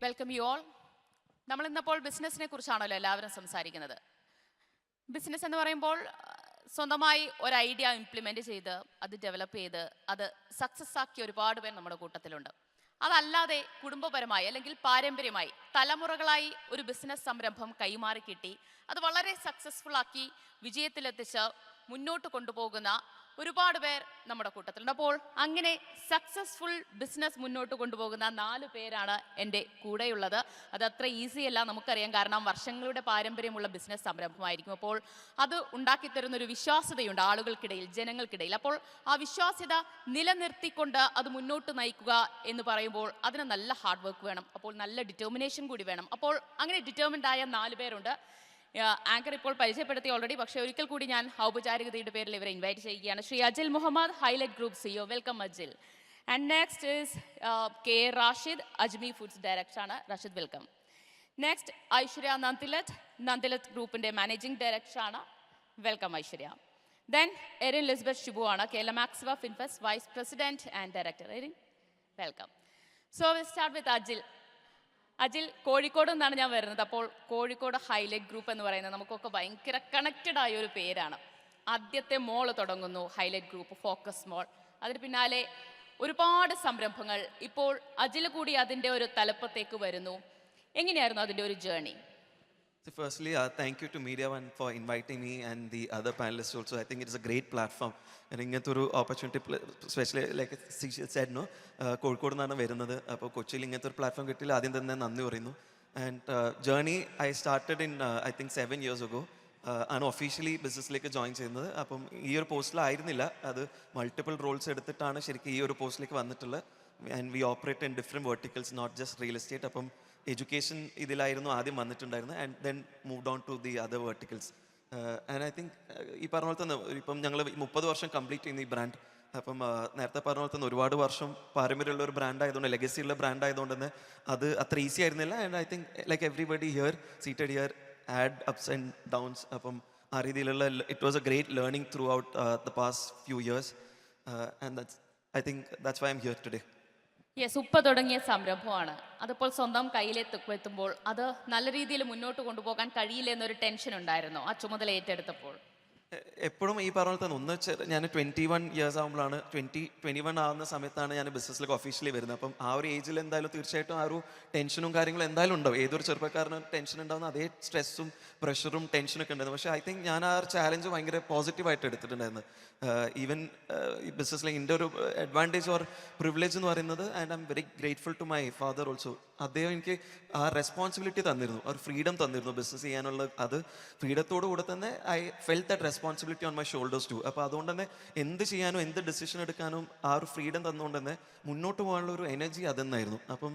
Welcome you all. നമ്മൾ ഇന്നപ്പോൾ ബിസിനസ്സിനെ കുറിച്ചാണല്ലോ എല്ലാവരും സംസാരിക്കുന്നത്. ബിസിനസ് എന്ന് പറയുമ്പോൾ സ്വന്തമായി ഒരു ഐഡിയ ഇംപ്ലിമെൻ്റ് ചെയ്ത് അത് ഡെവലപ്പ് ചെയ്ത് അത് സക്സസ് ആക്കിയ ഒരുപാട് പേർ നമ്മുടെ കൂട്ടത്തിലുണ്ട്. അതല്ലാതെ കുടുംബപരമായി അല്ലെങ്കിൽ പാരമ്പര്യമായി തലമുറകളായി ഒരു ബിസിനസ് സംരംഭം കൈമാറി കിട്ടി അത് വളരെ സക്സസ്ഫുൾ ആക്കി വിജയത്തിലെത്തിച്ച് മുന്നോട്ട് കൊണ്ടുപോകുന്ന ഒരുപാട് പേർ നമ്മുടെ കൂട്ടത്തിലുണ്ട്. അപ്പോൾ അങ്ങനെ സക്സസ്ഫുൾ ബിസിനസ് മുന്നോട്ട് കൊണ്ടുപോകുന്ന 4 പേരാണ് എൻ്റെ കൂടെയുള്ളത്. അത് അത്ര ഈസി അല്ല, നമുക്കറിയാം. കാരണം വർഷങ്ങളുടെ പാരമ്പര്യമുള്ള ബിസിനസ് സംരംഭമായിരിക്കും. അപ്പോൾ അത് ഉണ്ടാക്കിത്തരുന്നൊരു വിശ്വാസ്യതയുണ്ട് ആളുകൾക്കിടയിൽ, ജനങ്ങൾക്കിടയിൽ. അപ്പോൾ ആ വിശ്വാസ്യത നിലനിർത്തിക്കൊണ്ട് അത് മുന്നോട്ട് നയിക്കുക എന്ന് പറയുമ്പോൾ അതിന് നല്ല ഹാർഡ് വർക്ക് വേണം. അപ്പോൾ നല്ല ഡിറ്റർമിനേഷൻ കൂടി വേണം. അപ്പോൾ അങ്ങനെ ഡിറ്റർമിൻഡ് ആയ 4 പേരുണ്ട്. ആങ്കർ ഇപ്പോൾ പരിചയപ്പെടുത്തി ഓൾറെഡി, പക്ഷേ ഒരിക്കൽ കൂടി ഞാൻ ഔപചാരികതയുടെ പേരിൽ ഇവരെ ഇൻവൈറ്റ് ചെയ്യുകയാണ്. Shri Ajil Muhammad, Highlight group CEO. Welcome Ajil. And next is K Rashid, Ajmi foods director ആണ്. റാഷിദ്, വെൽക്കം. നെക്സ്റ്റ് ഐശ്വര്യ നന്ദിലത്ത് ഗ്രൂപ്പിൻ്റെ മാനേജിംഗ് ഡയറക്ടർ ആണ്. Welcome Aishwarya. Then Erin Lisbeth Shibu ആണ്, Kerala Maxiva Finfest vice president and director. Erin, welcome. So will start with Ajil. Ajil, Kozhikode നിന്നാണ് ഞാൻ വരുന്നത്. അപ്പോൾ കോഴിക്കോട് ഹൈലൈറ്റ് ഗ്രൂപ്പ് എന്ന് പറയുന്നത് നമുക്കൊക്കെ ഭയങ്കര കണക്റ്റഡ് ആയ ഒരു പേരാണ്. ആദ്യത്തെ മോൾ തുടങ്ങുന്നു ഹൈലൈറ്റ് ഗ്രൂപ്പ്, ഫോക്കസ് മോൾ. അതിന് പിന്നാലെ ഒരുപാട് സംരംഭങ്ങൾ. ഇപ്പോൾ അജിൽ കൂടി അതിൻ്റെ ഒരു തലപ്പത്തേക്ക് വരുന്നു. എങ്ങനെയായിരുന്നു അതിൻ്റെ ഒരു journey? So firstly, thank you to Media One for inviting me and the other panelists also. I think it is a great platform. And ഇങ്ങനത്തെ ഒരു opportunity, specially like said, no, Kozhikode നിന്നാണ് വരുന്നത്. അപ്പോൾ കൊച്ചിയിൽ ഇങ്ങനത്തെ ഒരു പ്ലാറ്റ്ഫോം കിട്ടിയില്ല, ആദ്യം തന്നെ നന്ദി പറയുന്നു. And journey I started in I think 7 years ago. ആണ് ഒഫീഷ്യലി ബിസിനസ്സിലേക്ക് ജോയിൻ ചെയ്യുന്നത്. അപ്പം ഈ ഒരു പോസ്റ്റിലായിരുന്നില്ല, അത് മൾട്ടിപ്പിൾ റോൾസ് എടുത്തിട്ടാണ് ശരിക്കും ഈ ഒരു പോസ്റ്റിലേക്ക് വന്നിട്ടുള്ളത്. And we operate in different verticals, not just real estate. അപ്പം എഡ്യൂക്കേഷൻ ഇതിലായിരുന്നു ആദ്യം വന്നിട്ടുണ്ടായിരുന്നത്. And then moved on to the other verticals. And I think ഈ പറഞ്ഞ പോലെ തന്നെ ഇപ്പം ഞങ്ങൾ 30 വർഷം കംപ്ലീറ്റ് ചെയ്യുന്ന ഈ ബ്രാൻഡ്. അപ്പം നേരത്തെ പറഞ്ഞ പോലെ തന്നെ ഒരുപാട് വർഷം പാരമ്പര്യമുള്ള ഒരു ബ്രാൻഡ് ആയതുകൊണ്ട്, ലെഗസിയുള്ള ബ്രാൻഡ് ആയതുകൊണ്ട് തന്നെ അത് അത്ര ഈസി ആയിരുന്നില്ല. And I think like everybody here seated here had ups and downs. അപ്പം ആ രീതിയിലുള്ള it was A great learning through out the past few years. And I think that's why I am here today. Yes, ഉപ്പ തുടങ്ങിയ സംരംഭമാണ്. അതിപ്പോൾ സ്വന്തം കയ്യിലെത്തുമ്പോൾ അത് നല്ല രീതിയിൽ മുന്നോട്ട് കൊണ്ടുപോകാൻ കഴിയില്ല എന്നൊരു ടെൻഷൻ ഉണ്ടായിരുന്നു ആ ചുമതല ഏറ്റെടുത്തപ്പോൾ? എപ്പോഴും ഈ പറഞ്ഞ പോലെ തന്നെ ഒന്ന് ഞാൻ 21 years ആകുമ്പോഴാണ്, 21 ആവുന്ന സമയത്താണ് ഞാൻ ബിസിനസ്സിലേക്ക് ഒഫീഷ്യലി വരുന്നത്. അപ്പം ആ ഒരു ഏജിൽ എന്തായാലും തീർച്ചയായിട്ടും ആ ഒരു ടെൻഷനും കാര്യങ്ങളും എന്തായാലും ഉണ്ടാവും. ഏതൊരു ചെറുപ്പക്കാരന് ടെൻഷൻ ഉണ്ടാവുന്ന അതേ സ്ട്രെസ്സും പ്രഷറും ടെൻഷനൊക്കെ ഉണ്ടായിരുന്നു. പക്ഷേ ഐ തിങ്ക് ഞാൻ ആ ഒരു ചാലഞ്ച് ഭയങ്കര പോസിറ്റീവായിട്ട് എടുത്തിട്ടുണ്ടായിരുന്നു. ഈവൻ ഈ ബിസിനസ്സിലെ എൻ്റെ ഒരു അഡ്വാൻറ്റേജ് ഓർ പ്രിവിലേജ് എന്ന് പറയുന്നത്, and I'm very grateful to my father also. അദ്ദേഹം എനിക്ക് ആ റെസ്പോൺസിബിലിറ്റി തന്നിരുന്നു, ഒരു ഫ്രീഡം തന്നിരുന്നു ബിസിനസ് ചെയ്യാനുള്ള. അത് ഫ്രീഡത്തോടു കൂടെ തന്നെ I felt that responsibility on my shoulders too. അപ്പോൾ അതുകൊണ്ട് തന്നെ എന്ത് ചെയ്യാനും എന്ത് ഡിസിഷൻ എടുക്കാനും ആ ഒരു ഫ്രീഡം തന്നുകൊണ്ട് തന്നെ മുന്നോട്ട് പോകാനുള്ള ഒരു എനർജി അതെന്നായിരുന്നു. അപ്പം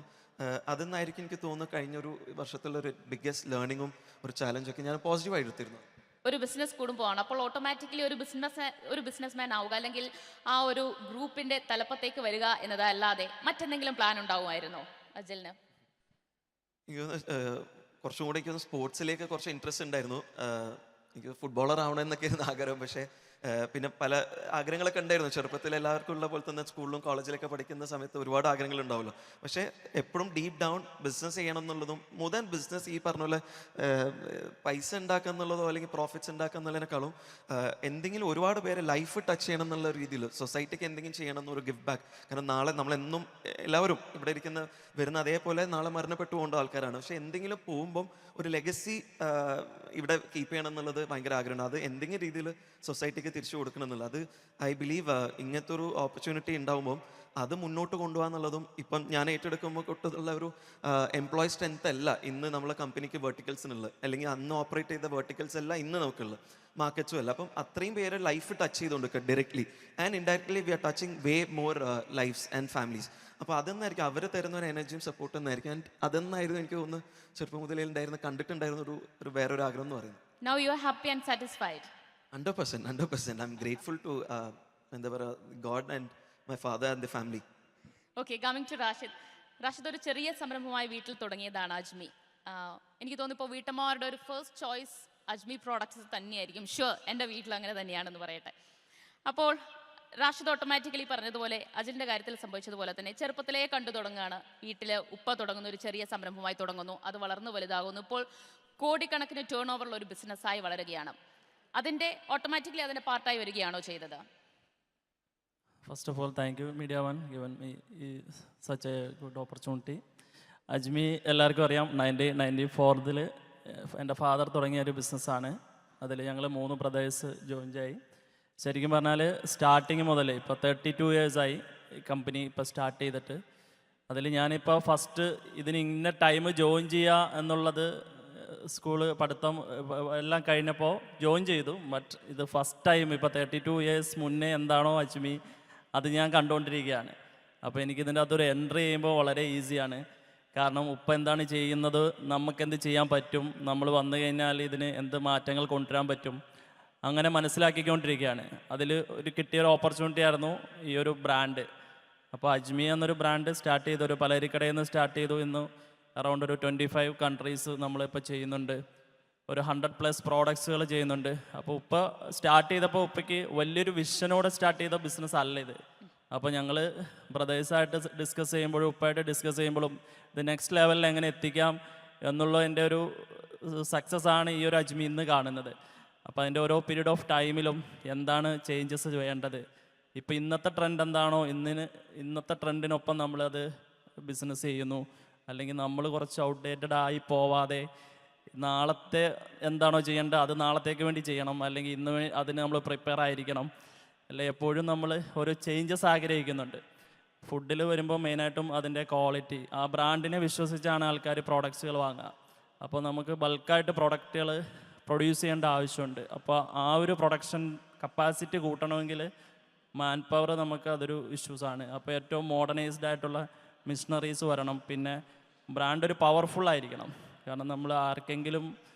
അതെന്നായിരിക്കും എനിക്ക് തോന്നുന്നു കഴിഞ്ഞൊരു വർഷത്തുള്ളൊരു ബിഗ്ഗസ്റ്റ് ലേണിങ്ങും ഒരു ചാലഞ്ചൊക്കെ ഞാൻ പോസിറ്റീവായി എടുത്തിരുന്നു. ഒരു ബിസിനസ് കുടുംബമാണ്, അപ്പോൾ ഓട്ടോമാറ്റിക്കലി ഒരു ബിസിനസ്മാൻ ആവുക അല്ലെങ്കിൽ ആ ഒരു ഗ്രൂപ്പിൻ്റെ തലപ്പത്തേക്ക് വരിക എന്നതല്ലാതെ മറ്റെന്തെങ്കിലും പ്ലാൻ ഉണ്ടാവുമായിരുന്നോ അജിലിന്? കുറച്ചും കൂടെ എനിക്ക് സ്പോർട്സിലേക്ക് കുറച്ച് ഇൻട്രസ്റ്റ് ഉണ്ടായിരുന്നു. എനിക്ക് ഫുട്ബോളർ ആവണമെന്നൊക്കെയായിരുന്നു ആഗ്രഹം. പക്ഷേ പിന്നെ പല ആഗ്രഹങ്ങളൊക്കെ ഉണ്ടായിരുന്നു ചെറുപ്പത്തിൽ. എല്ലാവർക്കും ഉള്ള പോലെ തന്നെ സ്കൂളിലും കോളേജിലൊക്കെ പഠിക്കുന്ന സമയത്ത് ഒരുപാട് ആഗ്രഹങ്ങൾ ഉണ്ടാവുമല്ലോ. പക്ഷേ എപ്പോഴും ഡീപ്പ് ഡൗൺ ബിസിനസ് ചെയ്യണം എന്നുള്ളതും മോർ ദാൻ ബിസിനസ്, ഈ പറഞ്ഞ പോലെ പൈസ ഉണ്ടാക്കുക എന്നുള്ളതോ അല്ലെങ്കിൽ പ്രോഫിറ്റ്സ് ഉണ്ടാക്കുക എന്നുള്ളതിനേക്കാളും എന്തെങ്കിലും ഒരുപാട് പേരെ ലൈഫ് ടച്ച് ചെയ്യണം എന്നുള്ള രീതിയിൽ സൊസൈറ്റിക്ക് എന്തെങ്കിലും ചെയ്യണം എന്നൊരു ഗിവ് ബാക്ക്. കാരണം നാളെ നമ്മളെന്നും എല്ലാവരും ഇവിടെ വരുന്ന അതേപോലെ നാളെ മരണപ്പെട്ടു പോകേണ്ട ആൾക്കാരാണ്. പക്ഷേ എന്തെങ്കിലും പോകുമ്പം ഒരു ലെഗസി ഇവിടെ കീപ്പ് ചെയ്യണം എന്നുള്ളത് ഭയങ്കര ആഗ്രഹമാണ്. അത് എന്തെങ്കിലും രീതിയിൽ സൊസൈറ്റിക്ക് തിരിച്ചു കൊടുക്കണം എന്നുള്ളത്. അത് ഐ ബിലീവ് ഇങ്ങനത്തെ ഒരു ഓപ്പർച്യൂണിറ്റി ഉണ്ടാകുമ്പോൾ അത് മുന്നോട്ട് കൊണ്ടുപോകാന്നുള്ളതും ഇപ്പം ഞാൻ ഏറ്റെടുക്കുമ്പോൾ തൊട്ടുള്ള ഒരു എംപ്ലോയി സ്ട്രെങ്ത് അല്ല ഇന്ന് നമ്മളെ കമ്പനിക്ക് വെർട്ടിക്കൽസിനുള്ളത്, അല്ലെങ്കിൽ അന്ന് ഓപ്പറേറ്റ് ചെയ്ത വെർട്ടിക്കൽസ് അല്ല ഇന്ന് നമുക്കുള്ളത്, മാർക്കറ്റ്സും അല്ല. അപ്പം അത്രയും പേര് ലൈഫ് ടച്ച് ചെയ്തുകൊണ്ടിരിക്കുക directly and indirectly. We are touching way more lives and families. അപ്പോൾ അതെന്നായിരിക്കും അവർ തരുന്ന ഒരു എനർജിയും സപ്പോർട്ടും എന്നായിരിക്കും. ആൻഡ് അതെന്നായിരുന്നു എനിക്ക് തോന്നുന്നു ചെറുപ്പം മുതലേ ഉണ്ടായിരുന്ന കണ്ടിട്ടുണ്ടായിരുന്ന ഒരു വേറൊരു ആഗ്രഹം എന്ന് പറയുന്നത്. Now you are happy and satisfied? 100%. I'm grateful to God and my father and the family. Okay, coming to Rashid. Rashid ഒരു ചെറിയ സംരംഭമായി വീട്ടിൽ തുടങ്ങിയതാണ് അജ്മി. എനിക്ക് തോന്നുന്നു ഇപ്പോൾ വീട്ടമ്മമാരുടെ ഒരു ഫസ്റ്റ് ചോയ്സ് അജ്മി പ്രോഡക്ട്സ് തന്നെയായിരിക്കും. ഷുവർ, എൻ്റെ വീട്ടിൽ അങ്ങനെ തന്നെയാണെന്ന് പറയട്ടെ. അപ്പോൾ റാഷിദ് ഓട്ടോമാറ്റിക്കലി പറഞ്ഞതുപോലെ അജിലിന്റെ കാര്യത്തിൽ സംഭവിച്ചതുപോലെ തന്നെ ചെറുപ്പത്തിലേ കണ്ടു തുടങ്ങുകയാണ്. വീട്ടിൽ ഉപ്പ തുടങ്ങുന്ന ഒരു ചെറിയ സംരംഭമായി തുടങ്ങുന്നു, അത് വളർന്നു വലുതാകുന്നു, ഇപ്പോൾ കോടിക്കണക്കിന് ടേൺ ഓവറുള്ള ഒരു ബിസിനസ്സായി വളരുകയാണ്. അതിന്റെ ഓട്ടോമാറ്റിക്കലി അതിന്റെ പാർട്ടായി വരികയാണോ ചെയ്തത്? First of all thank you media one given me such a good opportunity. Ajmi എല്ലാവർക്കും അറിയാം, 1994 എൻ്റെ ഫാദർ തുടങ്ങിയ ഒരു ബിസിനസ്സാണ്. അതിൽ ഞങ്ങൾ 3 ബ്രദേഴ്സ് ജോയിൻ ചെയ്യും. ശരിക്കും പറഞ്ഞാൽ സ്റ്റാർട്ടിങ് മുതൽ ഇപ്പോൾ 32 ഇയേഴ്സായി ഈ കമ്പനി ഇപ്പോൾ സ്റ്റാർട്ട് ചെയ്തിട്ട്. അതിൽ ഞാനിപ്പോൾ ഫസ്റ്റ് ഇതിന് ഇന്ന ടൈം ജോയിൻ ചെയ്യുക എന്നുള്ളത് സ്കൂള് പഠിത്തം എല്ലാം കഴിഞ്ഞപ്പോൾ ജോയിൻ ചെയ്തു. ബട്ട് ഇത് ഫസ്റ്റ് ടൈം ഇപ്പോൾ 32 ഇയേഴ്സ് മുന്നേ എന്താണോ അജ്മി അത് ഞാൻ കണ്ടുകൊണ്ടിരിക്കുകയാണ്. അപ്പോൾ എനിക്കിതിൻ്റെ അകത്തൊരു എൻട്രി ചെയ്യുമ്പോൾ വളരെ ഈസിയാണ്. കാരണം ഉപ്പ എന്താണ് ചെയ്യുന്നത്, നമുക്കെന്ത് ചെയ്യാൻ പറ്റും, നമ്മൾ വന്നു കഴിഞ്ഞാൽ ഇതിന് എന്ത് മാറ്റങ്ങൾ കൊണ്ടുവരാൻ പറ്റും, അങ്ങനെ മനസ്സിലാക്കിക്കൊണ്ടിരിക്കുകയാണ്. അതിൽ ഒരു കിട്ടിയൊരു ഓപ്പർച്യൂണിറ്റി ആയിരുന്നു ഈ ഒരു ബ്രാൻഡ്. അപ്പോൾ അജ്മി എന്നൊരു ബ്രാൻഡ് സ്റ്റാർട്ട് ചെയ്തു, ഒരു പലചരക്കടയിൽ നിന്ന് സ്റ്റാർട്ട് ചെയ്തു. ഇന്ന് അറൗണ്ട് ഒരു 25 കൺട്രീസ് നമ്മളിപ്പോൾ ചെയ്യുന്നുണ്ട്, ഒരു 100+ പ്രോഡക്ട്സുകൾ ചെയ്യുന്നുണ്ട്. അപ്പോൾ ഉപ്പ സ്റ്റാർട്ട് ചെയ്തപ്പോൾ ഉപ്പയ്ക്ക് വലിയൊരു വിഷനോടെ സ്റ്റാർട്ട് ചെയ്ത ബിസിനസ് അല്ല ഇത്. അപ്പോൾ ഞങ്ങൾ ബ്രദേഴ്സായിട്ട് ഡിസ്കസ് ചെയ്യുമ്പോഴും ഉപ്പായിട്ട് ഡിസ്കസ് ചെയ്യുമ്പോഴും ഇത് നെക്സ്റ്റ് ലെവലിൽ എങ്ങനെ എത്തിക്കാം എന്നുള്ള എൻ്റെ ഒരു സക്സസ് ആണ് ഈ ഒരു അജ്മി ഇന്ന് കാണുന്നത്. അപ്പോൾ അതിൻ്റെ ഓരോ പീരീഡ് ഓഫ് ടൈമിലും എന്താണ് ചേഞ്ചസ് വേണ്ടത്, ഇപ്പോൾ ഇന്നത്തെ ട്രെൻഡ് എന്താണോ ഇന്നത്തെ ട്രെൻഡിനൊപ്പം നമ്മളത് ബിസിനസ് ചെയ്യുന്നു. അല്ലെങ്കിൽ നമ്മൾ കുറച്ച് ഔട്ട്ഡേറ്റഡ് ആയി പോവാതെ നാളത്തെ എന്താണോ ചെയ്യേണ്ടത് അത് നാളത്തേക്ക് വേണ്ടി ചെയ്യണം, അല്ലെങ്കിൽ ഇന്ന് അതിന് നമ്മൾ പ്രിപ്പയർ ആയിരിക്കണം. അല്ലെ എപ്പോഴും നമ്മൾ ഓരോ ചേഞ്ചസ് ആഗ്രഹിക്കുന്നുണ്ട്. ഫുഡിൽ വരുമ്പോൾ മെയിനായിട്ടും അതിൻ്റെ ക്വാളിറ്റി, ആ ബ്രാൻഡിനെ വിശ്വസിച്ചാണ് ആൾക്കാർ പ്രോഡക്ട്സുകൾ വാങ്ങുക. അപ്പോൾ നമുക്ക് ബൾക്കായിട്ട് പ്രോഡക്റ്റുകൾ പ്രൊഡ്യൂസ് ചെയ്യേണ്ട ആവശ്യമുണ്ട്. അപ്പോൾ ആ ഒരു പ്രൊഡക്ഷൻ കപ്പാസിറ്റി കൂട്ടണമെങ്കിൽ മാൻ പവർ നമുക്ക് അതൊരു ഇഷ്യൂസാണ്. അപ്പോൾ ഏറ്റവും മോഡേണൈസ്ഡ് ആയിട്ടുള്ള മിഷനറീസ് വരണം. പിന്നെ ബ്രാൻഡ് ഒരു പവർഫുൾ ആയിരിക്കണം. കാരണം നമ്മൾ ആർക്കെങ്കിലും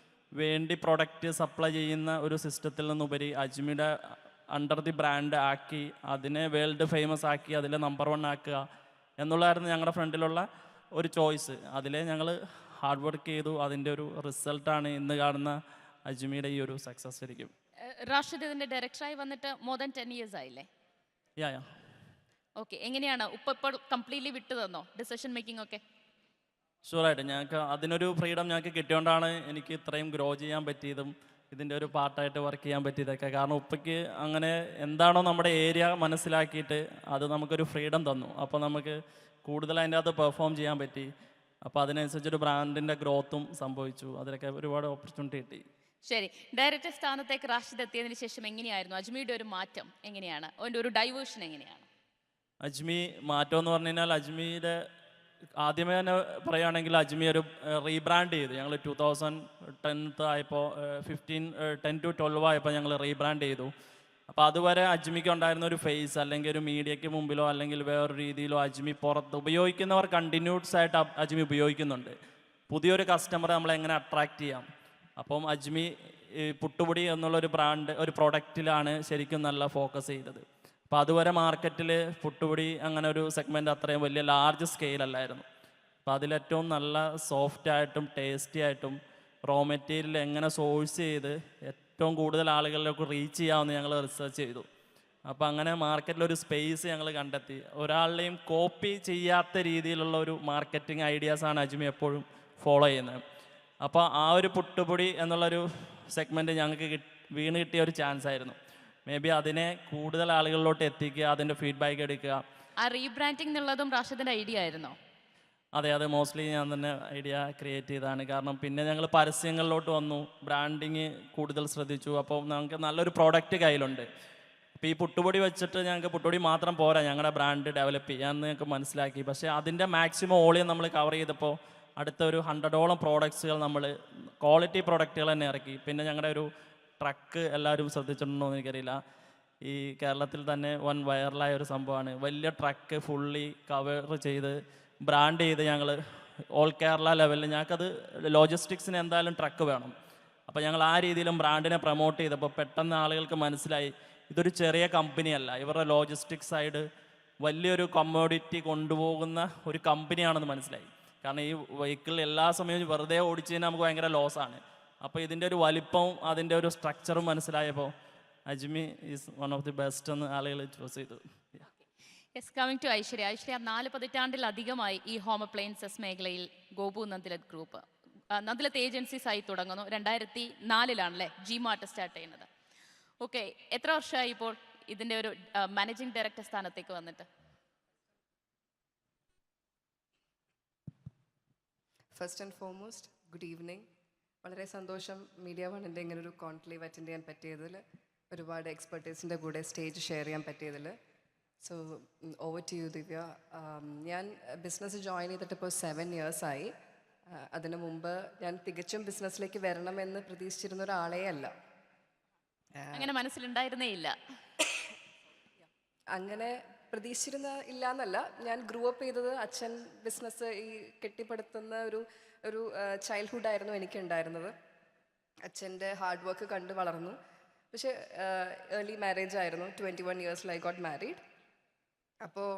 വേണ്ടി പ്രൊഡക്റ്റ് സപ്ലൈ ചെയ്യുന്ന ഒരു സിസ്റ്റത്തിൽ നിന്നുപരി അജ്മിയുടെ അണ്ടർ ദി ബ്രാൻഡ് ആക്കി അതിനെ വേൾഡ് ഫേമസ് ആക്കി അതിലെ നമ്പർ 1 ആക്കുക എന്നുള്ളതായിരുന്നു ഞങ്ങളുടെ ഫ്രണ്ടിലുള്ള ഒരു ചോയ്സ്. അതിലെ ഞങ്ങൾ ഹാർഡ് വർക്ക് ചെയ്തു. അതിൻ്റെ ഒരു റിസൾട്ടാണ് ഇന്ന് കാണുന്ന അജ്മിയുടെ ഈ ഒരു സക്സസ്. ശരിക്കും റാഷിദ് ഇതിന്റെ ഡയറക്ടറായി വന്നിട്ട് മോർ ദാൻ 10 ഇയേഴ്സ് ആയില്ലേ? യാ ഓക്കെ, എങ്ങനെയാണ് ഉപ്പ ഇപ്പോൾ കംപ്ലീറ്റ്ലി വിട്ടു തന്നോ ഡിസിഷൻ മേക്കിംഗ് ഒക്കെ? ഷുവറായിട്ട് ഞങ്ങൾക്ക് അതിനൊരു ഫ്രീഡം ഞങ്ങൾക്ക് കിട്ടിയോണ്ടാണ് എനിക്ക് ഇത്രയും ഗ്രോ ചെയ്യാൻ പറ്റിയതും ഇതിൻ്റെ ഒരു പാർട്ടായിട്ട് വർക്ക് ചെയ്യാൻ പറ്റിയതൊക്കെ. കാരണം ഉപ്പയ്ക്ക് അങ്ങനെ എന്താണോ നമ്മുടെ ഏരിയ മനസ്സിലാക്കിയിട്ട് അത് നമുക്കൊരു ഫ്രീഡം തന്നു. അപ്പോൾ നമുക്ക് കൂടുതൽ അതിൻ്റെ അകത്ത് പെർഫോം ചെയ്യാൻ പറ്റി. അപ്പോൾ അതിനനുസരിച്ചൊരു ബ്രാൻഡിൻ്റെ ഗ്രോത്തും സംഭവിച്ചു. അതിലൊക്കെ ഒരുപാട് ഓപ്പർച്യൂണിറ്റി കിട്ടി. ശരി, ഡയറക്ടർ സ്ഥാനത്തേക്ക് റാഷിദ് എത്തിയതിന് ശേഷം എങ്ങനെയായിരുന്നു അജ്മിയുടെ ഒരു മാറ്റം? എങ്ങനെയാണ് അതിൻ്റെ ഒരു ഡൈവേർഷൻ എങ്ങനെയാണ്? അജ്മി മാറ്റം എന്ന് പറഞ്ഞു കഴിഞ്ഞാൽ അജ്മിയുടെ ആദ്യമേ തന്നെ പറയുകയാണെങ്കിൽ അജ്മി ഒരു റീബ്രാൻഡ് ചെയ്തു. ഞങ്ങൾ 2010 ആയപ്പോൾ 10 to 12 ആയപ്പോൾ ഞങ്ങൾ റീബ്രാൻഡ് ചെയ്തു. അപ്പോൾ അതുവരെ അജ്മിക്ക് ഉണ്ടായിരുന്ന ഒരു ഫേസ് അല്ലെങ്കിൽ ഒരു മീഡിയയ്ക്ക് മുമ്പിലോ അല്ലെങ്കിൽ വേറൊരു രീതിയിലോ അജ്മി പുറത്ത് ഉപയോഗിക്കുന്നവർ കണ്ടിന്യൂസ് ആയിട്ട് അജ്മി ഉപയോഗിക്കുന്നുണ്ട്. പുതിയൊരു കസ്റ്റമറെ നമ്മളെങ്ങനെ അട്രാക്റ്റ് ചെയ്യാം. അപ്പം അജ്മി പുട്ടുപൊടി എന്നുള്ളൊരു ബ്രാൻഡ് ഒരു പ്രൊഡക്റ്റിലാണ് ശരിക്കും നല്ല ഫോക്കസ് ചെയ്തത്. അപ്പോൾ അതുവരെ മാർക്കറ്റിൽ പുട്ടുപൊടി അങ്ങനെ ഒരു സെഗ്മെൻറ്റ് അത്രയും വലിയ ലാർജ് സ്കെയിലല്ലായിരുന്നു. അപ്പോൾ അതിലേറ്റവും നല്ല സോഫ്റ്റായിട്ടും ടേസ്റ്റി ആയിട്ടും റോ മെറ്റീരിയൽ എങ്ങനെ സോഴ്സ് ചെയ്ത് ഏറ്റവും കൂടുതൽ ആളുകളിലേക്ക് റീച്ച് ചെയ്യാമെന്ന് ഞങ്ങൾ റിസർച്ച് ചെയ്തു. അപ്പോൾ അങ്ങനെ മാർക്കറ്റിലൊരു സ്പേസ് ഞങ്ങൾ കണ്ടെത്തി. ഒരാളുടെയും കോപ്പി ചെയ്യാത്ത രീതിയിലുള്ള ഒരു മാർക്കറ്റിംഗ് ഐഡിയാസാണ് അജ്മി എപ്പോഴും ഫോളോ ചെയ്യുന്നത്. അപ്പോൾ ആ ഒരു പുട്ടുപൊടി എന്നുള്ളൊരു സെഗ്മെൻറ്റ് ഞങ്ങൾക്ക് വീണ് കിട്ടിയ ഒരു ചാൻസ് ആയിരുന്നു. മേ ബി അതിനെ കൂടുതൽ ആളുകളിലോട്ട് എത്തിക്കുക, അതിൻ്റെ ഫീഡ്ബാക്ക് എടുക്കുക. ആ റീബ്രാൻഡിംഗ് എന്നുള്ളതും റാഷിദിന്റെ ഐഡിയ ആയിരുന്നോ? അതെ, അത് മോസ്റ്റ്ലി ഞാൻ തന്നെ ഐഡിയ ക്രിയേറ്റ് ചെയ്തതാണ്. കാരണം പിന്നെ ഞങ്ങൾ പരസ്യങ്ങളിലോട്ട് വന്നു, ബ്രാൻഡിങ് കൂടുതൽ ശ്രദ്ധിച്ചു. അപ്പോൾ ഞങ്ങൾക്ക് നല്ലൊരു പ്രോഡക്റ്റ് കയ്യിലുണ്ട്. അപ്പോൾ ഈ പുട്ടുപൊടി വെച്ചിട്ട് ഞങ്ങൾക്ക് പുട്ടുപൊടി മാത്രം പോരാ ഞങ്ങളുടെ ബ്രാൻഡ് ഡെവലപ്പ് ചെയ്യാമെന്ന് ഞങ്ങൾക്ക് മനസ്സിലാക്കി. പക്ഷേ അതിൻ്റെ മാക്സിമം ഓളിയം നമ്മൾ കവർ ചെയ്തപ്പോൾ അടുത്ത ഒരു 100ഓളം പ്രോഡക്ട്സുകൾ നമ്മൾ ക്വാളിറ്റി പ്രോഡക്റ്റുകൾ തന്നെ ഇറക്കി. പിന്നെ ഞങ്ങളുടെ ഒരു ട്രക്ക് എല്ലാവരും ശ്രദ്ധിച്ചിട്ടുണ്ടോ എന്ന് എനിക്കറിയില്ല, ഈ കേരളത്തിൽ തന്നെ വൈറലായ ഒരു സംഭവമാണ്. വലിയ ട്രക്ക് ഫുള്ളി കവർ ചെയ്ത് ബ്രാൻഡ് ചെയ്ത് ഞങ്ങൾ ഓൾ കേരള ലെവലിൽ ഞങ്ങൾക്കത് ലോജിസ്റ്റിക്സിന് എന്തായാലും ട്രക്ക് വേണം. അപ്പോൾ ഞങ്ങൾ ആ രീതിയിലും ബ്രാൻഡിനെ പ്രൊമോട്ട് ചെയ്തപ്പോൾ പെട്ടെന്ന് ആളുകൾക്ക് മനസ്സിലായി ഇതൊരു ചെറിയ കമ്പനിയല്ല, ഇവരുടെ ലോജിസ്റ്റിക്സ് സൈഡ് വലിയൊരു കമ്മോഡിറ്റി കൊണ്ടുപോകുന്ന ഒരു കമ്പനിയാണെന്ന് മനസ്സിലായി. കാരണം ഈ വെഹിക്കിൾ എല്ലാ സമയവും വെറുതെ ഓടിച്ച് കഴിഞ്ഞാൽ നമുക്ക് ഭയങ്കര ലോസാണ്. അപ്പോൾ ഇതിൻ്റെ ഒരു വലിപ്പവും അതിൻ്റെ ഒരു സ്ട്രക്ചറും മനസ്സിലായപ്പോൾ Ajmi is one of the best എന്ന് ആളുകൾ ചൂസ് ചെയ്തു. Yes, coming to Aishwarya. Aishwarya 4 പതിറ്റാണ്ടിലധികമായി ഈ ഹോം അപ്ലയൻസസ് മേഖലയിൽ ഗോപു നന്ദിലത് ഗ്രൂപ്പ്, നന്ദിലത്ത് ഏജൻസീസ് ആയി തുടങ്ങുന്നു. 2004 ജി മാർട്ട് സ്റ്റാർട്ട് ചെയ്യുന്നത്. ഓക്കെ, എത്ര വർഷമായി ഇപ്പോൾ ഇതിൻ്റെ ഒരു മാനേജിംഗ് ഡയറക്ടർ സ്ഥാനത്തേക്ക് വന്നിട്ട്? First and foremost good evening. വളരെ സന്തോഷം മീഡിയ വണ്ണിൻ്റെ ഇങ്ങനെ ഒരു കോൺക്ലേവ് അറ്റൻഡ് ചെയ്യാൻ പറ്റിയതിൽ, ഒരുപാട് എക്സ്പെർട്ടീസിൻ്റെ കൂടെ സ്റ്റേജ് ഷെയർ ചെയ്യാൻ പറ്റിയതിൽ. സോ ഓവർ ടു യു ദിവ്യ. ഞാൻ ബിസിനസ് ജോയിൻ ചെയ്തിട്ട് ഇപ്പോൾ 7 years ആയി. അതിനു മുമ്പ് ഞാൻ തികച്ചും ബിസിനസ്സിലേക്ക് വരണമെന്ന് പ്രതീക്ഷിച്ചിരുന്ന ഒരാളേ അല്ല. അങ്ങനെ മനസ്സിലുണ്ടായിരുന്നേ ഇല്ല. അങ്ങനെ പ്രതീക്ഷിച്ചിരുന്ന ഇല്ല എന്നല്ല, ഞാൻ ഗ്രൂ അപ്പ് ചെയ്തത് അച്ഛൻ ബിസിനസ് ഈ കെട്ടിപ്പടുത്തുന്ന ഒരു ചൈൽഡ്ഹുഡായിരുന്നു എനിക്കുണ്ടായിരുന്നത്. അച്ഛൻ്റെ ഹാർഡ് വർക്ക് കണ്ട് വളർന്നു. പക്ഷേ ഏർലി മാരേജ് ആയിരുന്നു. 21 years ഐ ഗോട്ട് മാരീഡ്. അപ്പോൾ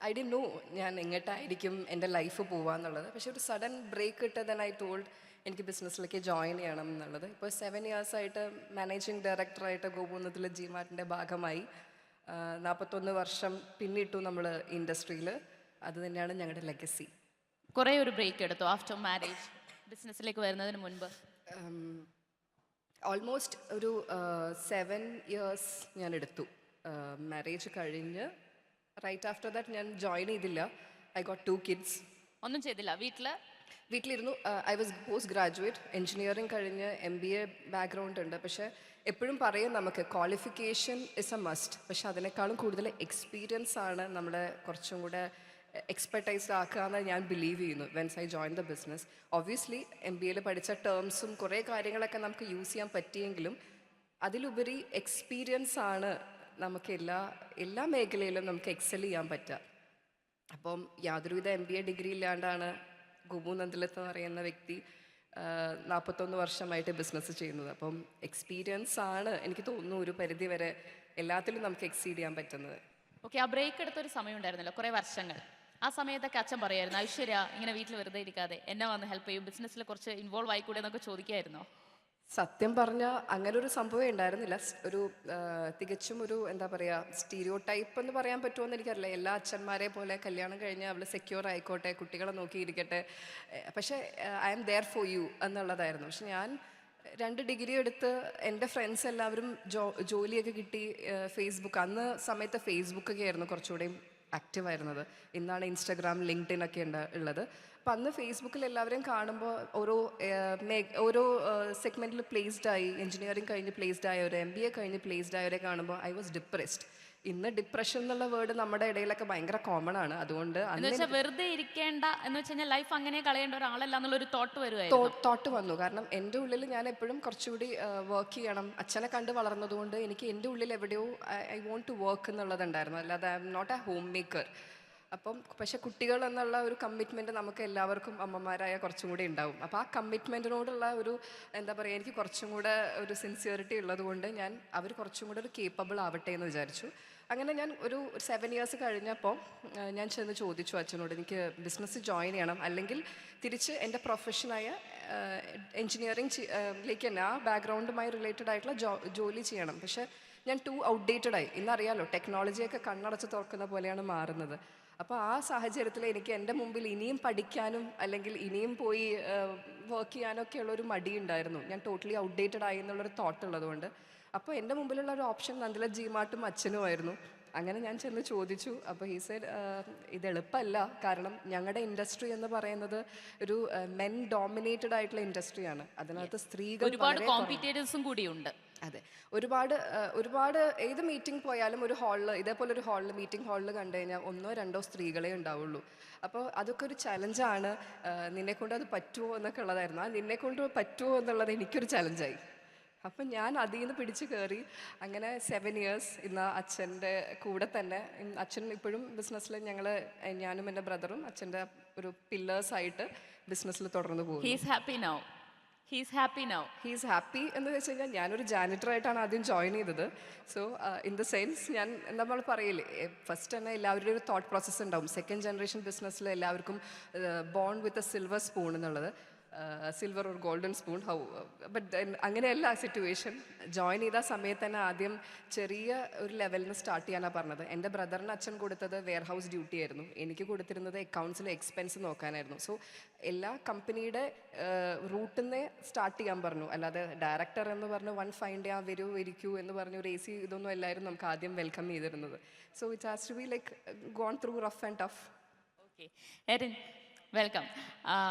ഐ ഡിൻ നോ ഞാൻ എങ്ങോട്ടായിരിക്കും എൻ്റെ ലൈഫ് പോവാന്നുള്ളത്. പക്ഷെ ഒരു സഡൻ ബ്രേക്ക് കിട്ടതൻ ഐ ടോൾഡ് എനിക്ക് ബിസിനസ്സിലേക്ക് ജോയിൻ ചെയ്യണം എന്നുള്ളത്. ഇപ്പോൾ 7 years ആയിട്ട് മാനേജിങ് ഡയറക്ടറായിട്ട് ഗോപു നന്ദിലത് ജി മാർട്ടിൻ്റെ ഭാഗമായി. 41 വർഷം പിന്നിട്ടു നമ്മൾ ഇൻഡസ്ട്രിയിൽ. അത് തന്നെയാണ് ഞങ്ങളുടെ ലെഗസി. കുറേ ഒരു ബ്രേക്ക് എടുത്തു ആഫ്റ്റർ മാരേജ്, ബിസിനസ്സിലേക്ക് വരുന്നതിന് മുൻപ്? ഓൾമോസ്റ്റ് ഒരു 7 years ഞാൻ എടുത്തു. മാരേജ് കഴിഞ്ഞ് റൈറ്റ് ആഫ്റ്റർ ദാറ്റ് ഞാൻ ജോയിൻ ചെയ്തില്ല. I got 2 kids. ഒന്നും ചെയ്തില്ല, വീട്ടിലിരുന്നു. I was post graduate, engineering കഴിഞ്ഞ് MBA ബാക്ക്ഗ്രൗണ്ട് ഉണ്ട്. പക്ഷേ എപ്പോഴും പറയും നമുക്ക് ക്വാളിഫിക്കേഷൻ ഇസ് എ മസ്റ്റ്, പക്ഷെ അതിനേക്കാളും കൂടുതൽ എക്സ്പീരിയൻസ് ആണ് നമ്മളെ കുറച്ചും കൂടെ എക്സ്പെർട്ടൈസ്ഡ് ആക്കുക എന്ന് ഞാൻ ബിലീവ് ചെയ്യുന്നു. Vents I join the business. Obviously MBA പഠിച്ച ടേംസും കുറേ കാര്യങ്ങളൊക്കെ നമുക്ക് യൂസ് ചെയ്യാൻ പറ്റിയെങ്കിലും അതിലുപരി എക്സ്പീരിയൻസ് ആണ് നമുക്ക് എല്ലാ മേഖലയിലും നമുക്ക് എക്സൽ ചെയ്യാൻ പറ്റുക. അപ്പം യാതൊരുവിധ MBA ഡിഗ്രി ഇല്ലാണ്ടാണ് ഗോപു നന്ദിലത്ത് എന്ന് പറയുന്ന വ്യക്തി 41 വർഷമായിട്ട് ബിസിനസ് ചെയ്യുന്നത്. അപ്പം എക്സ്പീരിയൻസ് ആണ് എനിക്ക് തോന്നുന്നു ഒരു പരിധി വരെ എല്ലാത്തിലും നമുക്ക് എക്സീഡ് ചെയ്യാൻ പറ്റുന്നത്. ഓക്കെ, ആ ബ്രേക്ക് എടുത്തൊരു സമയം ഉണ്ടായിരുന്നല്ലോ, കുറേ വർഷങ്ങൾ. ആ സമയത്തൊക്കെ അച്ഛൻ പറയായിരുന്നു, ഐശ്വര്യ ഇങ്ങനെ വീട്ടിൽ വെറുതെ ഇരിക്കാതെ എന്നെ വന്ന് ഹെൽപ്പ് ചെയ്യും, ബിസിനസ്സിൽ കുറച്ച് ഇൻവോൾവ് ആയിക്കൂടെ എന്നൊക്കെ ചോദിക്കായിരുന്നോ? സത്യം പറഞ്ഞാൽ അങ്ങനെ ഒരു സംഭവം ഉണ്ടായിരുന്നില്ല. ഒരു തികച്ചും ഒരു എന്താ പറയുക, സ്റ്റീരിയോ ടൈപ്പ് എന്ന് പറയാൻ പറ്റുമോ എനിക്കറിയില്ല. എല്ലാ അച്ഛന്മാരെ പോലെ കല്യാണം കഴിഞ്ഞ് അവൾ സെക്യൂർ ആയിക്കോട്ടെ, കുട്ടികളെ നോക്കിയിരിക്കട്ടെ, പക്ഷേ I am there for you എന്നുള്ളതായിരുന്നു. പക്ഷെ ഞാൻ 2 ഡിഗ്രി എടുത്ത് എൻ്റെ ഫ്രണ്ട്സ് എല്ലാവരും ജോലിയൊക്കെ കിട്ടി. ഫേസ്ബുക്ക്, അന്ന് സമയത്ത് ഫേസ്ബുക്കൊക്കെ ആയിരുന്നു കുറച്ചുകൂടെയും ആക്റ്റീവ് ആയിരുന്നത്. ഇന്നാണ് ഇൻസ്റ്റാഗ്രാം, ലിങ്ക്ഡിൻ ഒക്കെ ഉള്ളത്. അപ്പം അന്ന് ഫേസ്ബുക്കിൽ എല്ലാവരും കാണുമ്പോൾ ഓരോ സെഗ്മെൻറ്റിൽ പ്ലേസ്ഡ് ആയി, എഞ്ചിനീയറിംഗ് കഴിഞ്ഞ് പ്ലേസ്ഡ് ആയവർ, MBA കഴിഞ്ഞ് പ്ലേസ്ഡ് ആയവരെ കാണുമ്പോൾ ഐ വാസ് ഡിപ്രസ്ഡ്. ഇന്ന് ഡിപ്രഷൻ എന്നുള്ള വേർഡ് നമ്മുടെ ഇടയിലൊക്കെ ഭയങ്കര കോമൺ ആണ്. അതുകൊണ്ട് വെറുതെ ഇരിക്കേണ്ട എന്ന് വെച്ച് കഴിഞ്ഞാൽ ലൈഫ് അങ്ങനെ കളയേണ്ട ഒരാളല്ല എന്നുള്ളൊരു തോട്ട് വന്നു. കാരണം എൻ്റെ ഉള്ളിൽ ഞാൻ എപ്പോഴും കുറച്ചുകൂടി വർക്ക് ചെയ്യണം. അച്ഛനെ കണ്ട് വളർന്നതുകൊണ്ട് എനിക്ക് എൻ്റെ ഉള്ളിൽ എവിടെയോ ഐ വോണ്ട് ടു വർക്ക് എന്നുള്ളതുണ്ടായിരുന്നു. അല്ലാതെ I'm not a home maker. അപ്പം പക്ഷെ കുട്ടികൾ എന്നുള്ള ഒരു കമ്മിറ്റ്മെൻറ്റ് നമുക്ക് എല്ലാവർക്കും അമ്മമാരായ കുറച്ചും കൂടി ഉണ്ടാവും. അപ്പോൾ ആ കമ്മിറ്റ്മെൻറ്റിനോടുള്ള ഒരു എന്താ പറയുക, എനിക്ക് കുറച്ചും കൂടെ ഒരു സിൻസിയറിറ്റി ഉള്ളതുകൊണ്ട് അവർ കുറച്ചും കൂടെ ഒരു കേപ്പബിൾ ആവട്ടെ എന്ന് വിചാരിച്ചു. അങ്ങനെ ഞാൻ ഒരു 7 years കഴിഞ്ഞപ്പോൾ ഞാൻ ചെന്ന് ചോദിച്ചു അച്ഛനോട്, എനിക്ക് ബിസിനസ് ജോയിൻ ചെയ്യണം, അല്ലെങ്കിൽ തിരിച്ച് എൻ്റെ പ്രൊഫഷനായ എൻജിനീയറിംഗിലേക്ക് തന്നെ ആ ബാക്ക്ഗ്രൗണ്ടുമായി റിലേറ്റഡ് ആയിട്ടുള്ള ജോലി ചെയ്യണം. പക്ഷേ ഞാൻ ഔട്ട്ഡേറ്റഡ് ആയി. ഇന്നറിയാലോ, ടെക്നോളജിയൊക്കെ കണ്ണടച്ച് തുറക്കുന്ന പോലെയാണ് മാറുന്നത്. അപ്പോൾ ആ സാഹചര്യത്തിൽ എനിക്ക് എൻ്റെ മുമ്പിൽ ഇനിയും പഠിക്കാനും അല്ലെങ്കിൽ ഇനിയും പോയി വർക്ക് ചെയ്യാനൊക്കെ ഉള്ളൊരു മടിയുണ്ടായിരുന്നു. ഞാൻ ടോട്ടലി ഔട്ട്ഡേറ്റഡ് ആയി എന്നുള്ളൊരു തോട്ട് ഉള്ളതുകൊണ്ട്. അപ്പോൾ എൻ്റെ മുമ്പിലുള്ള ഒരു ഓപ്ഷൻ നന്ദിലത് ജി മാർട്ടും അച്ഛനുമായിരുന്നു. അങ്ങനെ ഞാൻ ചെന്ന് ചോദിച്ചു. അപ്പോൾ ഈ സൈഡ് ഇത് എളുപ്പമല്ല, കാരണം ഞങ്ങളുടെ ഇൻഡസ്ട്രി എന്ന് പറയുന്നത് ഒരു മെൻ ഡോമിനേറ്റഡ് ആയിട്ടുള്ള ഇൻഡസ്ട്രിയാണ്. അതിനകത്ത് സ്ത്രീകൾ ഒരുപാട് കോമ്പറ്റീറ്റേഴ്സും കൂടിയുണ്ട്. അതെ, ഒരുപാട് ഏത് മീറ്റിംഗ് പോയാലും ഒരു ഹാളിൽ, ഇതേപോലെ ഒരു ഹാളിൽ, മീറ്റിംഗ് ഹാളിൽ കണ്ടു കഴിഞ്ഞാൽ 1 2 സ്ത്രീകളെ ഉണ്ടാവുള്ളൂ. അപ്പോൾ അതൊക്കെ ഒരു ചലഞ്ചാണ്. നിന്നെക്കൊണ്ട് അത് പറ്റുമോ എന്നൊക്കെ ഉള്ളതായിരുന്നു. ആ നിന്നെക്കൊണ്ട് പറ്റുമോ എന്നുള്ളത് എനിക്കൊരു ചലഞ്ചായി. അപ്പം ഞാൻ അതിൽ നിന്ന് പിടിച്ച് കയറി. അങ്ങനെ 7 years ഇന്ന് അച്ഛൻ്റെ കൂടെ തന്നെ. അച്ഛൻ ഇപ്പോഴും ബിസിനസ്സിൽ ഞാനും എൻ്റെ ബ്രദറും അച്ഛൻ്റെ ഒരു പില്ലേഴ്സായിട്ട് ബിസിനസ്സിൽ തുടർന്ന് പോകും. ഹീസ് ഹാപ്പി എന്ന് വെച്ച് കഴിഞ്ഞാൽ ഞാനൊരു ജാനിറ്ററായിട്ടാണ് ആദ്യം ജോയിൻ ചെയ്തത്. സോ ഇൻ ദ സെൻസ് നമ്മൾ പറയില്ലേ, ഫസ്റ്റ് തന്നെ എല്ലാവരുടെയും ഒരു തോട്ട് പ്രോസസ്സ് ഉണ്ടാവും. 2nd generation ബിസിനസ്സിൽ എല്ലാവർക്കും born with a silver spoon എന്നുള്ളത്. Silver or golden spoon how but അങ്ങനെയല്ല സിറ്റുവേഷൻ. ജോയിൻ ചെയ്ത സമയത്ത് തന്നെ ആദ്യം ചെറിയ ഒരു ലെവലിൽ നിന്ന് സ്റ്റാർട്ട് ചെയ്യാനാണ് പറഞ്ഞത്. എൻ്റെ ബ്രദറിന് അച്ഛൻ കൊടുത്തത് വെയർ ഹൗസ് ഡ്യൂട്ടി ആയിരുന്നു, എനിക്ക് കൊടുത്തിരുന്നത് അക്കൗണ്ട്സിലെ എക്സ്പെൻസ് നോക്കാനായിരുന്നു. സോ എല്ലാ കമ്പനിയുടെ റൂട്ടിൽ നിന്ന് സ്റ്റാർട്ട് ചെയ്യാൻ പറഞ്ഞു. അല്ലാതെ ഡയറക്ടർ എന്ന് പറഞ്ഞ് വൺ ഫൈൻഡ് ചെയ്യാൻ വരൂ ഇരിക്കൂ എന്ന് പറഞ്ഞ് ഒരു AC ഇതൊന്നും എല്ലാവരും നമുക്ക് ആദ്യം വെൽക്കം ചെയ്തിരുന്നത്. So it has to be like gone through rough and tough. Okay, Erin welcome.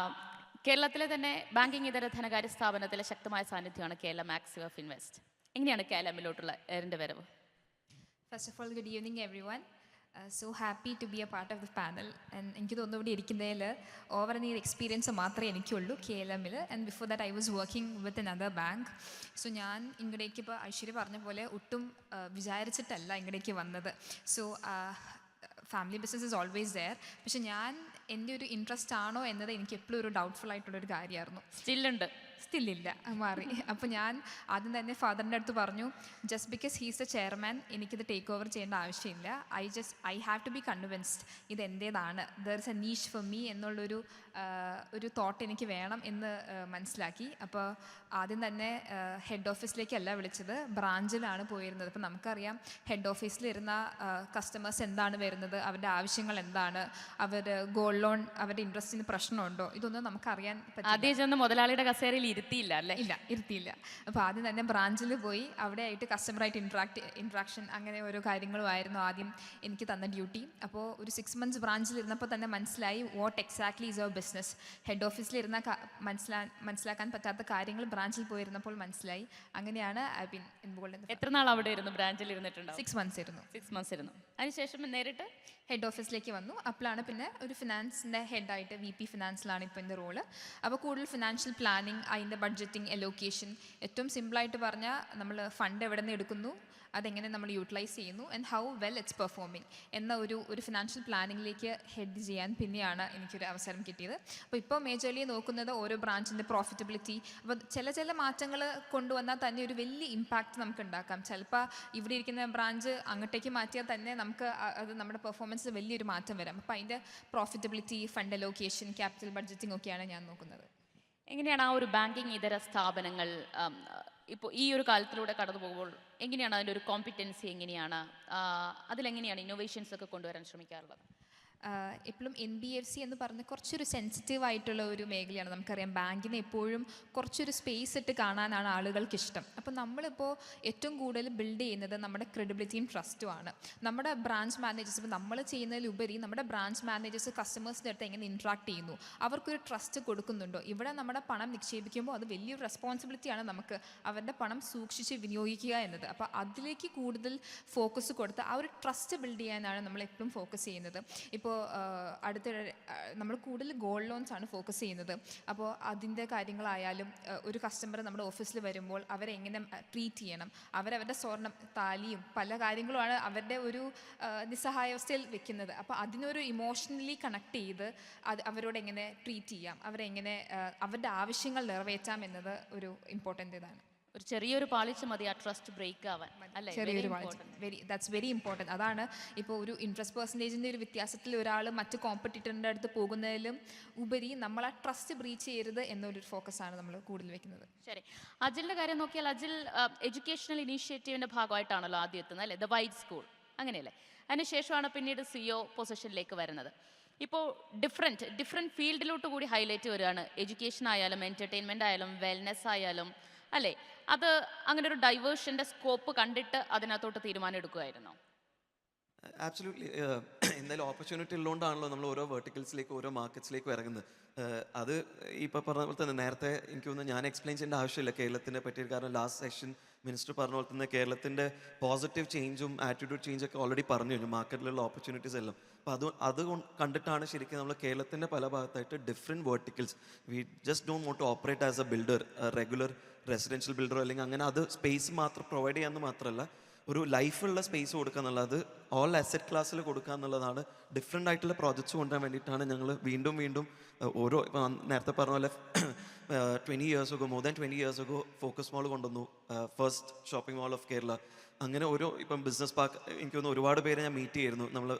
കേരളത്തിലെ തന്നെ ബാങ്കിങ് ഇതര ധനകാര്യ സ്ഥാപനത്തിലെ ശക്തമായ സാന്നിധ്യമാണ് കേരള മാക്സിവ് ഓഫ് ഇൻവെസ്റ്റ്. എങ്ങനെയാണ് KLMലോട്ടുള്ള എറിൻ്റെ വരവ്? First of all, good evening, everyone. So happy to be a part of the panel. And എനിക്ക് തോന്നുന്നു ഇവിടെ ഇരിക്കുന്നതിൽ ഓവർ നീ എക്സ്പീരിയൻസ് മാത്രമേ എനിക്കുള്ളൂ KLMൽ. And before that I was working with another bank. So ഞാൻ ഇങ്ങടേക്ക് ഇപ്പോൾ ഐശ്വര്യ പറഞ്ഞ പോലെ ഒട്ടും വിചാരിച്ചിട്ടല്ല ഇങ്ങടേക്ക് വന്നത്. So family business is always there. പക്ഷെ ഞാൻ എൻ്റെ ഒരു ഇൻട്രസ്റ്റ് ആണോ എന്നത് എനിക്ക് എപ്പോഴും ഒരു ഡൗട്ട്ഫുൾ ആയിട്ടുള്ളൊരു കാര്യമായിരുന്നു. സ്റ്റില്ലുണ്ട്? സ്റ്റില്ലില്ല, മാറി. അപ്പോൾ ഞാൻ ആദ്യം തന്നെ ഫാദറിൻ്റെ അടുത്ത് പറഞ്ഞു, just because he's a chairman എനിക്കിത് ടേക്ക് ഓവർ ചെയ്യേണ്ട ആവശ്യമില്ല. I have to be convinced ഇത് എൻ്റേതാണ്, there is a niche for me എന്നുള്ളൊരു ഒരു തോട്ട് എനിക്ക് വേണം എന്ന് മനസ്സിലാക്കി. അപ്പോൾ ആദ്യം തന്നെ ഹെഡ് ഓഫീസിലേക്കല്ല വിളിച്ചത്, ബ്രാഞ്ചിലാണ് പോയിരുന്നത്. അപ്പോൾ നമുക്കറിയാം ഹെഡ് ഓഫീസിലിരുന്ന കസ്റ്റമേഴ്സ് എന്താണ് വരുന്നത്, അവരുടെ ആവശ്യങ്ങൾ എന്താണ്, അവർ ഗോൾഡ് ലോൺ അവരുടെ ഇൻട്രസ്റ്റിന് പ്രശ്നമുണ്ടോ, ഇതൊന്നും നമുക്കറിയാൻ പറ്റില്ല. ആദ്യം ചെന്ന് മുതലാളിയുടെ കസേരയിൽ ഇരുത്തിയില്ല അല്ലേ? ഇല്ല, ഇരുത്തിയില്ല. അപ്പോൾ ആദ്യം തന്നെ ബ്രാഞ്ചിൽ പോയി അവിടെ ആയിട്ട് കസ്റ്റമറായിട്ട് ഇൻട്രാക്ഷൻ അങ്ങനെ ഓരോ കാര്യങ്ങളുമായിരുന്നു ആദ്യം എനിക്ക് തന്ന ഡ്യൂട്ടി. അപ്പോൾ ഒരു 6 months ബ്രാഞ്ചിലിരുന്നപ്പോൾ തന്നെ മനസ്സിലായി what exactly is our business. Head ഓഫീസിലിരുന്ന മനസ്സിലാക്കാൻ പറ്റാത്ത കാര്യങ്ങൾ ബ്രാഞ്ചിൽ പോയിരുന്നപ്പോൾ മനസ്സിലായി. അങ്ങനെയാണ് ഐ ബീൻ ഇൻവോൾവ്. എത്ര നാൾ അവിടെ ഇരുന്നു? ബ്രാഞ്ചിൽ ഇരുന്നിട്ടുണ്ടോ? 6 months ഇരുന്നു. 6 months ഇരുന്നു. അതിനുശേഷം നേരിട്ട് ഹെഡ് ഓഫീസിലേക്ക് വന്നു. അപ്പോഴാണ് പിന്നെ ഒരു ഫിനാൻസിൻ്റെ ഹെഡായിട്ട് VP ഫിനാൻസിലാണ് ഇപ്പോൾ എൻ്റെ റോള്. അപ്പോൾ കൂടുതൽ ഫിനാൻഷ്യൽ പ്ലാനിങ്, അതിൻ്റെ ബഡ്ജറ്റിംഗ്, എലോക്കേഷൻ, ഏറ്റവും സിമ്പിളായിട്ട് പറഞ്ഞാൽ നമ്മൾ ഫണ്ട് എവിടെ നിന്ന് എടുക്കുന്നു, അതെങ്ങനെ നമ്മൾ യൂട്ടിലൈസ് ചെയ്യുന്നു, and how well it's performing എന്ന ഒരു ഫിനാൻഷ്യൽ പ്ലാനിങ്ങിലേക്ക് ഹെഡ് ചെയ്യാൻ പിന്നെയാണ് എനിക്കൊരു അവസരം കിട്ടിയത്. അപ്പോൾ ഇപ്പോൾ മേജർലി നോക്കുന്നത് ഓരോ ബ്രാഞ്ചിൻ്റെ പ്രോഫിറ്റബിലിറ്റി. അപ്പോൾ ചില മാറ്റങ്ങൾ കൊണ്ടുവന്നാൽ തന്നെ ഒരു വലിയ ഇമ്പാക്റ്റ് നമുക്ക് ഉണ്ടാക്കാം. ചിലപ്പോൾ ഇവിടെ ഇരിക്കുന്ന ബ്രാഞ്ച് അങ്ങോട്ടേക്ക് മാറ്റിയാൽ തന്നെ നമുക്ക് അത് നമ്മുടെ പെർഫോമൻസിൽ വലിയൊരു മാറ്റം വരാം. അപ്പോൾ അതിൻ്റെ profitability, fund allocation, capital budgeting ഒക്കെയാണ് ഞാൻ നോക്കുന്നത്. എങ്ങനെയാണ് ആ ഒരു ബാങ്കിങ് ഇതര സ്ഥാപനങ്ങൾ ഇപ്പോൾ ഈ ഒരു കാലത്തിലൂടെ കടന്നു പോകുമ്പോൾ എങ്ങനെയാണ് അതിൻ്റെ ഒരു കോമ്പിറ്റൻസി, എങ്ങനെയാണ് അതിലെങ്ങനെയാണ് ഇന്നോവേഷൻസ് ഒക്കെ കൊണ്ടുവരാൻ ശ്രമിക്കാറുള്ളത്? എപ്പോഴും NBFC എന്ന് പറഞ്ഞ് കുറച്ചൊരു സെൻസിറ്റീവ് ആയിട്ടുള്ള ഒരു മേഖലയാണ്. നമുക്കറിയാം ബാങ്കിനെ എപ്പോഴും കുറച്ചൊരു സ്പേസ് ഇട്ട് കാണാനാണ് ആളുകൾക്ക് ഇഷ്ടം. അപ്പോൾ നമ്മളിപ്പോൾ ഏറ്റവും കൂടുതൽ ബിൽഡ് ചെയ്യുന്നത് നമ്മുടെ ക്രെഡിബിലിറ്റിയും ട്രസ്റ്റുമാണ്. നമ്മുടെ ബ്രാഞ്ച് മാനേജേഴ്സ്, ഇപ്പോൾ നമ്മൾ ചെയ്യുന്നതിലുപരി നമ്മുടെ ബ്രാഞ്ച് മാനേജേഴ്സ് കസ്റ്റമേഴ്സിൻ്റെ അടുത്ത് എങ്ങനെ ഇൻട്രാക്ട് ചെയ്യുന്നു, അവർക്കൊരു ട്രസ്റ്റ് കൊടുക്കുന്നുണ്ടോ, ഇവിടെ നമ്മുടെ പണം നിക്ഷേപിക്കുമ്പോൾ അത് വലിയൊരു റെസ്പോൺസിബിലിറ്റിയാണ് നമുക്ക് അവരുടെ പണം സൂക്ഷിച്ച് വിനിയോഗിക്കുക എന്നത്. അപ്പോൾ അതിലേക്ക് കൂടുതൽ ഫോക്കസ് കൊടുത്ത് ആ ഒരു ട്രസ്റ്റ് ബിൽഡ് ചെയ്യാനാണ് നമ്മൾ എപ്പോഴും ഫോക്കസ് ചെയ്യുന്നത്. ഇപ്പോൾ അടുത്തിടെ നമ്മൾ കൂടുതൽ ഗോൾഡ് ലോൺസ് ആണ് ഫോക്കസ് ചെയ്യുന്നത്. അപ്പോൾ അതിൻ്റെ കാര്യങ്ങളായാലും ഒരു കസ്റ്റമർ നമ്മുടെ ഓഫീസിൽ വരുമ്പോൾ അവരെ എങ്ങനെ ട്രീറ്റ് ചെയ്യണം, അവരവരുടെ സ്വർണ്ണം, താലിയും പല കാര്യങ്ങളുമാണ് അവരുടെ ഒരു നിസ്സഹായാവസ്ഥയിൽ വെക്കുന്നത്. അപ്പോൾ അതിനൊരു ഇമോഷണലി കണക്ട് ചെയ്ത് അവരോട് എങ്ങനെ ട്രീറ്റ് ചെയ്യാം, അവരെങ്ങനെ അവരുടെ ആവശ്യങ്ങൾ നിറവേറ്റാം എന്നത് ഒരു ഇമ്പോർട്ടൻ്റ് ഇതാണ്. ഒരു ചെറിയൊരു പാളിച്ച മതി ആ ട്രസ്റ്റ് ബ്രേക്ക് ആവാൻ, അല്ലേ? ചെറിയൊരു ദാറ്റ്സ് വെരി ഇമ്പോർട്ടൻറ്റ്. അതാണ് ഇപ്പോൾ ഒരു ഇൻട്രസ്റ്റ് പെർസെൻറ്റേജിൻ്റെ ഒരു വ്യത്യാസത്തിൽ ഒരാൾ മറ്റ് കോമ്പറ്റീറ്ററിൻ്റെ അടുത്ത് പോകുന്നതിലും ഉപരി നമ്മൾ ആ ട്രസ്റ്റ് ബ്രീച്ച് ചെയ്യരുത് എന്നൊരു ഫോക്കസാണ് നമ്മൾ കൂടുതൽ വെക്കുന്നത്. ശരി, അജിലിൻ്റെ കാര്യം നോക്കിയാൽ അജിൽ എഡ്യൂക്കേഷണൽ ഇനീഷ്യേറ്റീവിൻ്റെ ഭാഗമായിട്ടാണല്ലോ ആദ്യം എത്തുന്നത്, അല്ലേ? ദ വൈറ്റ് സ്കൂൾ, അങ്ങനെയല്ലേ? അതിനുശേഷമാണ് പിന്നീട് CEO പൊസിഷനിലേക്ക് വരുന്നത്. ഇപ്പോൾ ഡിഫറെൻറ്റ് ഫീൽഡിലോട്ട് കൂടി ഹൈലൈറ്റ് വരികയാണ്. എഡ്യൂക്കേഷൻ ആയാലും എൻ്റർടൈൻമെൻറ്റ് ആയാലും വെൽനെസ് ആയാലും, അല്ലേ? അത് അങ്ങനെ ഒരു ഡൈവേർഷൻ്റെ സ്കോപ്പ് കണ്ടിട്ട് അതിനകത്തോട്ട് തീരുമാനം എടുക്കുമായിരുന്നോ? ആബ്സല്യൂട്ട്ലി. എന്തായാലും ഓപ്പർച്യൂണിറ്റി ഉള്ളതുകൊണ്ടാണല്ലോ നമ്മൾ ഓരോ വെർട്ടിക്കൽസിലേക്ക്, ഓരോ മാർക്കറ്റ്സിലേക്കും ഇറങ്ങുന്നത്. അത് ഇപ്പോൾ പറഞ്ഞ പോലെ തന്നെ നേരത്തെ എനിക്ക് തോന്നുന്നു ഞാൻ എക്സ്പ്ലെയിൻ ചെയ്യേണ്ട ആവശ്യമില്ല കേരളത്തിനെ പറ്റി. കാരണം ലാസ്റ്റ് സെഷൻ മിനിസ്റ്റർ പറഞ്ഞ പോലെ തന്നെ കേരളത്തിൻ്റെ പോസിറ്റീവ് ചേഞ്ചും ആറ്റിറ്റ്യൂഡ് ചേഞ്ചൊക്കെ ഓൾറെഡി പറഞ്ഞു കഴിഞ്ഞു, മാർക്കറ്റിലുള്ള ഓപ്പർച്യൂണിറ്റീസ് എല്ലാം. അപ്പോൾ അത് കണ്ടിട്ടാണ് ശരിക്കും നമ്മൾ കേരളത്തിൻ്റെ പല ഭാഗത്തായിട്ട് different verticals, we just don't want to operate as a builder, regular residential ബിൽഡറോ അല്ലെങ്കിൽ അങ്ങനെ അത് സ്പേസ് മാത്രം പ്രൊവൈഡ് ചെയ്യാമെന്ന് മാത്രമല്ല ഒരു ലൈഫുള്ള സ്പേസ് കൊടുക്കുക എന്നുള്ളത്, ഓൾ അസറ്റ് ക്ലാസ്സിൽ കൊടുക്കുക എന്നുള്ളതാണ്. ഡിഫറെൻ്റ് ആയിട്ടുള്ള പ്രോജക്ട്സ് കൊണ്ടുവരാൻ വേണ്ടിയിട്ടാണ് ഞങ്ങൾ വീണ്ടും ഓരോ, ഇപ്പോൾ നേരത്തെ പറഞ്ഞ പോലെ 20 years ago, more than 20 years ago Focus Mall കൊണ്ടുവന്നു, first shopping mall of Kerala. അങ്ങനെ ഓരോ ഇപ്പം ബിസിനസ് പാർക്ക്, എനിക്ക് തോന്നുന്നു ഒരുപാട് പേരെ ഞാൻ മീറ്റ് ചെയ്യായിരുന്നു. നമ്മൾ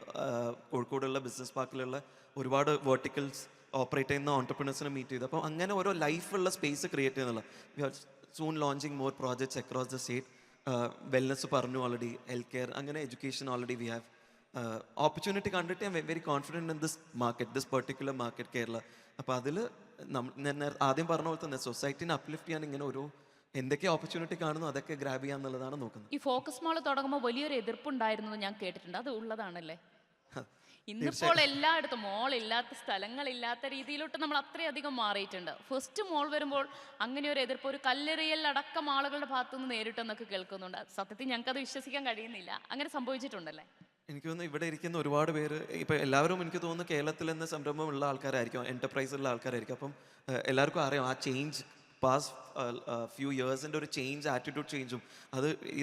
കോഴിക്കോടുള്ള ബിസിനസ് പാർക്കിലുള്ള ഒരുപാട് വെർട്ടിക്കൽസ് ഓപ്പറേറ്റ് ചെയ്യുന്ന ഓൺടർപ്രണേഴ്സിനെ മീറ്റ് ചെയ്തു. അപ്പോൾ അങ്ങനെ ഓരോ ലൈഫുള്ള സ്പേസ് ക്രിയേറ്റ് ചെയ്യുന്നുള്ള. We are soon launching more projects across the state. Wellness പറഞ്ഞു ഓൾറെഡി, ഹെൽത്ത് കെയർ, അങ്ങനെ education already we have. Opportunity കണ്ടിട്ട് I'm very confident in this market, this particular market Kerala. അപ്പോൾ അതിൽ ഞാൻ ആദ്യം പറഞ്ഞ പോലെ തന്നെ സൊസൈറ്റിനെ അപ്ലിഫ്റ്റ് ചെയ്യാൻ ഇങ്ങനെ ഒരു എന്തൊക്കെ ഓപ്പർച്യൂണിറ്റി കാണുന്നു അതൊക്കെ ഗ്രാബ് ചെയ്യാൻ എന്നുള്ളതാണ് നോക്കുന്നത്. ഈ ഫോക്കസ് മാൾ തുടങ്ങുമ്പോൾ വലിയൊരു എതിർപ്പുണ്ടായിരുന്നു ഞാൻ കേട്ടിട്ടുണ്ട്, അത് ഉള്ളതാണല്ലേ? ഇന്നിപ്പോൾ എല്ലായിടത്തും മോൾ ഇല്ലാത്ത സ്ഥലങ്ങളില്ലാത്ത രീതിയിലോട്ട് നമ്മൾ അത്രയധികം മാറിയിട്ടുണ്ട്. ഫസ്റ്റ് മോൾ വരുമ്പോൾ അങ്ങനെ ഒരു എതിർപ്പ്, ഒരു കല്ലെറിയൽ അടക്കം ആളുകളുടെ ഭാഗത്തുനിന്ന് നേരിട്ടെന്നൊക്കെ കേൾക്കുന്നുണ്ട്. സത്യത്തിൽ ഞങ്ങൾക്കത് വിശ്വസിക്കാൻ കഴിയുന്നില്ല. അങ്ങനെ സംഭവിച്ചിട്ടുണ്ടല്ലേ? എനിക്ക് തോന്നുന്നു ഇവിടെ ഇരിക്കുന്ന ഒരുപാട് പേര് ഇപ്പം എല്ലാവരും എനിക്ക് തോന്നുന്നു കേരളത്തിൽ നിന്ന് സംരംഭമുള്ള ആൾക്കാരായിരിക്കും, എൻ്റർപ്രൈസുള്ള ആൾക്കാരായിരിക്കും. അപ്പം എല്ലാവർക്കും അറിയാം ആ ചേഞ്ച് പാസ്റ്റ് ഫ്യൂ ഇയേഴ്സിൻ്റെ ഒരു ചേഞ്ച്, ആറ്റിറ്റ്യൂഡ് ചേഞ്ചും.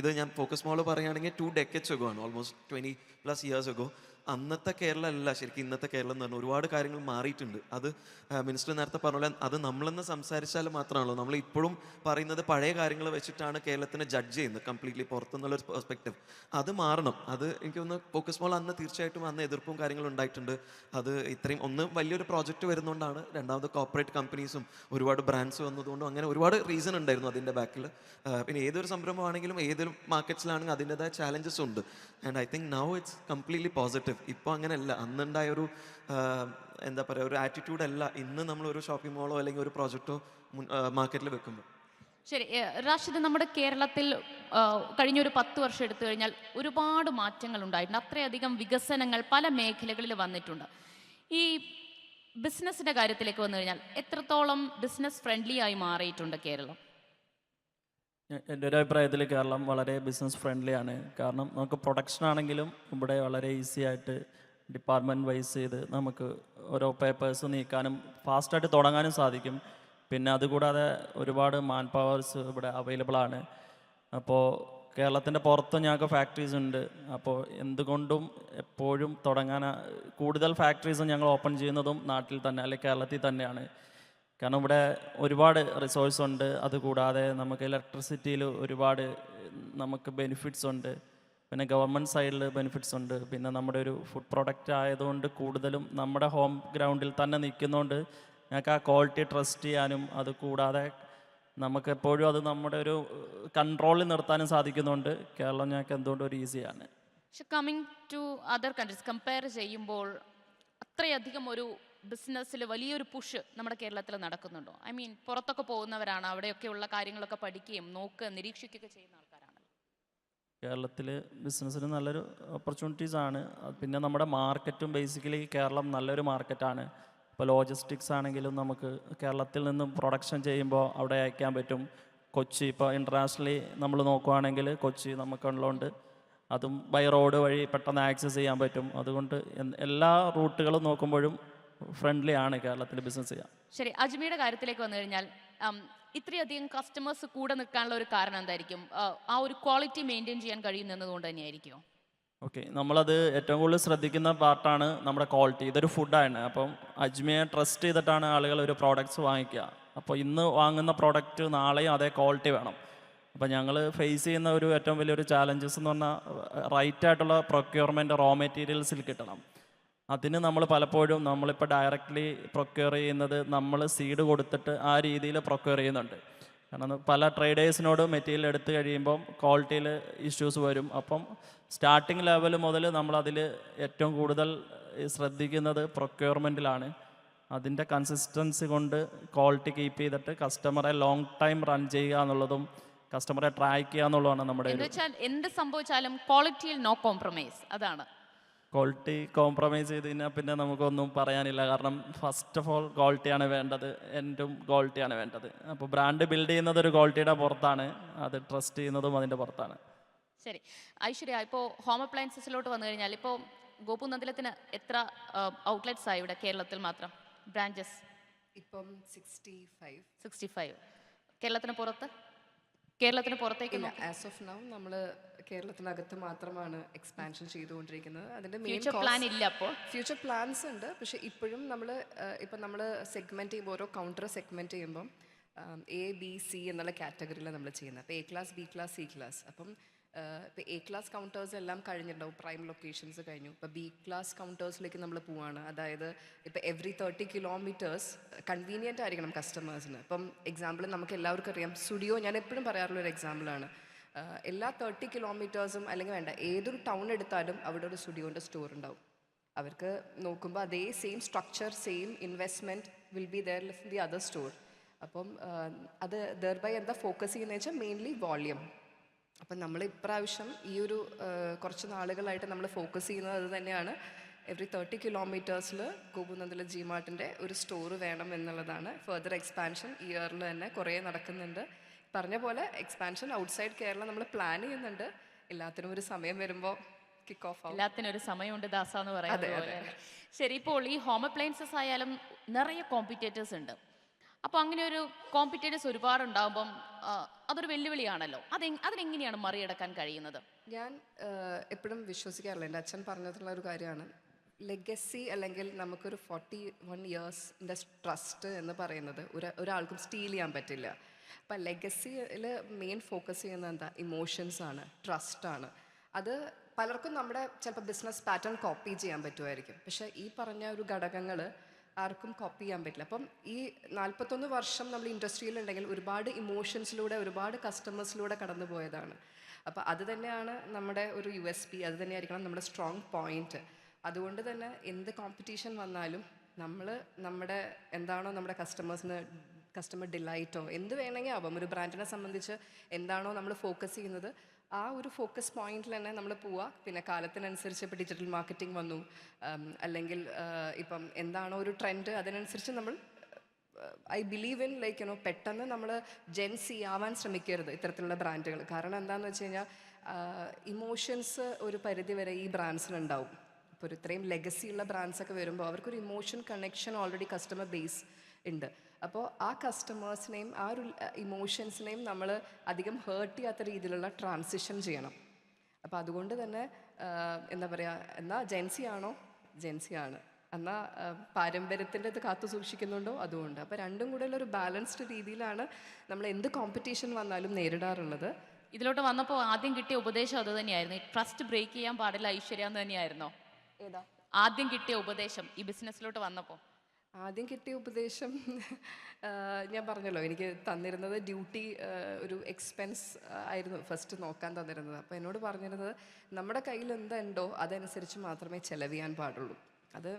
ഇത് ഞാൻ ഫോക്കസ് മോൾ പറയുകയാണെങ്കിൽ 2 decades ago ആണ്, ഓൾമോസ്റ്റ് 20+ years ago. അന്നത്തെ കേരളം അല്ല ശരിക്കും ഇന്നത്തെ കേരളം എന്ന് പറഞ്ഞാൽ ഒരുപാട് കാര്യങ്ങൾ മാറിയിട്ടുണ്ട്. അത് മിനിസ്റ്റർ നേരത്തെ പറഞ്ഞ പോലെ അത് നമ്മളെന്ന് സംസാരിച്ചാൽ മാത്രമാണല്ലോ. നമ്മൾ ഇപ്പോഴും പറയുന്നത് പഴയ കാര്യങ്ങൾ വെച്ചിട്ടാണ് കേരളത്തിനെ ജഡ്ജ് ചെയ്യുന്നത് കംപ്ലീറ്റ്ലി പുറത്തുനിന്നുള്ളൊരു പെർസ്പെക്റ്റീവ്. അത് മാറണം. അത് എനിക്ക് തോന്നുന്നു ഫോക്കസ് മോൾ അന്ന് തീർച്ചയായിട്ടും അന്ന് എതിർപ്പും കാര്യങ്ങളും ഉണ്ടായിട്ടുണ്ട്. അത് ഇത്രയും ഒന്ന് വലിയൊരു പ്രോജക്റ്റ് വരുന്നതുകൊണ്ടാണ്, രണ്ടാമത് കോർപ്പറേറ്റ് കമ്പനീസും ഒരുപാട് ബ്രാൻഡ്സ് വന്നതുകൊണ്ടും അങ്ങനെ ഒരുപാട് റീസൺ ഉണ്ടായിരുന്നു അതിൻ്റെ ബാക്കിൽ. പിന്നെ ഏതൊരു സംരംഭമാണെങ്കിലും ഏതൊരു മാർക്കറ്റ്സിലാണെങ്കിലും അതിൻ്റെതായ ചാലഞ്ചസ് ഉണ്ട്. And I think now it's completely positive. ഇപ്പോൾ അങ്ങനെയല്ല, അന്നുണ്ടായ ഒരു എന്താ പറയുക ഒരു ആറ്റിറ്റ്യൂഡ് അല്ല ഇന്ന് നമ്മളൊരു ഷോപ്പിംഗ് മോളോ അല്ലെങ്കിൽ ഒരു പ്രോജക്റ്റോ മാർക്കറ്റിൽ വെക്കുമ്പോൾ. ശരി, റാഷിദ്, നമ്മുടെ കേരളത്തിൽ കഴിഞ്ഞൊരു 10 വർഷം എടുത്തു കഴിഞ്ഞാൽ ഒരുപാട് മാറ്റങ്ങൾ ഉണ്ടായിട്ടുണ്ട്. അത്രയധികം വികസനങ്ങൾ പല മേഖലകളിൽ വന്നിട്ടുണ്ട്. ഈ ബിസിനസ്സിൻ്റെ കാര്യത്തിലേക്ക് വന്നു കഴിഞ്ഞാൽ എത്രത്തോളം ബിസിനസ് ഫ്രണ്ട്ലി ആയി മാറിയിട്ടുണ്ട് കേരളം? എൻ്റെ ഒരു അഭിപ്രായത്തിൽ കേരളം വളരെ ബിസിനസ് ഫ്രണ്ട്ലി ആണ്. കാരണം നമുക്ക് പ്രൊഡക്ഷൻ ആണെങ്കിലും ഇവിടെ വളരെ ഈസി ആയിട്ട് ഡിപ്പാർട്ട്മെൻറ്റ് വൈസ് ചെയ്ത് നമുക്ക് ഓരോ പേപ്പേഴ്സ് നീക്കാനും ഫാസ്റ്റായിട്ട് തുടങ്ങാനും സാധിക്കും. പിന്നെ അതുകൂടാതെ ഒരുപാട് മാൻ പവേഴ്സ് ഇവിടെ അവൈലബിൾ ആണ്. അപ്പോൾ കേരളത്തിൻ്റെ പുറത്ത് ഞങ്ങൾക്ക് ഫാക്ടറീസ് ഉണ്ട്. അപ്പോൾ എന്തുകൊണ്ടും എപ്പോഴും തുടങ്ങാൻ കൂടുതൽ ഫാക്ടറീസ് ഞങ്ങൾ ഓപ്പൺ ചെയ്യുന്നതും നാട്ടിൽ തന്നെ അല്ലെങ്കിൽ കേരളത്തിൽ തന്നെയാണ്. കാരണം ഇവിടെ ഒരുപാട് റിസോഴ്സ് ഉണ്ട്. അതുകൂടാതെ നമുക്ക് ഇലക്ട്രിസിറ്റിയിൽ ഒരുപാട് നമുക്ക് ബെനിഫിറ്റ്സ് ഉണ്ട്. പിന്നെ ഗവൺമെൻറ് സൈഡിൽ ബെനിഫിറ്റ്സ് ഉണ്ട്. പിന്നെ നമ്മുടെ ഒരു ഫുഡ് പ്രോഡക്റ്റ് ആയതുകൊണ്ട് കൂടുതലും നമ്മുടെ ഹോം ഗ്രൗണ്ടിൽ തന്നെ നിൽക്കുന്നതുകൊണ്ട് ഞങ്ങൾക്ക് ആ ക്വാളിറ്റി ട്രസ്റ്റ് ചെയ്യാനും അതുകൂടാതെ നമുക്ക് എപ്പോഴും അത് നമ്മുടെ ഒരു കൺട്രോളിൽ നിർത്താനും സാധിക്കുന്നുണ്ട്. കേരളം ഞങ്ങൾക്ക് എന്തുകൊണ്ടും ഒരു ഈസിയാണ്. പക്ഷെ coming to other countries compare ചെയ്യുമ്പോൾ അത്രയധികം ഒരു ബിസിനസ്സിൽ വലിയൊരു പുഷ് നമ്മുടെ കേരളത്തിൽ നടക്കുന്നുണ്ടോ? ഐ മീൻ പുറത്തൊക്കെ പോകുന്നവരാണ്, അവിടെയൊക്കെയുള്ള കാര്യങ്ങളൊക്കെ പഠിക്കുകയും നിരീക്ഷിക്കുകയൊക്കെ ചെയ്യുന്ന ആൾക്കാരാണ്. കേരളത്തിൽ ബിസിനസ്സിന് നല്ലൊരു ഓപ്പർച്യൂണിറ്റീസ് ആണ്. പിന്നെ നമ്മുടെ മാർക്കറ്റും ബേസിക്കലി കേരളം നല്ലൊരു മാർക്കറ്റാണ്. ഇപ്പോൾ ലോജിസ്റ്റിക്സ് ആണെങ്കിലും നമുക്ക് കേരളത്തിൽ നിന്നും പ്രൊഡക്ഷൻ ചെയ്യുമ്പോൾ അവിടെ അയക്കാൻ പറ്റും. കൊച്ചി ഇപ്പോൾ ഇൻ്റർനാഷണലി നമ്മൾ നോക്കുകയാണെങ്കിൽ കൊച്ചി നമുക്കുള്ളതുകൊണ്ട് അതും ബൈ റോഡ് വഴി പെട്ടെന്ന് ആക്സസ് ചെയ്യാൻ പറ്റും. അതുകൊണ്ട് എല്ലാ റൂട്ടുകളും നോക്കുമ്പോഴും ഫ്രണ്ട്ലി ആണ് കേരളത്തിൽ ബിസിനസ് ചെയ്യാൻ. ശരി, അജ്മിയുടെ കാര്യത്തിലേക്ക് വന്നു കഴിഞ്ഞാൽ ഇത്രയധികം കസ്റ്റമേഴ്സ് കൂടെ നിൽക്കാനുള്ള ഒരു കാരണം എന്തായിരിക്കും? ആ ഒരു ക്വാളിറ്റി മെയിൻറ്റെയിൻ ചെയ്യാൻ കഴിയുന്നതുകൊണ്ട് തന്നെയായിരിക്കുമോ? ഓക്കെ, നമ്മളത് ഏറ്റവും കൂടുതൽ ശ്രദ്ധിക്കുന്ന പാർട്ടാണ് നമ്മുടെ ക്വാളിറ്റി. ഇതൊരു ഫുഡാണ്. അപ്പം അജ്മിയെ ട്രസ്റ്റ് ചെയ്തിട്ടാണ് ആളുകൾ ഒരു പ്രോഡക്റ്റ്സ് വാങ്ങിക്കുക. അപ്പോൾ ഇന്ന് വാങ്ങുന്ന പ്രോഡക്റ്റ് നാളെയും അതേ ക്വാളിറ്റി വേണം. അപ്പോൾ ഞങ്ങൾ ഫേസ് ചെയ്യുന്ന ഒരു ഏറ്റവും വലിയൊരു ചാലഞ്ചസ് എന്ന് പറഞ്ഞാൽ റൈറ്റ് ആയിട്ടുള്ള പ്രൊക്യൂർമെൻറ്റ് റോ മെറ്റീരിയൽസിൽ കിട്ടണം. അതിന് നമ്മൾ പലപ്പോഴും നമ്മളിപ്പോൾ ഡയറക്റ്റ്ലി പ്രൊക്യൂർ ചെയ്യുന്നത് നമ്മൾ സീഡ് കൊടുത്തിട്ട് ആ രീതിയിൽ പ്രൊക്യൂർ ചെയ്യുന്നുണ്ട്. കാരണം പല ട്രേഡേഴ്സിനോട് മെറ്റീരിയൽ എടുത്തു കഴിയുമ്പം ക്വാളിറ്റിയിൽ ഇഷ്യൂസ് വരും. അപ്പം സ്റ്റാർട്ടിങ് ലെവൽ മുതൽ നമ്മളതിൽ ഏറ്റവും കൂടുതൽ ശ്രദ്ധിക്കുന്നത് പ്രൊക്യൂർമെൻറ്റിലാണ്. അതിൻ്റെ കൺസിസ്റ്റൻസി കൊണ്ട് ക്വാളിറ്റി കീപ്പ് ചെയ്തിട്ട് കസ്റ്റമറെ ലോങ് ടൈം റൺ ചെയ്യുക എന്നുള്ളതും കസ്റ്റമറെ ട്രാക്ക് ചെയ്യുക എന്നുള്ളതാണ് നമ്മുടെ. എന്ത് സംഭവിച്ചാലും ക്വാളിറ്റിയിൽ നോ കോംപ്രമൈസ്, അതാണ്. ക്വാളിറ്റി കോംപ്രമൈസ് ചെയ്ത് കഴിഞ്ഞാൽ പിന്നെ നമുക്കൊന്നും പറയാനില്ല. കാരണം ഫസ്റ്റ് ഓഫ് ഓൾ ക്വാളിറ്റിയാണ് വേണ്ടത്, എൻഡും ക്വാളിറ്റിയാണ് വേണ്ടത്. അപ്പോൾ ബ്രാൻഡ് ബിൽഡ് ചെയ്യുന്നത് ഒരു ക്വാളിറ്റിയുടെ പുറത്താണ്, അത് ട്രസ്റ്റ് ചെയ്യുന്നതും അതിൻ്റെ പുറത്താണ്. ശരി, ഐശ്വര്യ, ഇപ്പോൾ ഹോം അപ്ലയൻസസിലോട്ട് വന്നു കഴിഞ്ഞാൽ ഇപ്പോൾ ഗോപു നന്ദിലത്തിന് എത്ര ഔട്ട്ലെറ്റ്സ് ആയി ഇവിടെ കേരളത്തിൽ മാത്രം ബ്രാഞ്ചസ്? ഇപ്പം 65. കേരളത്തിന് പുറത്തേക്ക് ആസ് ഓഫ് നൗ നമ്മൾ കേരളത്തിനകത്ത് മാത്രമാണ് എക്സ്പാൻഷൻ ചെയ്തുകൊണ്ടിരിക്കുന്നത്. അതിൻ്റെ ഫ്യൂച്ചർ പ്ലാൻ ഇല്ല? അപ്പോൾ ഫ്യൂച്ചർ പ്ലാൻസ് ഉണ്ട്, പക്ഷേ ഇപ്പോഴും നമ്മൾ സെഗ്മെൻറ്റ് ചെയ്യുമ്പോൾ ഓരോ കൗണ്ടർ സെഗ്മെൻറ്റ് ചെയ്യുമ്പം A, B, C എന്നുള്ള കാറ്റഗറിയിലാണ് നമ്മൾ ചെയ്യുന്നത്. അപ്പോൾ A class, B class, C class. അപ്പം ഇപ്പോൾ എ ക്ലാസ് കൗണ്ടേഴ്സ് എല്ലാം കഴിഞ്ഞിട്ടുണ്ടാവും, പ്രൈം ലൊക്കേഷൻസ് കഴിഞ്ഞു. ഇപ്പോൾ ബി ക്ലാസ് കൗണ്ടേഴ്സിലേക്ക് നമ്മൾ പോവാണ്. അതായത് ഇപ്പോൾ എവറി 30 കിലോമീറ്റേഴ്സ് കൺവീനിയൻ്റ് ആയിരിക്കണം കസ്റ്റമേഴ്സിന്. ഇപ്പം എക്സാമ്പിൾ നമുക്ക് എല്ലാവർക്കും അറിയാം, സ്റ്റുഡിയോ ഞാൻ എപ്പോഴും പറയാറുള്ള ഒരു എക്സാമ്പിളാണ്. എല്ലാ 30 കിലോമീറ്റേഴ്സും അല്ലെങ്കിൽ വേണ്ട ഏതൊരു ടൗൺ എടുത്താലും അവിടെ ഒരു സ്റ്റുഡിയോൻ്റെ സ്റ്റോർ ഉണ്ടാവും. അവർക്ക് നോക്കുമ്പോൾ അതേ same structure, same investment will be there in the other store. അപ്പം അത് ദർബൈ എന്താ ഫോക്കസ് ചെയ്യുന്നത് വെച്ചാൽ മെയിൻലി വോള്യൂം. അപ്പം നമ്മൾ ഇപ്രാവശ്യം ഈ ഒരു കുറച്ച് നാളുകളായിട്ട് നമ്മൾ ഫോക്കസ് ചെയ്യുന്നത് അത് തന്നെയാണ്. എവറി 30 കിലോമീറ്റേഴ്സിൽ ഗോപുനന്ദിലെ ജി മാർട്ടിൻ്റെ ഒരു സ്റ്റോർ വേണം എന്നുള്ളതാണ്. ഫർദർ എക്സ്പാൻഷൻ ഈ ഇയറിൽ തന്നെ കുറേ നടക്കുന്നുണ്ട്. പറഞ്ഞ പോലെ എക്സ്പാൻഷൻ ഔട്ട്സൈഡ് കേരള നമ്മൾ പ്ലാൻ ചെയ്യുന്നുണ്ട്. എല്ലാത്തിനും ഒരു സമയം വരുമ്പോൾ കിക്ക് ഓഫ് ആവും. എല്ലാത്തിനും ഒരു സമയമുണ്ട് ദാസ എന്ന് പറയുന്നത് പോലെ. ശരി, ഇപ്പോൾ ഈ ഹോം അപ്ലയൻസസ് ആയാലും നിറയെ കോമ്പറ്റേറ്റേഴ്സ് ഉണ്ട്. അപ്പോൾ അങ്ങനെ ഒരു കോമ്പറ്റേറ്റേഴ്സ് ഒരുപാട് ഉണ്ടാകുമ്പം അതൊരു വെല്ലുവിളിയാണല്ലോ. അതിനെങ്ങനെയാണ് മറികടക്കാൻ കഴിയുന്നത്? ഞാൻ എപ്പോഴും വിശ്വസിക്കാറില്ല, എൻ്റെ അച്ഛൻ പറഞ്ഞിട്ടുള്ള ഒരു കാര്യമാണ്, ലെഗസി അല്ലെങ്കിൽ നമുക്കൊരു 41 ഇയേഴ്സിൻ്റെ ട്രസ്റ്റ് എന്ന് പറയുന്നത് ഒരാൾക്കും സ്റ്റീൽ ചെയ്യാൻ പറ്റില്ല. അപ്പം ലെഗസിയിൽ മെയിൻ ഫോക്കസ് ചെയ്യുന്നത് എന്താ? ഇമോഷൻസ് ആണ്, ട്രസ്റ്റാണ്. അത് പലർക്കും നമ്മുടെ ചിലപ്പോൾ ബിസിനസ് പാറ്റേൺ കോപ്പി ചെയ്യാൻ പറ്റുമായിരിക്കും, പക്ഷേ ഈ പറഞ്ഞ ഒരു ഘടകങ്ങൾ ആർക്കും കോപ്പി ചെയ്യാൻ പറ്റില്ല. അപ്പം ഈ 41 വർഷം നമ്മൾ ഇൻഡസ്ട്രിയിലുണ്ടെങ്കിൽ ഒരുപാട് ഇമോഷൻസിലൂടെ ഒരുപാട് കസ്റ്റമേഴ്സിലൂടെ കടന്നു പോയതാണ്. അപ്പോൾ അത് തന്നെയാണ് നമ്മുടെ ഒരു USP, അത് തന്നെയായിരിക്കണം നമ്മുടെ സ്ട്രോങ് പോയിന്റ്. അതുകൊണ്ട് തന്നെ എന്ത് കോമ്പറ്റീഷൻ വന്നാലും നമ്മൾ നമ്മുടെ എന്താണോ നമ്മുടെ കസ്റ്റമർ ഡിലൈറ്റോ എന്ത് വേണമെങ്കിൽ ആവാം, ഒരു ബ്രാൻഡിനെ സംബന്ധിച്ച് എന്താണോ നമ്മൾ ഫോക്കസ് ചെയ്യുന്നത് ആ ഒരു ഫോക്കസ് പോയിന്റിൽ തന്നെ നമ്മൾ പോവുക. പിന്നെ കാലത്തിനനുസരിച്ച് ഇപ്പോൾ ഡിജിറ്റൽ മാർക്കറ്റിംഗ് വന്നു, അല്ലെങ്കിൽ ഇപ്പം എന്താണോ ഒരു ട്രെൻഡ് അതിനനുസരിച്ച് നമ്മൾ ഐ ബിലീവ് ഇൻ പെട്ടെന്ന് നമ്മൾ ജെൻസി ആവാൻ ശ്രമിക്കരുത് ഇത്തരത്തിലുള്ള ബ്രാൻഡുകൾ. കാരണം എന്താണെന്ന് വെച്ച് കഴിഞ്ഞാൽ ഇമോഷൻസ് ഒരു പരിധി വരെ ഈ ബ്രാൻഡ്സിനുണ്ടാവും. ഇപ്പോൾ ഒരു ഇത്രയും ലെഗസിയുള്ള ബ്രാൻഡ്സൊക്കെ വരുമ്പോൾ അവർക്കൊരു emotion connection already customer base ഉണ്ട്. അപ്പോൾ ആ കസ്റ്റമേഴ്സിനെയും ആ ഒരു ഇമോഷൻസിനെയും നമ്മൾ അധികം ഹേർട്ട് ചെയ്യാത്ത രീതിയിലുള്ള ട്രാൻസിഷൻ ചെയ്യണം. അപ്പോൾ അതുകൊണ്ട് തന്നെ എന്താ പറയുക, എന്നാൽ ജെൻസി ആണ്, എന്നാൽ പാരമ്പര്യത്തിൻ്റെ ഇത് കാത്തു സൂക്ഷിക്കുന്നുണ്ടോ അതുകൊണ്ട്. അപ്പോൾ രണ്ടും കൂടെ ഉള്ളൊരു ബാലൻസ്ഡ് രീതിയിലാണ് നമ്മൾ എന്ത് കോമ്പറ്റീഷൻ വന്നാലും നേരിടാറുള്ളത്. ഇതിലോട്ട് വന്നപ്പോൾ ആദ്യം കിട്ടിയ ഉപദേശം അത് തന്നെയായിരുന്നു, ട്രസ്റ്റ് ബ്രേക്ക് ചെയ്യാൻ പാടില്ല ഐശ്വര്യ എന്ന് തന്നെയായിരുന്നോ? ഏതാ ആദ്യം കിട്ടിയ ഉപദേശം ഈ ബിസിനസ്സിലോട്ട് വന്നപ്പോൾ? ആദ്യം കിട്ടിയ ഉപദേശം ഞാൻ പറഞ്ഞല്ലോ, എനിക്ക് തന്നിരുന്നത് ഡ്യൂട്ടി ഒരു എക്സ്പെൻസ് ആയിരുന്നു ഫസ്റ്റ് നോക്കാൻ തന്നിരുന്നത്. അപ്പോൾ എന്നോട് പറഞ്ഞിരുന്നത് നമ്മുടെ കയ്യിൽ എന്തുണ്ടോ അതനുസരിച്ച് മാത്രമേ ചെലവ് ചെയ്യാൻ പാടുള്ളൂ. അത്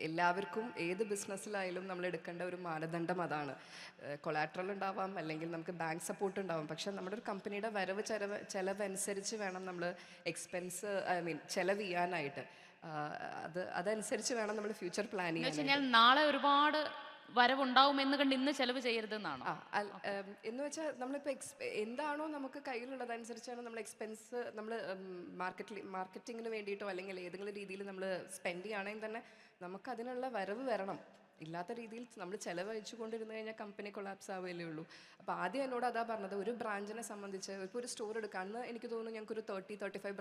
എല്ലാവർക്കും ഏത് ബിസിനസ്സിലായാലും നമ്മൾ എടുക്കേണ്ട ഒരു മാനദണ്ഡം അതാണ്. കൊളാട്രൽ ഉണ്ടാവാം, അല്ലെങ്കിൽ നമുക്ക് ബാങ്ക് സപ്പോർട്ട് ഉണ്ടാവാം, പക്ഷേ നമ്മുടെ ഒരു കമ്പനിയുടെ വരവ് ചെലവനുസരിച്ച് വേണം നമ്മൾ ചെലവ് ചെയ്യാനായിട്ട്. അതനുസരിച്ച് വേണം നമ്മൾ ഫ്യൂച്ചർ പ്ലാൻ ചെയ്യാൻ. നാളെ ഒരുപാട് വരവുണ്ടാവുമെന്ന് കണ്ട് ഇന്ന് ചെലവ് ചെയ്യരുതെന്നാണ്. എന്ന് വെച്ചാൽ നമ്മളിപ്പോൾ എന്താണോ നമുക്ക് കയ്യിലുള്ളതനുസരിച്ചാണ് നമ്മൾ എക്സ്പെൻസ് നമ്മൾ മാർക്കറ്റിങ്ങിന് വേണ്ടിയിട്ടോ അല്ലെങ്കിൽ ഏതെങ്കിലും രീതിയിൽ നമ്മൾ സ്പെൻഡ് ചെയ്യുകയാണെങ്കിൽ തന്നെ നമുക്ക് അതിനുള്ള വരവ് വരണം. ഇല്ലാത്ത രീതിയിൽ നമ്മൾ ചിലവഴിച്ചു കൊണ്ടിരുന്നു കഴിഞ്ഞാൽ കമ്പനി കൊളാപ്സ് ആവുകയല്ലേ ഉള്ളൂ. അപ്പോൾ ആദ്യം എന്നോട് അതാ പറഞ്ഞത്, ഒരു ബ്രാഞ്ചിനെ സംബന്ധിച്ച് ഇപ്പോൾ ഒരു സ്റ്റോർ എടുക്കുക, അന്ന് എനിക്ക് തോന്നുന്നു ഞങ്ങൾക്കൊരു 35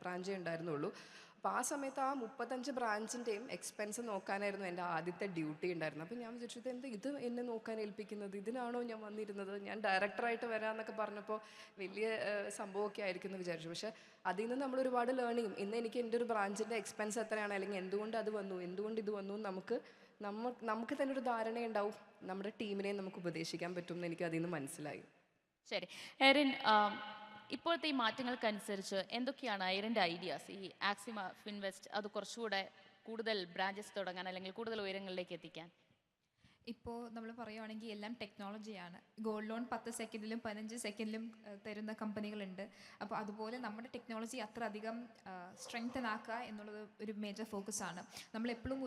ബ്രാഞ്ചേ ഉണ്ടായിരുന്നുള്ളൂ. അപ്പോൾ ആ സമയത്ത് ആ 35 ബ്രാഞ്ചിൻ്റെയും എക്സ്പെൻസ് നോക്കാനായിരുന്നു എൻ്റെ ആദ്യത്തെ ഡ്യൂട്ടി ഉണ്ടായിരുന്നത്. അപ്പോൾ ഞാൻ വിചാരിച്ചു ഇത് എന്നെ നോക്കാൻ ഏൽപ്പിക്കുന്നത്, ഇതിനാണോ ഞാൻ വന്നിരുന്നത്, ഞാൻ ഡയറക്ടറായിട്ട് വരാമെന്നൊക്കെ പറഞ്ഞപ്പോൾ വലിയ സംഭവമൊക്കെ ആയിരിക്കും എന്ന് വിചാരിച്ചു. പക്ഷേ അതിൽ നിന്ന് നമ്മൾ ഒരുപാട് ലേൺ ചെയ്യും. ഇന്ന് എനിക്ക് എൻ്റെ ഒരു ബ്രാഞ്ചിൻ്റെ എക്സ്പെൻസ് എത്രയാണ്, അല്ലെങ്കിൽ എന്തുകൊണ്ട് അത് വന്നു, എന്തുകൊണ്ട് ഇത് വന്നു, നമുക്ക് തന്നെ ഒരു ധാരണയുണ്ടാവും. നമ്മുടെ ടീമിനെ നമുക്ക് ഉപദേശിക്കാൻ പറ്റും എന്ന് എനിക്ക് അതിൽ നിന്ന് മനസ്സിലായി. ശരി എറിൻ, ഇപ്പോഴത്തെ ഈ മാറ്റങ്ങൾക്കനുസരിച്ച് എന്തൊക്കെയാണ് ഐറിൻ്റെ ഐഡിയാസ്? ഈ ആക്സിമ ഫിൻവെസ്റ്റ് അത് കുറച്ചുകൂടെ കൂടുതൽ ബ്രാഞ്ചസ് തുടങ്ങാൻ അല്ലെങ്കിൽ കൂടുതൽ ഉയരങ്ങളിലേക്ക് എത്തിക്കാൻ? ഇപ്പോൾ നമ്മൾ പറയുവാണെങ്കിൽ എല്ലാം ടെക്നോളജിയാണ്. ഗോൾഡ് ലോൺ 10 സെക്കൻഡിലും 15 സെക്കൻഡിലും തരുന്ന കമ്പനികളുണ്ട്. അപ്പോൾ അതുപോലെ നമ്മുടെ ടെക്നോളജി അത്ര അധികം സ്ട്രെങ്തൻ ആക്കുക എന്നുള്ളത് ഒരു മേജർ ഫോക്കസാണ്. നമ്മളെപ്പോഴും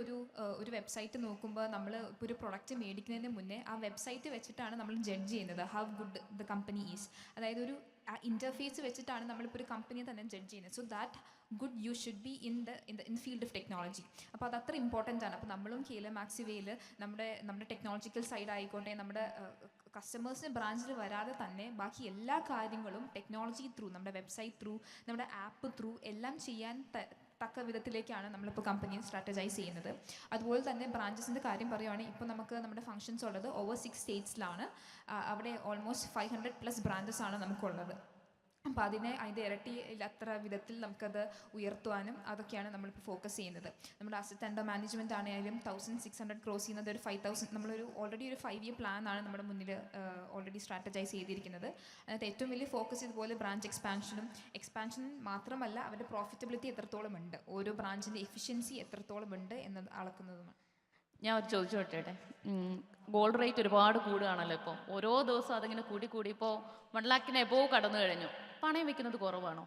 ഒരു വെബ്സൈറ്റ് നോക്കുമ്പോൾ നമ്മൾ ഇപ്പോൾ ഒരു പ്രൊഡക്റ്റ് മേടിക്കുന്നതിന് മുന്നേ ആ വെബ്സൈറ്റ് വെച്ചിട്ടാണ് നമ്മൾ ജഡ്ജ് ചെയ്യുന്നത് how good the company is. അതായത് ഒരു ഇൻ്റർഫേസ് വെച്ചിട്ടാണ് നമ്മളിപ്പോൾ ഒരു കമ്പനിയെ തന്നെ ജഡ്ജ് ചെയ്യുന്നത്. So that good you should be in field of technology. അപ്പോൾ അതത്ര ഇമ്പോർട്ടൻ്റ് ആണ്. അപ്പോൾ നമ്മളും KLM ആക്സിവയിൽ നമ്മുടെ ടെക്നോളജിക്കൽ സൈഡ് ആയിക്കോട്ടെ, നമ്മുടെ കസ്റ്റമേഴ്സിന് ബ്രാഞ്ചിൽ വരാതെ തന്നെ ബാക്കി എല്ലാ കാര്യങ്ങളും ടെക്നോളജി ത്രൂ, നമ്മുടെ വെബ്സൈറ്റ് ത്രൂ, നമ്മുടെ ആപ്പ് ത്രൂ എല്ലാം ചെയ്യാൻ തക്ക വിധത്തിലേക്കാണ് നമ്മളിപ്പോൾ കമ്പനിയെ സ്ട്രാറ്റജൈസ് ചെയ്യുന്നത്. അതുപോലെ തന്നെ ബ്രാഞ്ചസിൻ്റെ കാര്യം പറയുവാണെങ്കിൽ ഇപ്പോൾ നമുക്ക് നമ്മുടെ ഫങ്ഷൻസ് ഉള്ളത് ഓവർ 6 സ്റ്റേറ്റ്സിലാണ്. അവിടെ ഓൾമോസ്റ്റ് 500+ ബ്രാഞ്ചസ് ആണ് നമുക്കുള്ളത്. അപ്പോൾ അതിൻ്റെ ഇരട്ടി അത്ര വിധത്തിൽ നമുക്കത് ഉയർത്തുവാനും അതൊക്കെയാണ് നമ്മളിപ്പോൾ ഫോക്കസ് ചെയ്യുന്നത്. നമ്മുടെ അസറ്റ് അണ്ടർ മാനേജ്മെൻറ്റ് ആണെങ്കിലും 1600 ക്രോസ് ചെയ്യുന്നത് ഒരു 5000 നമ്മളൊരു ഓൾറെഡി ഒരു 5 year പ്ലാനാണ് നമ്മുടെ മുന്നിൽ ഓൾറെഡി സ്ട്രാറ്റജൈസ് ചെയ്തിരിക്കുന്നത്. അതിനകത്ത് ഏറ്റവും വലിയ ഫോക്കസ് ഇതുപോലെ ബ്രാഞ്ച് എക്സ്പാൻഷൻ മാത്രമല്ല അവരുടെ പ്രോഫിറ്റബിലിറ്റി എത്രത്തോളം ഉണ്ട്, ഓരോ ബ്രാഞ്ചിൻ്റെ എഫിഷ്യൻസി എത്രത്തോളം ഉണ്ട് എന്നത് അളക്കുന്നതുമാണ്. ഞാൻ ഒരു ചോദിച്ചോട്ടെ, ഗോൾഡ് റേറ്റ് ഒരുപാട് കൂടുകയാണല്ലോ ഇപ്പോൾ, ഓരോ ദിവസവും അതിങ്ങനെ കൂടി ഇപ്പോൾ 1 lakhന് എബോവ് കടന്നു കഴിഞ്ഞു. പണയം വെക്കുന്നത് കുറവാണോ?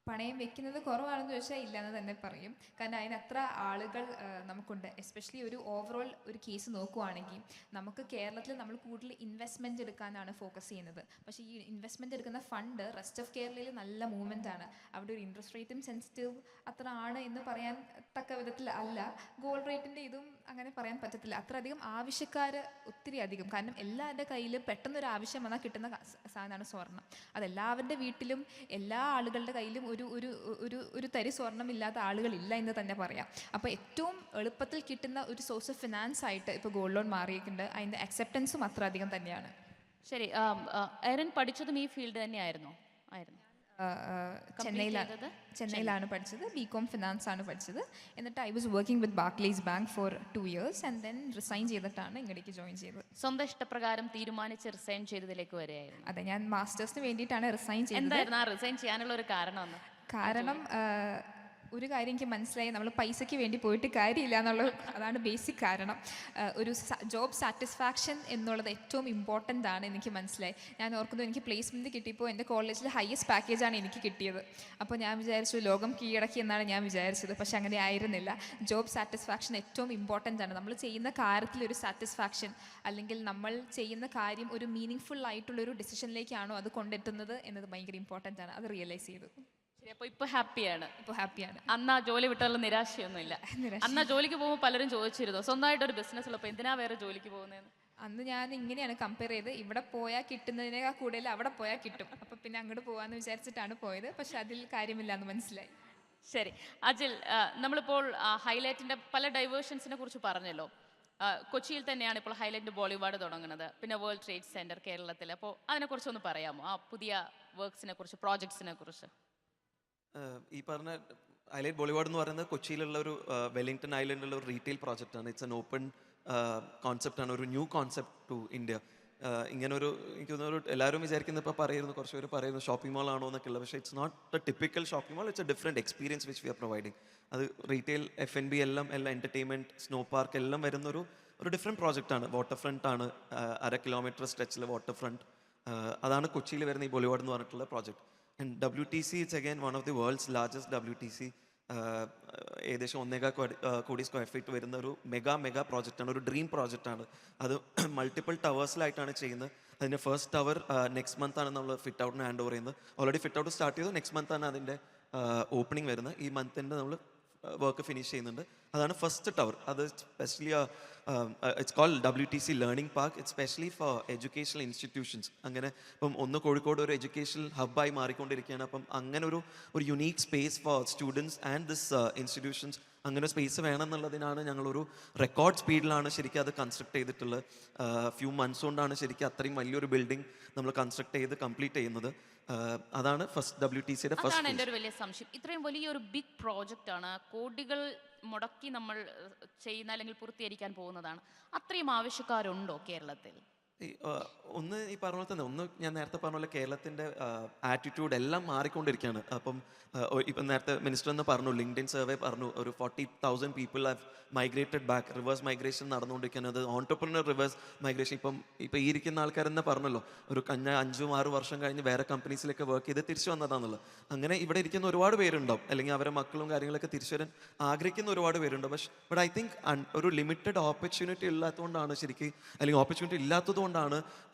പണയം വെക്കുന്നത് കുറവാണെന്ന് ചോദിച്ചാൽ ഇല്ലയെന്ന് തന്നെ പറയും. കാരണം അതിനത്ര ആളുകൾ നമുക്കുണ്ട്. എസ്പെഷ്യലി ഒരു ഓവറോൾ ഒരു കേസ് നോക്കുവാണെങ്കിൽ നമുക്ക് കേരളത്തിൽ നമ്മൾ കൂടുതൽ ഇൻവെസ്റ്റ്മെൻറ്റ് എടുക്കാനാണ് ഫോക്കസ് ചെയ്യുന്നത്. പക്ഷേ ഈ ഇൻവെസ്റ്റ്മെൻറ്റ് എടുക്കുന്ന ഫണ്ട് റെസ്റ്റ് ഓഫ് കേരളയിൽ നല്ല മൂവ്മെൻ്റ് ആണ്. അവിടെ ഒരു ഇൻട്രസ്റ്റ് റേറ്റും സെൻസിറ്റീവ് അത്ര ആണ് എന്ന് പറയാൻ തക്ക വിധത്തിൽ അല്ല. ഗോൾഡ് റേറ്റിൻ്റെ ഇതും അങ്ങനെ പറയാൻ പറ്റത്തില്ല. അത്രയധികം ആവശ്യക്കാർ ഒത്തിരി അധികം. കാരണം എല്ലാവരുടെ കയ്യിലും പെട്ടെന്നൊരു ആവശ്യം വന്നാൽ കിട്ടുന്ന സാധനമാണ് സ്വർണ്ണം. അതെല്ലാവരുടെ വീട്ടിലും എല്ലാ ആളുകളുടെ കയ്യിലും ഒരു തരി സ്വർണ്ണമില്ലാത്ത ആളുകളില്ല എന്ന് തന്നെ പറയാം. അപ്പോൾ ഏറ്റവും എളുപ്പത്തിൽ കിട്ടുന്ന ഒരു സോഴ്സ് ഓഫ് ഫിനാൻസ് ആയിട്ട് ഇപ്പോൾ ഗോൾഡ് ലോൺ മാറിയിട്ടുണ്ട്. അതിൻ്റെ അക്സെപ്റ്റൻസും അത്ര അധികം തന്നെയാണ്. ശരി, എറിൻ പഠിച്ചതും ഈ ഫീൽഡ് തന്നെയായിരുന്നു? ചെന്നൈയിലാണ് പഠിച്ചത്. BCom ഫിനാൻസ് ആണ് പഠിച്ചത്. എന്നിട്ട് I was working with Barclays bank for 2 years and then resign ചെയ്തിട്ടാണ് ഇങ്ങോട്ടേക്ക് ജോയിൻ ചെയ്തത്. സ്വന്തം ഇഷ്ടപ്രകാരം തീരുമാനിച്ച് റിസൈൻ ചെയ്തതിലേക്ക് വരികയായിരുന്നു? അതെ, ഞാൻ മാസ്റ്റേഴ്സിന് വേണ്ടിയിട്ടാണ് റിസൈൻ ചെയ്തത്. എന്തായിരുന്നു ആ റിസൈൻ ചെയ്യാനുള്ള ഒരു കാരണം? ഒരു കാര്യം എനിക്ക് മനസ്സിലായി, നമ്മൾ പൈസയ്ക്ക് വേണ്ടി പോയിട്ട് കാര്യമില്ല അതാണ് ബേസിക് കാരണം. ഒരു ജോബ് സാറ്റിസ്ഫാക്ഷൻ എന്നുള്ളത് ഏറ്റവും ഇമ്പോർട്ടൻ്റ് ആണ് എനിക്ക് മനസ്സിലായി. ഞാൻ ഓർക്കുന്നു, എനിക്ക് പ്ലേസ്മെൻറ്റ് കിട്ടിയപ്പോൾ എൻ്റെ കോളേജിൽ ഹയസ്റ്റ് പാക്കേജാണ് എനിക്ക് കിട്ടിയത്. അപ്പോൾ ഞാൻ വിചാരിച്ചു ലോകം കീഴടക്കി എന്നാണ് ഞാൻ വിചാരിച്ചത്. പക്ഷെ അങ്ങനെ ആയിരുന്നില്ല. ജോബ് സാറ്റിസ്ഫാക്ഷൻ ഏറ്റവും ഇമ്പോർട്ടൻ്റ് ആണ്. നമ്മൾ ചെയ്യുന്ന കാര്യത്തിലൊരു സാറ്റിസ്ഫാക്ഷൻ, അല്ലെങ്കിൽ നമ്മൾ ചെയ്യുന്ന കാര്യം ഒരു മീനിങ് ഫുൾ ആയിട്ടുള്ളൊരു ഡിസിഷനിലേക്കാണോ അത് കൊണ്ടെത്തുന്നത് എന്നത് ഭയങ്കര ഇമ്പോർട്ടൻ്റ് ആണ്. അത് റിയലൈസ് ചെയ്തു. അപ്പോൾ ഇപ്പോൾ ഹാപ്പിയാണ്? ഇപ്പോൾ ഹാപ്പിയാണ്. അന്ന് ആ ജോലി വിട്ടുള്ള നിരാശയൊന്നുമില്ല? അന്ന് ആ ജോലിക്ക് പോകുമ്പോൾ പലരും ചോദിച്ചിരുന്നു, സ്വന്തമായിട്ടൊരു ബിസിനസ് ഉള്ളപ്പോൾ എന്തിനാ വേറെ ജോലിക്ക് പോകുന്നതെന്ന്? അന്ന് ഞാൻ ഇങ്ങനെയാണ് കമ്പയർ ചെയ്ത്, ഇവിടെ പോയാൽ കിട്ടുന്നതിനേക്കാൾ കൂടുതൽ അവിടെ പോയാൽ കിട്ടും. അപ്പോൾ പിന്നെ അങ്ങോട്ട് പോകാമെന്ന് വിചാരിച്ചിട്ടാണ് പോയത്. പക്ഷെ അതിൽ കാര്യമില്ല എന്ന് മനസ്സിലായി. ശരി അജിൽ, നമ്മളിപ്പോൾ ഹൈലൈറ്റിൻ്റെ പല ഡൈവേർഷൻസിനെ കുറിച്ച് പറഞ്ഞല്ലോ. കൊച്ചിയിൽ തന്നെയാണ് ഇപ്പോൾ ഹൈലൈറ്റ് ബോളിവുഡ് തുടങ്ങുന്നത്, പിന്നെ വേൾഡ് ട്രേഡ് സെൻറ്റർ കേരളത്തിൽ. അപ്പോൾ അതിനെക്കുറിച്ചൊന്ന് പറയാമോ, ആ പുതിയ വർക്ക്സിനെ കുറിച്ച്, പ്രോജക്ട്സിനെ കുറിച്ച്? ഈ പറഞ്ഞ ഹൈലൈറ്റ് ബോളിവുഡ് എന്ന് പറയുന്നത് കൊച്ചിയിലുള്ള ഒരു വെല്ലിംഗ്ടൺ ഐലൻഡിലുള്ള ഒരു റീറ്റെയിൽ പ്രോജക്റ്റാണ്. ഇറ്റ്സ് എൻ ഓപ്പൺ കോൺസെപ്റ്റാണ്, ഒരു ന്യൂ കോൺസെപ്റ്റ് ടു ഇന്ത്യ. ഇങ്ങനൊരു എനിക്ക് തോന്നുന്നു എല്ലാവരും വിചാരിക്കുന്നത്, ഇപ്പോൾ പറയുന്നു, കുറച്ച് പേര് പറയുന്നു ഷോപ്പിംഗ് മാൾ ആണോ എന്നൊക്കെ ഉള്ളത്. പക്ഷേ it's not a typical shopping mall, it's a different experience which we are providing. അത് റീറ്റെയിൽ, F&B എല്ലാം എൻ്റർടൈൻമെൻറ്റ്, സ്നോ പാർക്ക് എല്ലാം വരുന്നൊരു ഡിഫറെൻറ്റ് പ്രോജക്റ്റാണ്. വാട്ടർ ഫ്രണ്ട് ആണ്, 1/2 kilometer സ്ട്രെച്ചിൽ വാട്ടർ ഫ്രണ്ട്. അതാണ് കൊച്ചിയിൽ വരുന്ന ഈ ബോളിവുഡ് എന്ന് പറഞ്ഞിട്ടുള്ള project. And WTC, it's again one of the world's largest WTC. ഏകദേശം 1 കോടി സ്ക്വയർ ഫീറ്റ് വരുന്ന ഒരു മെഗാ പ്രോജക്റ്റാണ്, ഒരു ഡ്രീം പ്രോജക്റ്റാണ്. അത് മൾട്ടിപ്പിൾ ടവേഴ്സിലായിട്ടാണ് ചെയ്യുന്നത്. അതിൻ്റെ ഫസ്റ്റ് ടവർ നെക്സ്റ്റ് മന്താണ് നമ്മൾ ഫിറ്റ് ഔട്ടിന് ഹാൻഡ് ഓവർ ചെയ്യുന്നത്. ഓൾറെഡി ഫിറ്റ് ഔട്ട് സ്റ്റാർട്ട് ചെയ്തു. നെക്സ്റ്റ് മന്താണ് അതിൻ്റെ ഓപ്പണിംഗ് വരുന്നത്. ഈ മന്തിൻ്റെ നമ്മൾ വർക്ക് ഫിനിഷ് ചെയ്യുന്നുണ്ട്. അതാണ് ഫസ്റ്റ് ടവർ. അത് specially it's called WTC learning park. It's specially for educational institutions. അങ്ങനെ ഇപ്പം കോഴിക്കോട് ഒരു എഡ്യൂക്കേഷണൽ ഹബ്ബായി മാറിക്കൊണ്ടിരിക്കുകയാണ്. അപ്പം അങ്ങനെ ഒരു unique space for students and this institutions. അങ്ങനെ സ്പേസ് വേണം എന്നുള്ളതിനാണ് ഞങ്ങളൊരു റെക്കോർഡ് സ്പീഡിലാണ് ശരിക്കും അത് കൺസ്ട്രക്ട് ചെയ്തിട്ടുള്ളത്. ഫ്യൂ മന്ത്സ് കൊണ്ടാണ് ശരിക്കും അത്രയും വലിയൊരു ബിൽഡിംഗ് നമ്മൾ കൺസ്ട്രക്ട് ചെയ്ത് കംപ്ലീറ്റ് ചെയ്യുന്നത്. അതാണ് ഫസ്റ്റ് WTCയുടെ ഫസ്റ്റ്. അതാണ് എൻ്റെ ഒരു വലിയ സംശയം. ഇത്രയും വലിയൊരു ബിഗ് പ്രോജക്റ്റ് ആണ്, കോടികൾ മുടക്കി നമ്മൾ ചെയ്യുന്ന അല്ലെങ്കിൽ പൂർത്തീകരിക്കാൻ പോകുന്നതാണ്. അത്രയും ആവശ്യക്കാരുണ്ടോ കേരളത്തിൽ? ഒന്ന് ഈ പറഞ്ഞ പോലെ തന്നെ, ഒന്ന് ഞാൻ നേരത്തെ പറഞ്ഞ പോലെ കേരളത്തിൻ്റെ ആറ്റിറ്റ്യൂഡ് എല്ലാം മാറിക്കൊണ്ടിരിക്കുകയാണ്. അപ്പം ഇപ്പം നേരത്തെ മിനിസ്റ്റർ എന്ന് പറഞ്ഞു, ലിങ്ക്ഡിൻ സർവേ പറഞ്ഞു, ഒരു 40,000 people have migrated back. Reverse migration നടന്നുകൊണ്ടിരിക്കുന്നത്, ഓൺടർപ്രണർ റിവേഴ്സ് മൈഗ്രേഷൻ. ഇപ്പം ഈ ഇരിക്കുന്ന ആൾക്കാരെന്നെ പറഞ്ഞല്ലോ, ഒരു 5-6 വർഷം കഴിഞ്ഞ് വേറെ കമ്പനീസിലൊക്കെ വർക്ക് ചെയ്ത് തിരിച്ചു വന്നതാണെന്നുള്ളത്. അങ്ങനെ ഇവിടെ ഇരിക്കുന്ന ഒരുപാട് പേരുണ്ടാവും, അല്ലെങ്കിൽ അവരെ മക്കളും കാര്യങ്ങളൊക്കെ തിരിച്ചു വരാൻ ആഗ്രഹിക്കുന്ന ഒരുപാട് പേരുണ്ട്. ബട്ട് ഐ തിങ്ക് ഒരു ലിമിറ്റഡ് ഓപ്പർച്യൂണിറ്റി ഇല്ലാത്തതുകൊണ്ടാണ് ശരിക്കും, അല്ലെങ്കിൽ ഓപ്പർച്യൂണിറ്റി ഇല്ലാത്തതുകൊണ്ടാണ്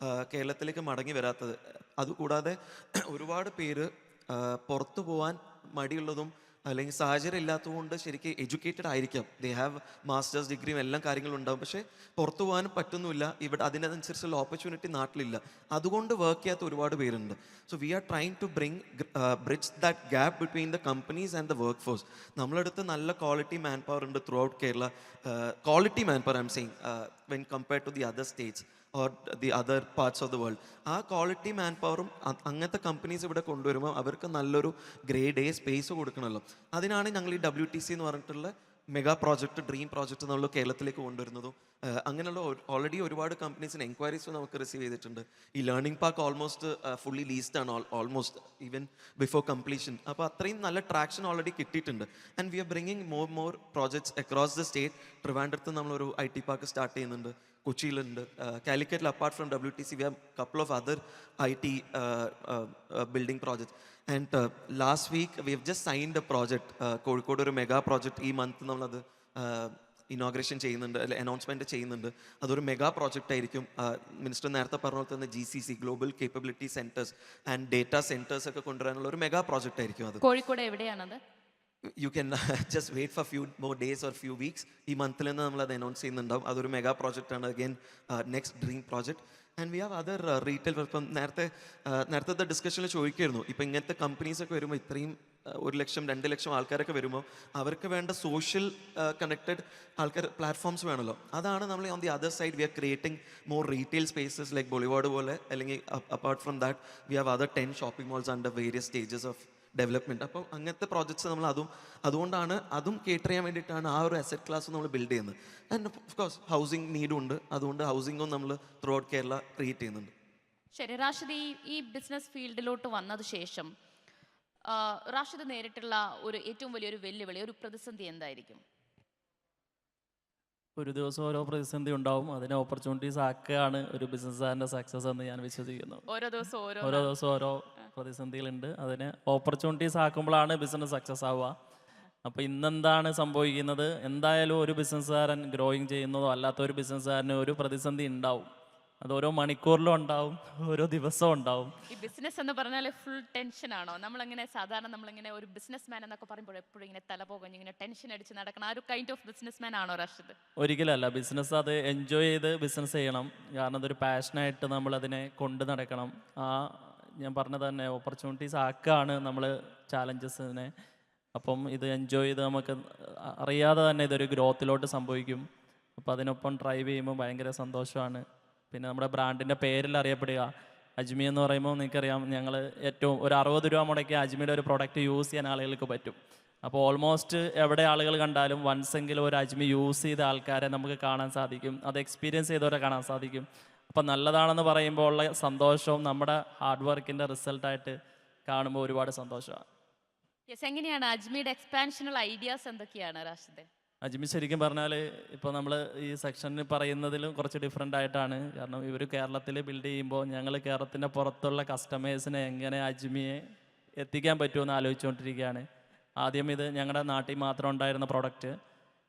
കേരളത്തിലേക്ക് മടങ്ങി വരാത്തത്. അതുകൂടാതെ ഒരുപാട് പേര് പുറത്തു പോകാൻ മടിയുള്ളതും അല്ലെങ്കിൽ സാഹചര്യം ഇല്ലാത്തതുകൊണ്ട് ശരിക്കും എഡ്യൂക്കേറ്റഡ് ആയിരിക്കാം, ദേ ഹാവ് മാസ്റ്റേഴ്സ് ഡിഗ്രിയും എല്ലാം കാര്യങ്ങളും ഉണ്ടാവും, പക്ഷേ പുറത്തു പോകാനും പറ്റുന്നില്ല. ഇവിടെ അതിനനുസരിച്ചുള്ള ഓപ്പർച്യൂണിറ്റി നാട്ടിലില്ല. അതുകൊണ്ട് വർക്ക് ചെയ്യാത്ത ഒരുപാട് പേരുണ്ട്. So we are trying to bridge that gap between the companies and the work force. നമ്മളടുത്ത് നല്ല ക്വാളിറ്റി മാൻ പവർ ഉണ്ട് throughout Kerala. Quality man power I'm saying when compared to the other states. Or the other parts of the world. ആ quality man പവറും അങ്ങനത്തെ companies ഇവിടെ കൊണ്ടുവരുമ്പോൾ അവർക്ക് നല്ലൊരു ഗ്രേഡ് എ സ്പേസ് കൊടുക്കണമല്ലോ. അതിനാണ് ഞങ്ങൾ ഈ WTC എന്ന് പറഞ്ഞിട്ടുള്ള മെഗാ പ്രോജക്റ്റ്, ഡ്രീം പ്രോജക്റ്റ് എന്നുള്ള കേരളത്തിലേക്ക് കൊണ്ടുവരുന്നതും. അങ്ങനെയുള്ള ഓൾറെഡി ഒരുപാട് കമ്പനീസിന് എൻക്വയറീസ് നമുക്ക് റിസീവ് ചെയ്തിട്ടുണ്ട്. ഈ learning park almost fully leased ആണ്, ഓൾമോസ്റ്റ് ഈവൻ ബിഫോർ കംപ്ലീഷൻ. അപ്പോൾ അത്രയും നല്ല ട്രാക്ഷൻ ഓൾറെഡി കിട്ടിയിട്ടുണ്ട്. And we are bringing more projects across the state. ട്രിവാൻഡ്രത്ത് നമ്മളൊരു IT പാർക്ക് സ്റ്റാർട്ട് ചെയ്യുന്നുണ്ട്, കൊച്ചിയിലുണ്ട്, കാലിക്കറ്റിൽ apart from WTC we have couple of other IT building projects. And last week we have just signed a project, Kozhikode ഒരു mega project. ഈ month നമ്മളത് inauguration ചെയ്യുന്നുണ്ട്, അല്ലെ അനൗൺസ്മെൻറ്റ് ചെയ്യുന്നുണ്ട്. അതൊരു മെഗാ പ്രോജക്റ്റ് ആയിരിക്കും. മിനിസ്റ്റർ നേരത്തെ പറഞ്ഞ പോലെ തന്നെ GCC global capability centres and data centres ഒക്കെ കൊണ്ടുവരാനുള്ള ഒരു മെഗാ പ്രോജക്റ്റ് ആയിരിക്കും അത്. കോഴിക്കോട് എവിടെയാണത്? You can just wait for few more days or few weeks. ഈ മന്തിൽ നിന്ന് നമ്മൾ അത് അനൗൺസ് ചെയ്യുന്നുണ്ടാവും. അതൊരു മെഗാ പ്രോജക്റ്റ് ആണ്, again next dream project. And we have other retail. ഇപ്പം നേരത്തെ ഡിസ്കഷനിൽ ചോദിക്കുമായിരുന്നു, ഇപ്പം ഇങ്ങനത്തെ കമ്പനീസൊക്കെ വരുമ്പോൾ ഇത്രയും 1 ലക്ഷം 2 ലക്ഷം ആൾക്കാരൊക്കെ വരുമ്പോൾ അവർക്ക് വേണ്ട സോഷ്യൽ കണക്റ്റഡ് ആൾക്കാർ പ്ലാറ്റ്ഫോംസ് വേണമല്ലോ. അതാണ് നമ്മൾ on the other side we are creating more retail spaces like Bollywood പോലെ, അല്ലെങ്കിൽ apart from that we have other 10 shopping malls under various stages of development. അപ്പോൾ അങ്ങനത്തെ പ്രോജക്ട്സ് നമ്മൾ അതുകൊണ്ടാണ് അതും കേറ്റർ ചെയ്യാൻ വേണ്ടിയിട്ടാണ് ആ ഒരു അസറ്റ് ക്ലാസ് നമ്മൾ ബിൽഡ് ചെയ്യുന്നത്. ആൻഡ് ഓഫ് കോഴ്സ് ഹൗസിംഗ് നീഡും ഉണ്ട്, അതുകൊണ്ട് ഹൗസിംഗും നമ്മൾ ത്രൂ ഔട്ട് കേരള ക്രിയേറ്റ് ചെയ്യുന്നുണ്ട്. ശരി, റാഷിദ് ഈ ബിസിനസ് ഫീൽഡിലോട്ട് വന്നത് ശേഷം റാഷിദ് നേരിട്ടുള്ള ഒരു ഏറ്റവും വലിയൊരു വെല്ലുവിളി, ഒരു പ്രതിസന്ധി എന്തായിരിക്കും? ഒരു ദിവസം ഓരോ പ്രതിസന്ധി ഉണ്ടാവും, അതിനെ ഓപ്പർച്യൂണിറ്റീസ് ആക്കുകയാണ് ഒരു ബിസിനസ്സുകാരൻ്റെ സക്സസ് എന്ന് ഞാൻ വിശ്വസിക്കുന്നു. ഓരോ ദിവസം ഓരോ പ്രതിസന്ധികളുണ്ട്, അതിനെ ഓപ്പർച്യൂണിറ്റീസ് ആക്കുമ്പോഴാണ് ബിസിനസ് സക്സസ് ആവുക. അപ്പോൾ ഇന്നെന്താണ് സംഭവിക്കുന്നത്? എന്തായാലും ഒരു ബിസിനസ്സുകാരൻ ഗ്രോയിങ് ചെയ്യുന്നതോ അല്ലാത്ത ഒരു ബിസിനസ്സുകാരന് ഒരു പ്രതിസന്ധി ഉണ്ടാവും. അത് ഓരോ മണിക്കൂറിലും ഉണ്ടാവും, ഓരോ ദിവസവും ഉണ്ടാവും. ഈ ബിസിനസ് എന്ന് പറഞ്ഞാൽ ഫുൾ ടെൻഷൻ ആണോ? നമ്മളിങ്ങനെ ഒരു ബിസിനസ് മാൻ എന്നൊക്കെ പറയുമ്പോൾ എപ്പോഴും ഇങ്ങനെ തല പോകും, ഇങ്ങനെ ടെൻഷൻ അടിച്ച് നടക്കണം, ആ ഒരു കൈൻഡ് ഓഫ് ബിസിനസ് മാൻ ആണോ റാഷിദ്? ഒരിക്കലല്ല. ബിസിനസ് അത് എൻജോയ് ചെയ്ത് ബിസിനസ് ചെയ്യണം. കാരണം അതൊരു പാഷനായിട്ട് നമ്മളതിനെ കൊണ്ട് നടക്കണം. ഞാൻ പറഞ്ഞത് തന്നെ ഓപ്പർച്യൂണിറ്റീസ് ആക്കുകയാണ് നമ്മൾ ചാലഞ്ചസിനെ. അപ്പം ഇത് എൻജോയ് ചെയ്ത് നമുക്ക് അറിയാതെ തന്നെ ഇതൊരു ഗ്രോത്തിലോട്ട് സംഭവിക്കും. അപ്പോൾ അതിനൊപ്പം ഡ്രൈവ് ചെയ്യുമ്പോൾ ഭയങ്കര സന്തോഷമാണ്. പിന്നെ നമ്മുടെ ബ്രാൻഡിൻ്റെ പേരിൽ അറിയപ്പെടുക അജ്മി എന്ന് പറയുമ്പോൾ നിങ്ങൾക്കറിയാം, ഞങ്ങൾ ഏറ്റവും ഒരു 60 രൂപ മുടക്കി അജ്മിയുടെ ഒരു പ്രോഡക്റ്റ് യൂസ് ചെയ്യാൻ ആളുകൾക്ക് പറ്റും. അപ്പോൾ ഓൾമോസ്റ്റ് എവിടെ ആളുകൾ കണ്ടാലും വൺസെങ്കിലും ഒരു അജ്മി യൂസ് ചെയ്ത ആൾക്കാരെ നമുക്ക് കാണാൻ സാധിക്കും, അത് എക്സ്പീരിയൻസ് ചെയ്തവരെ കാണാൻ സാധിക്കും. അപ്പം നല്ലതാണെന്ന് പറയുമ്പോൾ ഉള്ള സന്തോഷവും നമ്മുടെ ഹാർഡ് വർക്കിൻ്റെ റിസൾട്ടായിട്ട് കാണുമ്പോൾ ഒരുപാട് സന്തോഷമാണ്. യെസ്, എങ്ങനെയാണ് അജ്മിയുടെ എക്സ്പാൻഷനുള്ള ഐഡിയാസ് എന്തൊക്കെയാണ് റാഷിദ്? അജ്മി ശരിക്കും പറഞ്ഞാൽ ഇപ്പോൾ നമ്മൾ ഈ സെക്ഷനിൽ പറയുന്നതിലും കുറച്ച് ഡിഫറെൻ്റ് ആയിട്ടാണ്. കാരണം ഇവർ കേരളത്തിൽ ബിൽഡ് ചെയ്യുമ്പോൾ ഞങ്ങൾ കേരളത്തിൻ്റെ പുറത്തുള്ള കസ്റ്റമേഴ്സിനെ എങ്ങനെ അജ്മിയെ എത്തിക്കാൻ പറ്റുമെന്ന് ആലോചിച്ചുകൊണ്ടിരിക്കുകയാണ്. ആദ്യം ഇത് ഞങ്ങളുടെ നാട്ടിൽ മാത്രം ഉണ്ടായിരുന്ന പ്രൊഡക്റ്റ്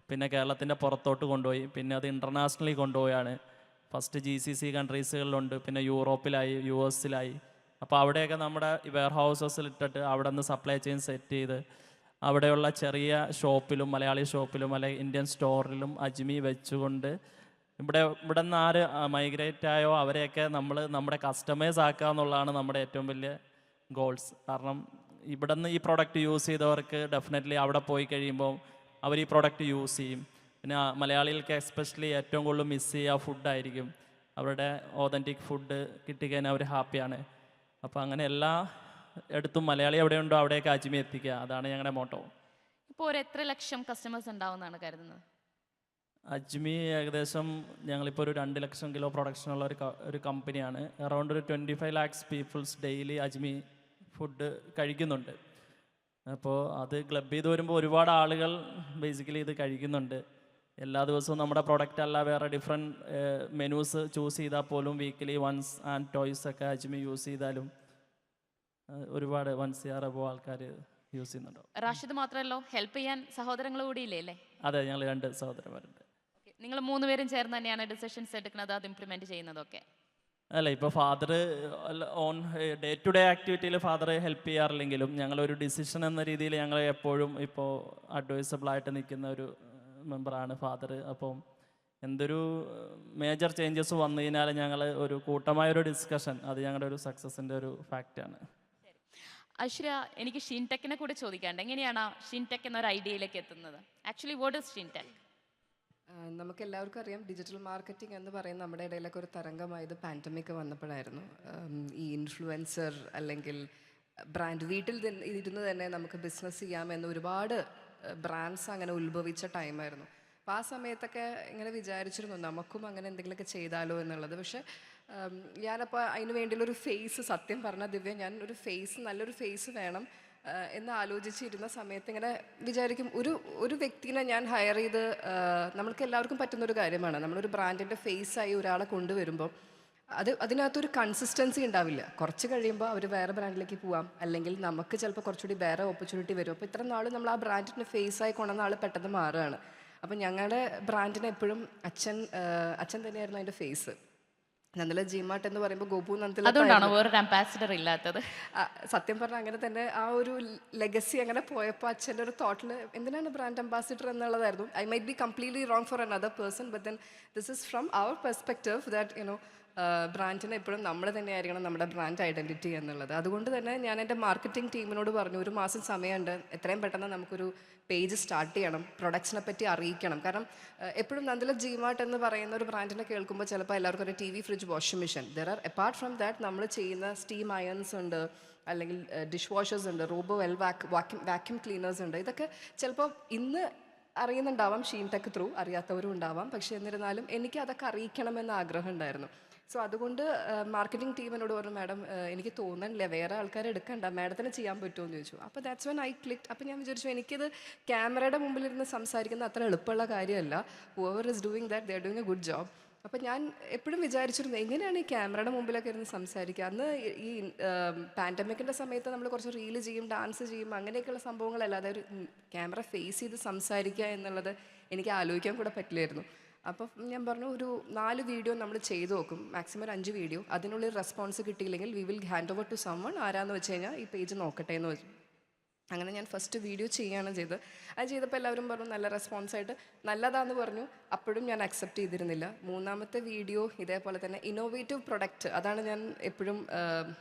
പിന്നെ കേരളത്തിൻ്റെ പുറത്തോട്ട് കൊണ്ടുപോയി, പിന്നെ അത് ഇൻ്റർനാഷണലി കൊണ്ടുപോയാണ്. ഫസ്റ്റ് GCC കൺട്രീസുകളിലുണ്ട്, പിന്നെ യൂറോപ്പിലായി, US-ലായി. അപ്പോൾ അവിടെയൊക്കെ നമ്മുടെ വെയർ ഹൗസസിൽ ഇട്ടിട്ട് അവിടെ നിന്ന് സപ്ലൈ ചെയിൻ സെറ്റ് ചെയ്ത് അവിടെയുള്ള ചെറിയ ഷോപ്പിലും മലയാളി ഷോപ്പിലും അല്ലെങ്കിൽ ഇന്ത്യൻ സ്റ്റോറിലും അജ്മി വെച്ചുകൊണ്ട് ഇവിടെ നിന്ന് ആര് മൈഗ്രേറ്റ് ആയോ അവരെയൊക്കെ നമ്മൾ നമ്മുടെ കസ്റ്റമേഴ്സ് ആക്കുക എന്നുള്ളതാണ് നമ്മുടെ ഏറ്റവും വലിയ ഗോൾസ്. കാരണം ഇവിടെ നിന്ന് ഈ പ്രോഡക്റ്റ് യൂസ് ചെയ്തവർക്ക് ഡെഫിനറ്റ്ലി അവിടെ പോയി കഴിയുമ്പോൾ അവർ ഈ പ്രോഡക്റ്റ് യൂസ് ചെയ്യും. പിന്നെ മലയാളികൾക്ക് എസ്പെഷ്യലി ഏറ്റവും കൂടുതൽ മിസ് ചെയ്യുക ഫുഡായിരിക്കും. അവരുടെ ഓതൻറ്റിക് ഫുഡ് കിട്ടിക്കഴിഞ്ഞാൽ അവർ ഹാപ്പിയാണ്. അപ്പോൾ അങ്ങനെ എല്ലാ എടുത്തും മലയാളി എവിടെയുണ്ടോ അവിടെയൊക്കെ അജ്മി എത്തിക്കുക, അതാണ് ഞങ്ങളുടെ മോട്ടോ. ഇപ്പോൾ ഒരു എത്ര ലക്ഷം കസ്റ്റമേഴ്സ് ഉണ്ടാവുമെന്നാണ് കരുതുന്നത്? അജ്മി ഏകദേശം ഞങ്ങളിപ്പോൾ ഒരു 2 ലക്ഷം കിലോ പ്രൊഡക്ഷനുള്ള ഒരു കമ്പനിയാണ്. അറൗണ്ട് ഒരു 25 lakhs പീപ്പിൾസ് ഡെയിലി അജ്മി ഫുഡ് കഴിക്കുന്നുണ്ട്. അപ്പോൾ അത് ക്ലബ് ചെയ്ത് വരുമ്പോൾ ഒരുപാട് ആളുകൾ ബേസിക്കലി ഇത് കഴിക്കുന്നുണ്ട്. എല്ലാ ദിവസവും നമ്മുടെ പ്രൊഡക്റ്റ് അല്ല വേറെ ഡിഫറെൻറ്റ് മെനൂസ് ചൂസ് ചെയ്താൽ പോലും വീക്കിലി വൺസ് ആൻഡ് ടോയ്സ് ഒക്കെ അജ്മി യൂസ് ചെയ്താലും ഒരുപാട് 1 CR അബോ ആൾക്കാർ യൂസ് ചെയ്യുന്നുണ്ടാവും. റാഷിദ് മാത്രമല്ലോ, ഹെൽപ്പ് ചെയ്യാൻ സഹോദരങ്ങൾ കൂടിയില്ലേ അല്ലേ? അതെ, ഞങ്ങൾ 2 സഹോദരന്മാരുണ്ട്. നിങ്ങൾ 3 പേരും ചേർന്ന് തന്നെയാണ് ഡിസിഷൻസ് എടുക്കുന്നത്, അത് ഇംപ്ലിമെൻറ്റ് ചെയ്യുന്നതൊക്കെ? അല്ല, ഇപ്പോൾ father on day to day ആക്ടിവിറ്റിയിൽ ഫാദർ ഹെൽപ്പ് ചെയ്യാറില്ലെങ്കിലും ഞങ്ങളൊരു ഡിസിഷൻ എന്ന രീതിയിൽ ഞങ്ങൾ എപ്പോഴും ഇപ്പോൾ അഡ്വൈസബിളായിട്ട് നിൽക്കുന്ന ഒരു മെമ്പറാണ് ഫാദർ. അപ്പം എന്തൊരു മേജർ ചേഞ്ചസ് വന്നു കഴിഞ്ഞാൽ ഞങ്ങൾ ഒരു കൂട്ടമായൊരു ഡിസ്കഷൻ, അത് ഞങ്ങളുടെ ഒരു സക്സസിൻ്റെ ഒരു ഫാക്റ്റാണ്. ഐശ്വര്യ, എനിക്ക് ഷിൻടെക്കിനെ കൂടി ചോദിക്കാണ്ട്, എങ്ങനെയാണ് ഷിൻടെക് എന്നൊരു ഐഡിയയിലേക്ക് എത്തുന്നത്? Actually what is Shintech? നമുക്ക് എല്ലാവർക്കും അറിയാം ഡിജിറ്റൽ മാർക്കറ്റിംഗ് എന്ന് പറയുന്ന നമ്മുടെ ഇടയിലൊക്കെ ഒരു തരംഗമായത് പാൻഡമിക് വന്നപ്പോഴായിരുന്നു. ഈ ഇൻഫ്ലുവൻസർ അല്ലെങ്കിൽ ബ്രാൻഡ് വീട്ടിൽ ഇരുന്ന് തന്നെ നമുക്ക് ബിസിനസ് ചെയ്യാമെന്ന് ഒരുപാട് ബ്രാൻഡ്സ് അങ്ങനെ ഉത്ഭവിച്ച ടൈമായിരുന്നു. അപ്പോൾ ആ സമയത്തൊക്കെ ഇങ്ങനെ വിചാരിച്ചിരുന്നു നമുക്കും അങ്ങനെ എന്തെങ്കിലുമൊക്കെ ചെയ്താലോ എന്നുള്ളത്. പക്ഷേ ഞാനപ്പോൾ അതിന് വേണ്ടിയുള്ളൊരു ഫേസ്, സത്യം പറഞ്ഞ ദിവ്യ, ഞാൻ ഒരു ഫേസ്, നല്ലൊരു ഫേസ് വേണം എന്ന് ആലോചിച്ചിരുന്ന സമയത്ത് ഇങ്ങനെ വിചാരിക്കും, ഒരു വ്യക്തിനെ ഞാൻ ഹയർ ചെയ്ത്, നമ്മൾക്ക് എല്ലാവർക്കും പറ്റുന്നൊരു കാര്യമാണ്, നമ്മളൊരു ബ്രാൻഡിൻ്റെ ഫേസായി ഒരാളെ കൊണ്ടുവരുമ്പോൾ അതിനകത്തൊരു കൺസിസ്റ്റൻസി ഉണ്ടാവില്ല. കുറച്ച് കഴിയുമ്പോൾ അവർ വേറെ ബ്രാൻഡിലേക്ക് പോവാം, അല്ലെങ്കിൽ നമുക്ക് ചിലപ്പോൾ കുറച്ചുകൂടി വേറെ ഓപ്പർച്യൂണിറ്റി വരും. അപ്പോൾ ഇത്ര നാൾ നമ്മൾ ആ ബ്രാൻഡിൻ്റെ ഫേസായി കൊണ്ടുവന്ന ആൾ പെട്ടെന്ന് മാറുകയാണ്. അപ്പം ഞങ്ങളുടെ ബ്രാൻഡിന് എപ്പോഴും അച്ഛൻ തന്നെയായിരുന്നു അതിൻ്റെ ഫേസ്. നന്ദല ജിമാർട്ട് എന്ന് പറയുമ്പോൾ ഗോപു നന്ദല, അതുകൊണ്ടാണ് വേറൊരു അംബാസിഡർ ഇല്ലാത്തത്. സത്യം പറഞ്ഞാൽ അങ്ങനെ തന്നെ ആ ഒരു ലെഗസി അങ്ങനെ പോയപ്പോൾ അച്ഛൻ്റെ ഒരു തോട്ടിൽ എന്തിനാണ് ബ്രാൻഡ് അംബാസിഡർ എന്നുള്ളതായിരുന്നു. I might be completely wrong for another person, but then this is from our perspective that you know ബ്രാൻഡിന് എപ്പോഴും നമ്മൾ തന്നെയായിരിക്കണം നമ്മുടെ ബ്രാൻഡ് ഐഡൻറ്റിറ്റി എന്നുള്ളത്. അതുകൊണ്ട് തന്നെ ഞാൻ എൻ്റെ മാർക്കറ്റിംഗ് ടീമിനോട് പറഞ്ഞു, ഒരു മാസം സമയമുണ്ട്, എത്രയും പെട്ടെന്ന് നമുക്കൊരു പേജ് സ്റ്റാർട്ട് ചെയ്യണം, പ്രൊഡക്ട്സിനെ പറ്റി അറിയിക്കണം. കാരണം എപ്പോഴും നന്ദല ജിമാർട്ട് എന്ന് പറയുന്ന ഒരു ബ്രാൻഡിനെ കേൾക്കുമ്പോൾ ചിലപ്പോൾ എല്ലാവർക്കും ഒരു TV, fridge, washing machine, there are apart from that നമ്മൾ ചെയ്യുന്ന സ്റ്റീം അയൺസ് ഉണ്ട്, അല്ലെങ്കിൽ ഡിഷ് വാഷേഴ്സ് ഉണ്ട്, റോബോ വെൽ വാക്യൂം ക്ലീനേഴ്സ് ഉണ്ട്. ഇതൊക്കെ ചിലപ്പോൾ ഇന്ന് അറിയുന്നുണ്ടാവാം ഷീൻ ടെക് ത്രൂ, അറിയാത്തവരും ഉണ്ടാവാം. പക്ഷേ എന്നിരുന്നാലും എനിക്ക് അതൊക്കെ അറിയിക്കണമെന്ന് ആഗ്രഹം ഉണ്ടായിരുന്നു. സോ അതുകൊണ്ട് മാർക്കറ്റിംഗ് ടീമിനോട് പറഞ്ഞു, മാഡം എനിക്ക് തോന്നണില്ല, വേറെ ആൾക്കാരെ എടുക്കണ്ട, മാഡത്തിന് ചെയ്യാൻ പറ്റുമോ എന്ന് ചോദിച്ചു. അപ്പോൾ ദാറ്റ്സ് വെൻ ഐ ക്ലിക്ക്. അപ്പോൾ ഞാൻ വിചാരിച്ചു എനിക്കിത് ക്യാമറയുടെ മുമ്പിലിരുന്ന് സംസാരിക്കുന്ന അത്ര എളുപ്പമുള്ള കാര്യമല്ല. Hoover is doing that, they are doing A good job. അപ്പോൾ ഞാൻ എപ്പോഴും വിചാരിച്ചിരുന്നു എങ്ങനെയാണ് ഈ ക്യാമറയുടെ മുമ്പിലൊക്കെ ഇരുന്ന് സംസാരിക്കുക. അന്ന് ഈ പാൻഡമിക്കിൻ്റെ സമയത്ത് നമ്മൾ കുറച്ച് റീല് ചെയ്യും, ഡാൻസ് ചെയ്യും, അങ്ങനെയൊക്കെയുള്ള സംഭവങ്ങളല്ലാതെ ഒരു ക്യാമറ ഫേസ് ചെയ്ത് സംസാരിക്കുക എന്നുള്ളത് എനിക്ക് ആലോചിക്കാൻ കൂടെ പറ്റില്ലായിരുന്നു. അപ്പോൾ ഞാൻ പറഞ്ഞു, ഒരു 4 വീഡിയോ നമ്മൾ ചെയ്തു നോക്കും, മാക്സിമം ഒരു 5 വീഡിയോ. അതിനുള്ളിൽ റെസ്പോൺസ് കിട്ടിയില്ലെങ്കിൽ we will hand over to സമ്മൺ, ആരാന്ന് വെച്ച് കഴിഞ്ഞാൽ ഈ പേജ് നോക്കട്ടെ എന്ന് വെച്ചു. അങ്ങനെ ഞാൻ ഫസ്റ്റ് വീഡിയോ ചെയ്യുകയാണ് ചെയ്തത്. അത് ചെയ്തപ്പോൾ എല്ലാവരും പറഞ്ഞു നല്ല റെസ്പോൺസായിട്ട്, നല്ലതാന്ന് പറഞ്ഞു. അപ്പോഴും ഞാൻ അക്സെപ്റ്റ് ചെയ്തിരുന്നില്ല. 3ാമത്തെ വീഡിയോ ഇതേപോലെ തന്നെ ഇന്നോവേറ്റീവ് പ്രൊഡക്റ്റ്, അതാണ് ഞാൻ എപ്പോഴും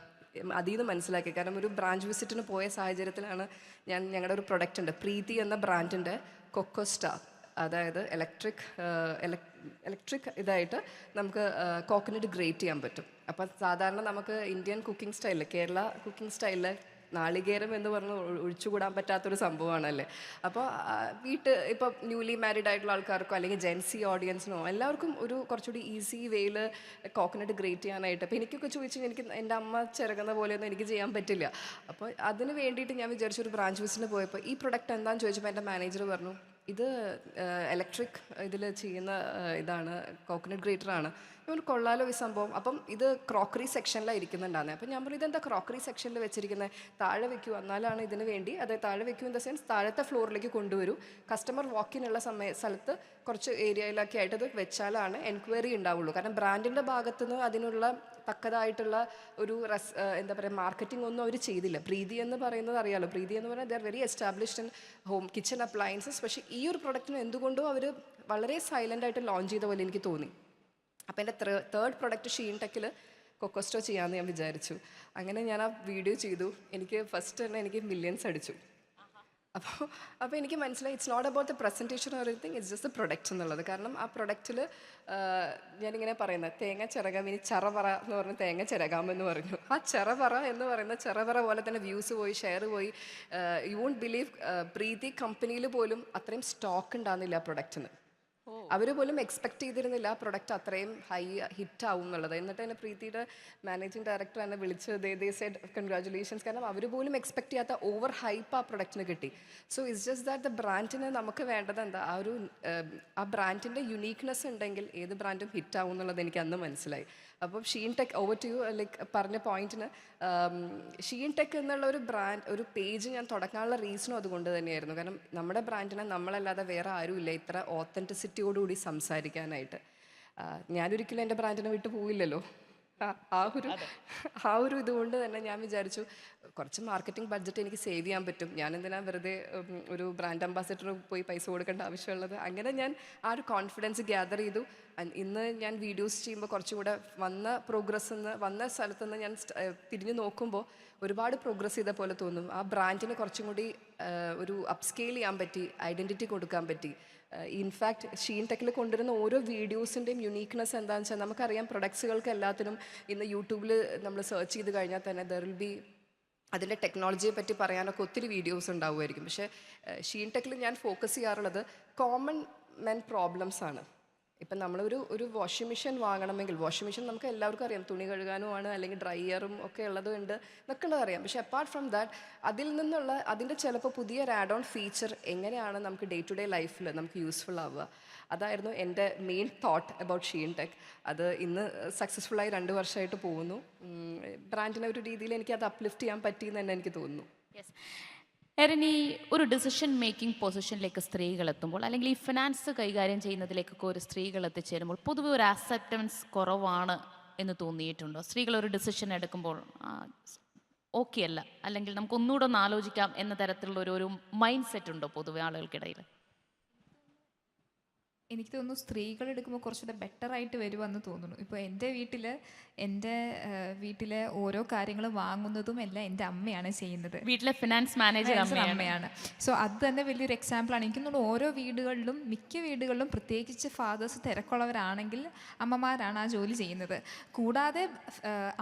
അതിൽ നിന്ന് മനസ്സിലാക്കി. കാരണം ഒരു ബ്രാഞ്ച് വിസിറ്റിന് പോയ സാഹചര്യത്തിലാണ് ഞങ്ങളുടെ ഒരു പ്രൊഡക്റ്റ് ഉണ്ട്, പ്രീതി എന്ന ബ്രാൻഡിൻ്റെ കൊക്കോസ്റ്റാർ, അതായത് ഇലക്ട്രിക് ഇതായിട്ട് നമുക്ക് കോക്കനട്ട് ഗ്രേറ്റ് ചെയ്യാൻ പറ്റും. അപ്പം സാധാരണ നമുക്ക് ഇന്ത്യൻ കുക്കിംഗ് സ്റ്റൈലിൽ, കേരള കുക്കിംഗ് സ്റ്റൈലിൽ നാളികേരം എന്ന് പറഞ്ഞ് ഒഴിച്ചുകൂടാൻ പറ്റാത്തൊരു സംഭവമാണല്ലേ. അപ്പോൾ ഇപ്പോൾ ന്യൂലി മാരീഡ് ആയിട്ടുള്ള ആൾക്കാർക്കോ അല്ലെങ്കിൽ ജെൻസി ഓഡിയൻസിനോ എല്ലാവർക്കും ഒരു കുറച്ചുകൂടി ഈസി വേയിൽ കോക്കനട്ട് ഗ്രേറ്റ് ചെയ്യാനായിട്ട്. അപ്പോൾ എനിക്കൊക്കെ ചോദിച്ചു, എനിക്ക് എൻ്റെ അമ്മ ചിരകുന്ന പോലെയൊന്നും എനിക്ക് ചെയ്യാൻ പറ്റില്ല. അപ്പോൾ അതിന് വേണ്ടിയിട്ട് ഞാൻ വിചാരിച്ചു, ഒരു ബ്രാഞ്ച് വിസിറ്റിന് പോയപ്പോൾ ഈ പ്രൊഡക്റ്റ് എന്താണെന്ന് ചോദിച്ചപ്പോൾ എൻ്റെ മാനേജർ പറഞ്ഞു, ഇത് ഇലക്ട്രിക് ഇതിൽ ചെയ്യുന്ന ഇതാണ്, കോക്കനട്ട് ഗ്രേറ്ററാണ്. ഇവർ കൊള്ളാലോ ഈ സംഭവം. അപ്പം ഇത് ക്രോക്കറി സെക്ഷനിലാണ് ഇരിക്കുന്നുണ്ടാകുന്നത്. അപ്പം ഞാൻ പറഞ്ഞു, ഇതെന്താ ക്രോക്കറി സെക്ഷനിൽ വെച്ചിരിക്കുന്നത്, താഴെ വെക്കൂ, എന്നാലാണ് ഇതിന് വേണ്ടി, അത് താഴെ വെക്കൂ ഇൻ ദ സെൻസ് താഴത്തെ ഫ്ലോറിലേക്ക് കൊണ്ടുവരൂ, കസ്റ്റമർ വാക്കിനുള്ള സ്ഥലത്ത് കുറച്ച് ഏരിയയിലൊക്കെ ആയിട്ട് ഇത് വെച്ചാലാണ് എൻക്വയറി ഉണ്ടാവുള്ളൂ. കാരണം ബ്രാൻഡിൻ്റെ ഭാഗത്തുനിന്ന് അതിനുള്ള തക്കതായിട്ടുള്ള ഒരു എന്താ പറയുക മാർക്കറ്റിംഗ് ഒന്നും അവർ ചെയ്തില്ല. പ്രീതി എന്ന് പറയുന്നത് അറിയാലോ, പ്രീതി എന്ന് പറഞ്ഞാൽ they are very established in home kitchen appliances. പക്ഷേ ഈ ഒരു പ്രൊഡക്റ്റിന് എന്തുകൊണ്ടോ അവർ വളരെ സൈലൻ്റായിട്ട് ലോഞ്ച് ചെയ്ത പോലെ എനിക്ക് തോന്നി. അപ്പോൾ എൻ്റെ തേർഡ് പ്രൊഡക്റ്റ് ഷീൻ ടെക്കിൽ കൊക്കോസ്റ്റോ ചെയ്യാമെന്ന് ഞാൻ വിചാരിച്ചു. അങ്ങനെ ഞാൻ ആ വീഡിയോ ചെയ്തു. എനിക്ക് ഫസ്റ്റ് തന്നെ എനിക്ക് മില്യൺസ് അടിച്ചു. അപ്പോൾ എനിക്ക് മനസ്സിലായി, it's not about the presentation or anything, it's just the product എന്നുള്ളത്. കാരണം ആ പ്രൊഡക്റ്റിൽ ഞാനിങ്ങനെ പറയുന്നത്, തേങ്ങ ചിറകാം, ഇനി ചെറപറ എന്ന് പറഞ്ഞ് തേങ്ങ ചിരകാമെന്ന് പറഞ്ഞു. ആ ചെറപറ എന്ന് പറയുന്ന ചെറപറ പോലെ തന്നെ വ്യൂസ് പോയി, ഷെയർ പോയി. യു വോണ്ട് ബിലീവ്, പ്രീതി കമ്പനിയിൽ പോലും അത്രയും സ്റ്റോക്ക് ഉണ്ടാകുന്നില്ല ആ പ്രൊഡക്റ്റിന്. അവർ പോലും എക്സ്പെക്ട് ചെയ്തിരുന്നില്ല ആ പ്രൊഡക്റ്റ് അത്രയും ഹൈ ഹിറ്റ് ആവും എന്നുള്ളത്. എന്നിട്ട് തന്നെ പ്രീതിയുടെ മാനേജിങ് ഡയറക്ടർ എന്നെ വിളിച്ച് ദേ സെഡ് കൺഗ്രാജുലേഷൻസ്. കാരണം അവർ പോലും എക്സ്പെക്ട് ചെയ്യാത്ത ഓവർ ഹൈപ്പ് ആ പ്രൊഡക്റ്റിന് കിട്ടി. So it's just that the ബ്രാൻഡിന് നമുക്ക് വേണ്ടത് എന്താ, ആ ബ്രാൻഡിൻ്റെ യുണീക്നെസ് ഉണ്ടെങ്കിൽ ഏത് ബ്രാൻഡും ഹിറ്റ് ആവും എന്നുള്ളത് എനിക്ക് അന്ന് മനസ്സിലായി. അപ്പം Sheen Tech, over to you, like പറഞ്ഞ പോയിന്റിന്, ഷീൻ ടെക് എന്നുള്ള ഒരു ബ്രാൻഡ്, ഒരു പേജ് ഞാൻ തുടങ്ങാനുള്ള റീസണും അതുകൊണ്ട് തന്നെയായിരുന്നു. കാരണം നമ്മുടെ ബ്രാൻഡിനെ നമ്മളല്ലാതെ വേറെ ആരുമില്ല ഇത്ര ഓത്തൻറ്റിസിറ്റിയോടുകൂടി സംസാരിക്കാനായിട്ട്. ഞാനൊരിക്കലും എൻ്റെ ബ്രാൻഡിനെ വിട്ടു പോയില്ലല്ലോ. ആ ഒരു ഇതുകൊണ്ട് തന്നെ ഞാൻ വിചാരിച്ചു, കുറച്ച് മാർക്കറ്റിംഗ് ബഡ്ജറ്റ് എനിക്ക് സേവ് ചെയ്യാൻ പറ്റും, ഞാനെന്തിനാ വെറുതെ ഒരു ബ്രാൻഡ് അംബാസിഡർ പോയി പൈസ കൊടുക്കേണ്ട ആവശ്യമുള്ളത്. അങ്ങനെ ഞാൻ ആ ഒരു കോൺഫിഡൻസ് ഗ്യാദർ ചെയ്തു. ഇന്ന് ഞാൻ വീഡിയോസ് ചെയ്യുമ്പോൾ കുറച്ചുകൂടെ വന്ന സ്ഥലത്തുനിന്ന് ഞാൻ തിരിഞ്ഞു നോക്കുമ്പോൾ ഒരുപാട് പ്രോഗ്രസ് ചെയ്ത പോലെ തോന്നും. ആ ബ്രാൻഡിന് കുറച്ചും കൂടി ഒരു അപ്സ്കെയിൽ ചെയ്യാൻ പറ്റി, ഐഡൻറ്റിറ്റി കൊടുക്കാൻ പറ്റി. ഇൻഫാക്ട് ഷീൻ ടെക്കിൽ കൊണ്ടുവരുന്ന ഓരോ വീഡിയോസിൻ്റെയും യുണീക്ക്നെസ് എന്താണെന്ന് വെച്ചാൽ നമുക്കറിയാം പ്രൊഡക്ട്സുകൾക്ക് എല്ലാത്തിനും ഇന്ന് യൂട്യൂബിൽ നമ്മൾ സെർച്ച് ചെയ്ത് കഴിഞ്ഞാൽ തന്നെ ദർ വിൽ ബി അതിൻ്റെ ടെക്നോളജിയെ പറ്റി പറയാനൊക്കെ ഒത്തിരി വീഡിയോസ് ഉണ്ടാവുമായിരിക്കും. പക്ഷേ ഷീൻ ടെക്കിൽ ഞാൻ ഫോക്കസ് ചെയ്യാറുള്ളത് കോമൺ മെൻ പ്രോബ്ലംസ് ആണ്. ഇപ്പം ഒരു വാഷിംഗ് മെഷീൻ വാങ്ങണമെങ്കിൽ വാഷിംഗ് മെഷീൻ നമുക്ക് എല്ലാവർക്കും അറിയാം, തുണി കഴുകാനുമാണ്, അല്ലെങ്കിൽ ഡ്രയറും ഒക്കെ ഉള്ളതുണ്ട് എന്നൊക്കെ ഉള്ളത് അറിയാം. പക്ഷേ അപ്പാർട്ട് ഫ്രം ദാറ്റ് അതിൽ നിന്നുള്ള അതിൻ്റെ ചിലപ്പോൾ പുതിയൊരു ആഡ് ഓൺ ഫീച്ചർ എങ്ങനെയാണ് നമുക്ക് ഡേ ടു ഡേ ലൈഫിൽ നമുക്ക് യൂസ്ഫുൾ ആവുക, അതായിരുന്നു എൻ്റെ main thought about Sheen Tech. അത് ഇന്ന് സക്സസ്ഫുള്ളായി 2 വർഷമായിട്ട് പോകുന്നു. ബ്രാൻഡിനെ ഒരു രീതിയിൽ എനിക്ക് അത് അപ്ലിഫ്റ്റ് ചെയ്യാൻ പറ്റിയെന്ന് തന്നെ എനിക്ക് തോന്നുന്നു. യെസ്. എറിൻ, ഈ ഒരു ഡിസിഷൻ മേക്കിംഗ് പൊസിഷനിലേക്ക് സ്ത്രീകൾ എത്തുമ്പോൾ, അല്ലെങ്കിൽ ഈ ഫിനാൻസ് കൈകാര്യം ചെയ്യുന്നതിലേക്കൊക്കെ ഒരു സ്ത്രീകൾ എത്തിച്ചേരുമ്പോൾ പൊതുവെ ഒരു അക്സെപ്റ്റൻസ് കുറവാണ് എന്ന് തോന്നിയിട്ടുണ്ടോ? സ്ത്രീകൾ ഒരു ഡിസിഷൻ എടുക്കുമ്പോൾ ഓക്കെ അല്ല, അല്ലെങ്കിൽ നമുക്ക് ഒന്നുകൂടെ ഒന്ന് ആലോചിക്കാം എന്ന തരത്തിലുള്ള ഒരു മൈൻഡ് സെറ്റ് ഉണ്ടോ പൊതുവെ ആളുകൾക്കിടയിൽ? എനിക്ക് തോന്നുന്നു സ്ത്രീകൾ എടുക്കുമ്പോൾ കുറച്ചുകൂടെ ബെറ്റർ ആയിട്ട് വരുമെന്ന് തോന്നുന്നു. ഇപ്പോൾ എൻ്റെ വീട്ടിലെ ഓരോ കാര്യങ്ങൾ വാങ്ങുന്നതും എല്ലാം എൻ്റെ അമ്മയാണ് ചെയ്യുന്നത്. വീട്ടിലെ ഫിനാൻസ് മാനേജർ അമ്മയാണ്. സോ അത് തന്നെ വലിയൊരു എക്സാമ്പിളാണ്. എനിക്ക് തോന്നുന്നു ഓരോ വീടുകളിലും, മിക്ക വീടുകളിലും, പ്രത്യേകിച്ച് ഫാദേഴ്സ് തിരക്കുള്ളവരാണെങ്കിൽ അമ്മമാരാണ് ആ ജോലി ചെയ്യുന്നത്. കൂടാതെ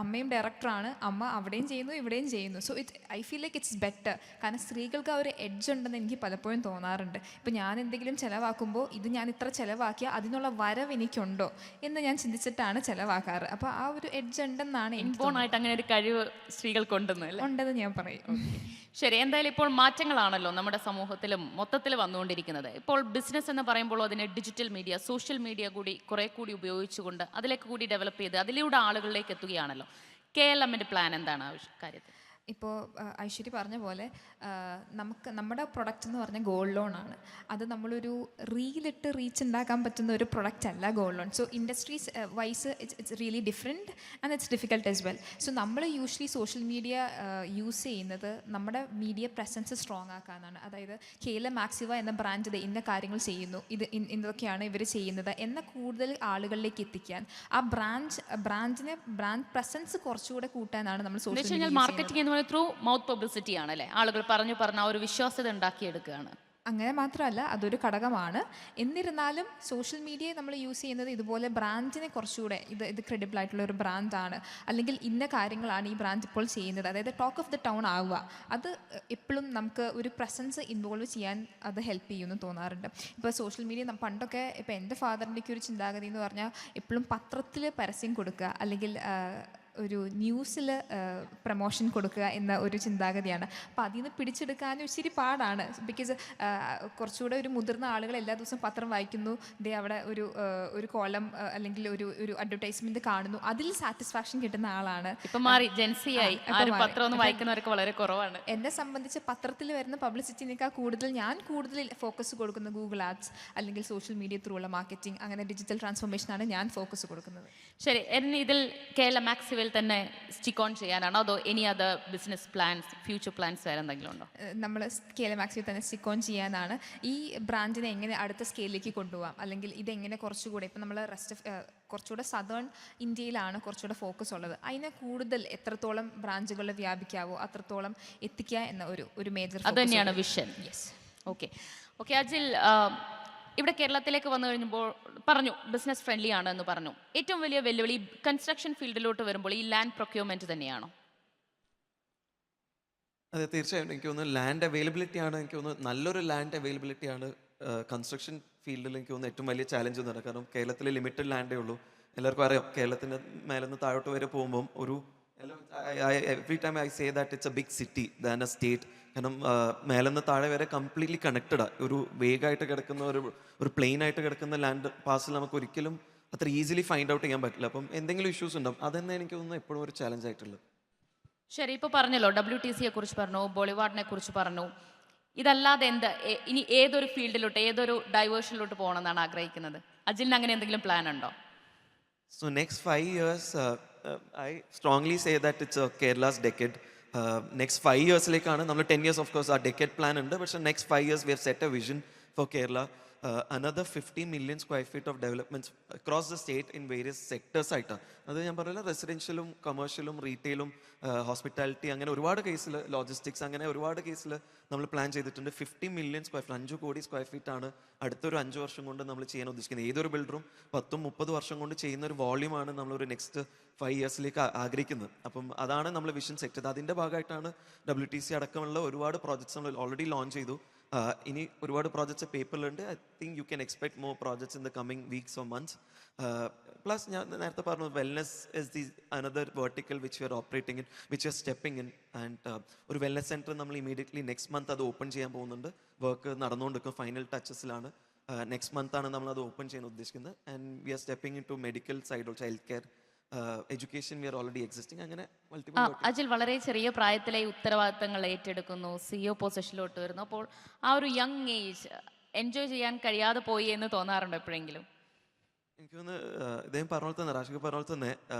അമ്മയും ഡയറക്ടറാണ്, അമ്മ അവിടെയും ചെയ്യുന്നു ഇവിടെയും ചെയ്യുന്നു. So I feel like it's better. കാരണം സ്ത്രീകൾക്ക് ആ ഒരു എഡ്ജ് ഉണ്ടെന്ന് എനിക്ക് പലപ്പോഴും തോന്നാറുണ്ട്. ഇപ്പോൾ ഞാൻ എന്തെങ്കിലും ചിലവാക്കുമ്പോൾ ഇത് ഞാൻ ഇത്ര ചിലവാക്കിയാൽ അതിനുള്ള വരവ് എനിക്കുണ്ടോ എന്ന് ഞാൻ ചിന്തിച്ചിട്ടാണ് ചിലവാക്കാറ്. അപ്പോൾ ആ ഒരു എഡ്ജ് ഉണ്ടെന്നാണ് ഇൻബോണായിട്ട് അങ്ങനെ ഒരു കഴിവ് സ്ത്രീകൾക്കുണ്ടെന്ന് ഞാൻ പറയും. ശരി, എന്തായാലും ഇപ്പോൾ മാറ്റങ്ങളാണല്ലോ നമ്മുടെ സമൂഹത്തിലും മൊത്തത്തിൽ വന്നുകൊണ്ടിരിക്കുന്നത്. ഇപ്പോൾ ബിസിനസ് എന്ന് പറയുമ്പോൾ അതിനെ ഡിജിറ്റൽ മീഡിയ, സോഷ്യൽ മീഡിയ കൂടി കുറെ കൂടി ഉപയോഗിച്ചുകൊണ്ട് അതിലേക്ക് കൂടി ഡെവലപ്പ് ചെയ്ത് അതിലൂടെ ആളുകളിലേക്ക് എത്തുകയാണല്ലോ. KLMന്റെ പ്ലാൻ എന്താണ് ആ കാര്യത്തിൽ? ഇപ്പോൾ ഐശ്വര്യ പറഞ്ഞ പോലെ നമ്മുടെ പ്രൊഡക്റ്റ് എന്ന് പറഞ്ഞാൽ ഗോൾഡ് ലോൺ ആണ്. അത് നമ്മളൊരു റീലിട്ട് റീച്ച് ഉണ്ടാക്കാൻ പറ്റുന്ന ഒരു പ്രൊഡക്റ്റ് അല്ല gold loan. So industries vice it's really different and it's difficult as well. So നമ്മൾ യൂഷ്വലി സോഷ്യൽ മീഡിയ യൂസ് ചെയ്യുന്നത് നമ്മുടെ മീഡിയ പ്രസൻസ് സ്ട്രോങ് ആക്കാനാണ്. അതായത് KLM ആക്സിവ എന്ന ബ്രാൻഡ് ഇന്ന കാര്യങ്ങൾ ചെയ്യുന്നു, ഇതൊക്കെയാണ് ഇവർ ചെയ്യുന്നത് എന്ന കൂടുതൽ ആളുകളിലേക്ക് എത്തിക്കാൻ, ആ ബ്രാൻഡ് പ്രസൻസ് കുറച്ചുകൂടെ കൂട്ടാനാണ് നമ്മൾ social media marketing through mouth publicity ആണല്ലേ, ആളുകൾ പറഞ്ഞു ആ ഒരു വിശ്വാസ്യത ഉണ്ടാക്കിയെടുക്കുകയാണ്. അങ്ങനെ മാത്രമല്ല, അതൊരു ഘടകമാണ്. എന്നിരുന്നാലും സോഷ്യൽ മീഡിയയെ നമ്മൾ യൂസ് ചെയ്യുന്നത് ഇതുപോലെ ബ്രാൻഡിനെ കുറച്ചുകൂടെ ഇത് ക്രെഡിബിൾ ആയിട്ടുള്ള ഒരു ബ്രാൻഡാണ്, അല്ലെങ്കിൽ ഇന്ന കാര്യങ്ങളാണ് ഈ ബ്രാൻഡ് ഇപ്പോൾ ചെയ്യുന്നത്, അതായത് ടോക്ക് ഓഫ് ദ ടൗൺ ആവുക. അത് എപ്പോഴും നമുക്ക് ഒരു പ്രസൻസ് ഇൻവോൾവ് ചെയ്യാൻ അത് ഹെൽപ്പ് ചെയ്യുമെന്ന് തോന്നാറുണ്ട്. ഇപ്പോൾ സോഷ്യൽ മീഡിയ പണ്ടൊക്കെ, ഇപ്പോൾ എൻ്റെ ഫാദറിൻ്റെയൊക്കെ ഒരു ചിന്താഗതി എന്ന് പറഞ്ഞാൽ എപ്പോഴും പത്രത്തിൽ പരസ്യം കൊടുക്കുക, അല്ലെങ്കിൽ ഒരു ന്യൂസിൽ പ്രമോഷൻ കൊടുക്കുക എന്ന ഒരു ചിന്താഗതിയാണ്. അപ്പോൾ അതിൽ നിന്ന് പിടിച്ചെടുക്കാനും ഇച്ചിരി പാടാണ്. ബിക്കോസ് കുറച്ചുകൂടെ ഒരു മുതിർന്ന ആളുകൾ എല്ലാ ദിവസവും പത്രം വായിക്കുന്നു, അവിടെ ഒരു കോളം അല്ലെങ്കിൽ ഒരു അഡ്വർടൈസ്മെന്റ് കാണുന്നു, അതിൽ സാറ്റിസ്ഫാക്ഷൻ കിട്ടുന്ന ആളാണ്. ഇപ്പം മാറി, ജെൻസിയായി, പത്രം വായിക്കുന്നവർക്ക് വളരെ കുറവാണ്. എന്നെ സംബന്ധിച്ച് പത്രത്തിൽ വരുന്ന പബ്ലിസിറ്റിനേക്കാൾ ഞാൻ കൂടുതൽ ഫോക്കസ് കൊടുക്കുന്നത് ഗൂഗിൾ ആഡ്സ് അല്ലെങ്കിൽ സോഷ്യൽ മീഡിയ ത്രൂ ഉള്ള മാർക്കറ്റിംഗ്, അങ്ങനെ ഡിജിറ്റൽ ട്രാൻസ്ഫോർമേഷനാണ് ഞാൻ ഫോക്കസ് കൊടുക്കുന്നത്. ശരി, ഇതിൽ KLM ആക്സിവയിൽ തന്നെ സ്റ്റിക്ക് ഓൺ ചെയ്യാനാണോ, അതോ ഇനി അത് ബിസിനസ് പ്ലാൻസ്, ഫ്യൂച്ചർ പ്ലാൻസ് വേറെ എന്തെങ്കിലും ഉണ്ടോ? നമ്മൾ KLM ആക്സിവയിൽ തന്നെ സ്റ്റിക്ക് ഓൺ ചെയ്യാനാണ്. ഈ ബ്രാൻഡിനെ എങ്ങനെ അടുത്ത സ്കെയിലേക്ക് കൊണ്ടുപോകാം, അല്ലെങ്കിൽ ഇതെങ്ങനെ കുറച്ചുകൂടെ, ഇപ്പം നമ്മൾ കുറച്ചുകൂടെ സദേൺ ഇന്ത്യയിലാണ് കുറച്ചുകൂടെ ഫോക്കസ് ഉള്ളത്, അതിനെ കൂടുതൽ എത്രത്തോളം ബ്രാഞ്ചുകളിൽ വ്യാപിക്കാവോ അത്രത്തോളം എത്തിക്കുക എന്ന ഒരു മേജർ അത് തന്നെയാണ് വിഷൻ. യെസ്. ഓക്കെ അജിൽ, ഇവിടെ കേരളത്തിലേക്ക് വന്നു കഴിഞ്ഞപ്പോൾ പറഞ്ഞു ബിസിനസ് ഫ്രണ്ട്ലി ആണ് എന്ന് പറഞ്ഞു. ഏറ്റവും വലിയ വെല്ലുവിളി കൺസ്ട്രക്ഷൻ ഫീൽഡിലോട്ട് വരുമ്പോൾ ഈ ലാൻഡ് പ്രൊക്യൂർമെന്റ് തന്നെയാണോ? അതെ, തീർച്ചയായും. എനിക്ക് തോന്നുന്നു ലാൻഡ് അവൈലബിലിറ്റി ആണ്. എനിക്ക് തോന്നുന്നു നല്ലൊരു ലാൻഡ് അവൈലബിലിറ്റി ആണ് കൺസ്ട്രക്ഷൻ ഫീൽഡിൽ എനിക്ക് തോന്നുന്നു ഏറ്റവും വലിയ ചാലഞ്ച് എന്ന് പറയുന്നത്. കാരണം കേരളത്തിൽ ലിമിറ്റഡ് ലാൻഡേ ഉള്ളൂ. എല്ലാവർക്കും അറിയാം, കേരളത്തിൻ്റെ മേലെന്ന് താഴോട്ട് വരെ പോകുമ്പം every time I say that it's a big city than a state. കാരണം മേലെന്ന് താഴെ വരെ കംപ്ലീറ്റ്ലി കണക്റ്റഡാണ്. ഒരു വേഗമായിട്ട് കിടക്കുന്ന ഒരു പ്ലെയിൻ ആയിട്ട് കിടക്കുന്ന ലാൻഡ് പാസിൽ നമുക്ക് ഒരിക്കലും അത്ര ഈസിലി ഫൈൻഡ് ഔട്ട് ചെയ്യാൻ പറ്റില്ല. അപ്പം എന്തെങ്കിലും ഇഷ്യൂസ് ഉണ്ടാവും. അതന്നെ എനിക്ക് തോന്നുന്നു എപ്പോഴും ഒരു ചാലഞ്ച് ആയിട്ടുള്ളത്. ശരി, ഇപ്പോൾ പറഞ്ഞല്ലോ WTCയെ കുറിച്ച് പറഞ്ഞു, ബോളിവുഡിനെ കുറിച്ച് പറഞ്ഞു. ഇതല്ലാതെ ഇനി ഏതൊരു ഫീൽഡിലോട്ട്, ഏതൊരു ഡൈവേർഷനിലോട്ട് പോകണമെന്നാണ് ആഗ്രഹിക്കുന്നത്? അജിലിന് അങ്ങനെ എന്തെങ്കിലും പ്ലാൻ ഉണ്ടോ? So next 5 years, I strongly say that it's Kerala's decade. Next 5 yearsലേക്കാണ് നമ്മൾ 10 years of course ആ decade plan ഉണ്ട്. പക്ഷേ next 5 years we have set a vision for Kerala. another 50 million square feet of developments across the state in various sectors ആയിട്ടാണ്. അത് ഞാൻ പറഞ്ഞില്ല, റെസിഡൻഷ്യലും കമേഴ്ഷ്യലും റീറ്റെയിലും hospitality, അങ്ങനെ ഒരുപാട് കേസിൽ ലോജിസ്റ്റിക്സ്, അങ്ങനെ ഒരുപാട് കേസിൽ നമ്മൾ പ്ലാൻ ചെയ്തിട്ടുണ്ട്. 50 million square feet, 5 കോടി സ്ക്വയർ ഫീറ്റ് ആണ് അടുത്തൊരു 5 വർഷം കൊണ്ട് നമ്മൾ ചെയ്യാൻ ഉദ്ദേശിക്കുന്നത്. ഏതൊരു ബിൽഡറും 10-30 വർഷം കൊണ്ട് ചെയ്യുന്ന ഒരു വോള്യൂമാണ് നമ്മളൊരു നെക്സ്റ്റ് 5 ഇയേഴ്സിലേക്ക് ആഗ്രഹിക്കുന്നത്. അപ്പം അതാണ് നമ്മൾ വിഷൻ സെറ്റ് ചെയ്തത്. അതിൻ്റെ ഭാഗമായിട്ടാണ് WTC അടക്കമുള്ള ഒരുപാട് പ്രോജക്ട്സ് നമ്മൾ ഓൾറെഡി ലോഞ്ച് ചെയ്തു. ഇനി ഒരുപാട് പ്രോജക്ട്സ് പേപ്പറിലുണ്ട്. I think you can expect more projects in the coming weeks or months. Plus ഞാൻ നേരത്തെ പറഞ്ഞു, wellness is the another vertical which you are operating in, which you are stepping in. And ഒരു wellness centre നമ്മൾ immediately next month അത് open ചെയ്യാൻ പോകുന്നുണ്ട്. Work നടന്നുകൊണ്ടിരിക്കും, final ടച്ചസിലാണ്. നെക്സ്റ്റ് മന്താണ് നമ്മൾ അത് ഓപ്പൺ ചെയ്യാൻ ഉദ്ദേശിക്കുന്നത്. And we are stepping in to medical side also, health care, education we are already existing. അങ്ങനെ മൾട്ടിപ്പിൾ. അജിൽ വളരെ ചെറിയ പ്രായത്തിലെ ഉത്തരവാദിത്തങ്ങൾ ഏറ്റെടുക്കുന്നു, CEO പൊസിഷനിലോട്ട് വരുന്നു. അപ്പോൾ ആ ഒരു യങ് ഏജ് എൻജോയ് ചെയ്യാൻ കഴിയാതെ പോയി എന്ന് തോന്നാറുണ്ടോ എപ്പോഴെങ്കിലും? എനിക്ക് തോന്നുന്നു ഇദ്ദേഹം പറഞ്ഞ പോലെ തന്നെ, റാഷിഖ് പറഞ്ഞ പോലെ തന്നെ,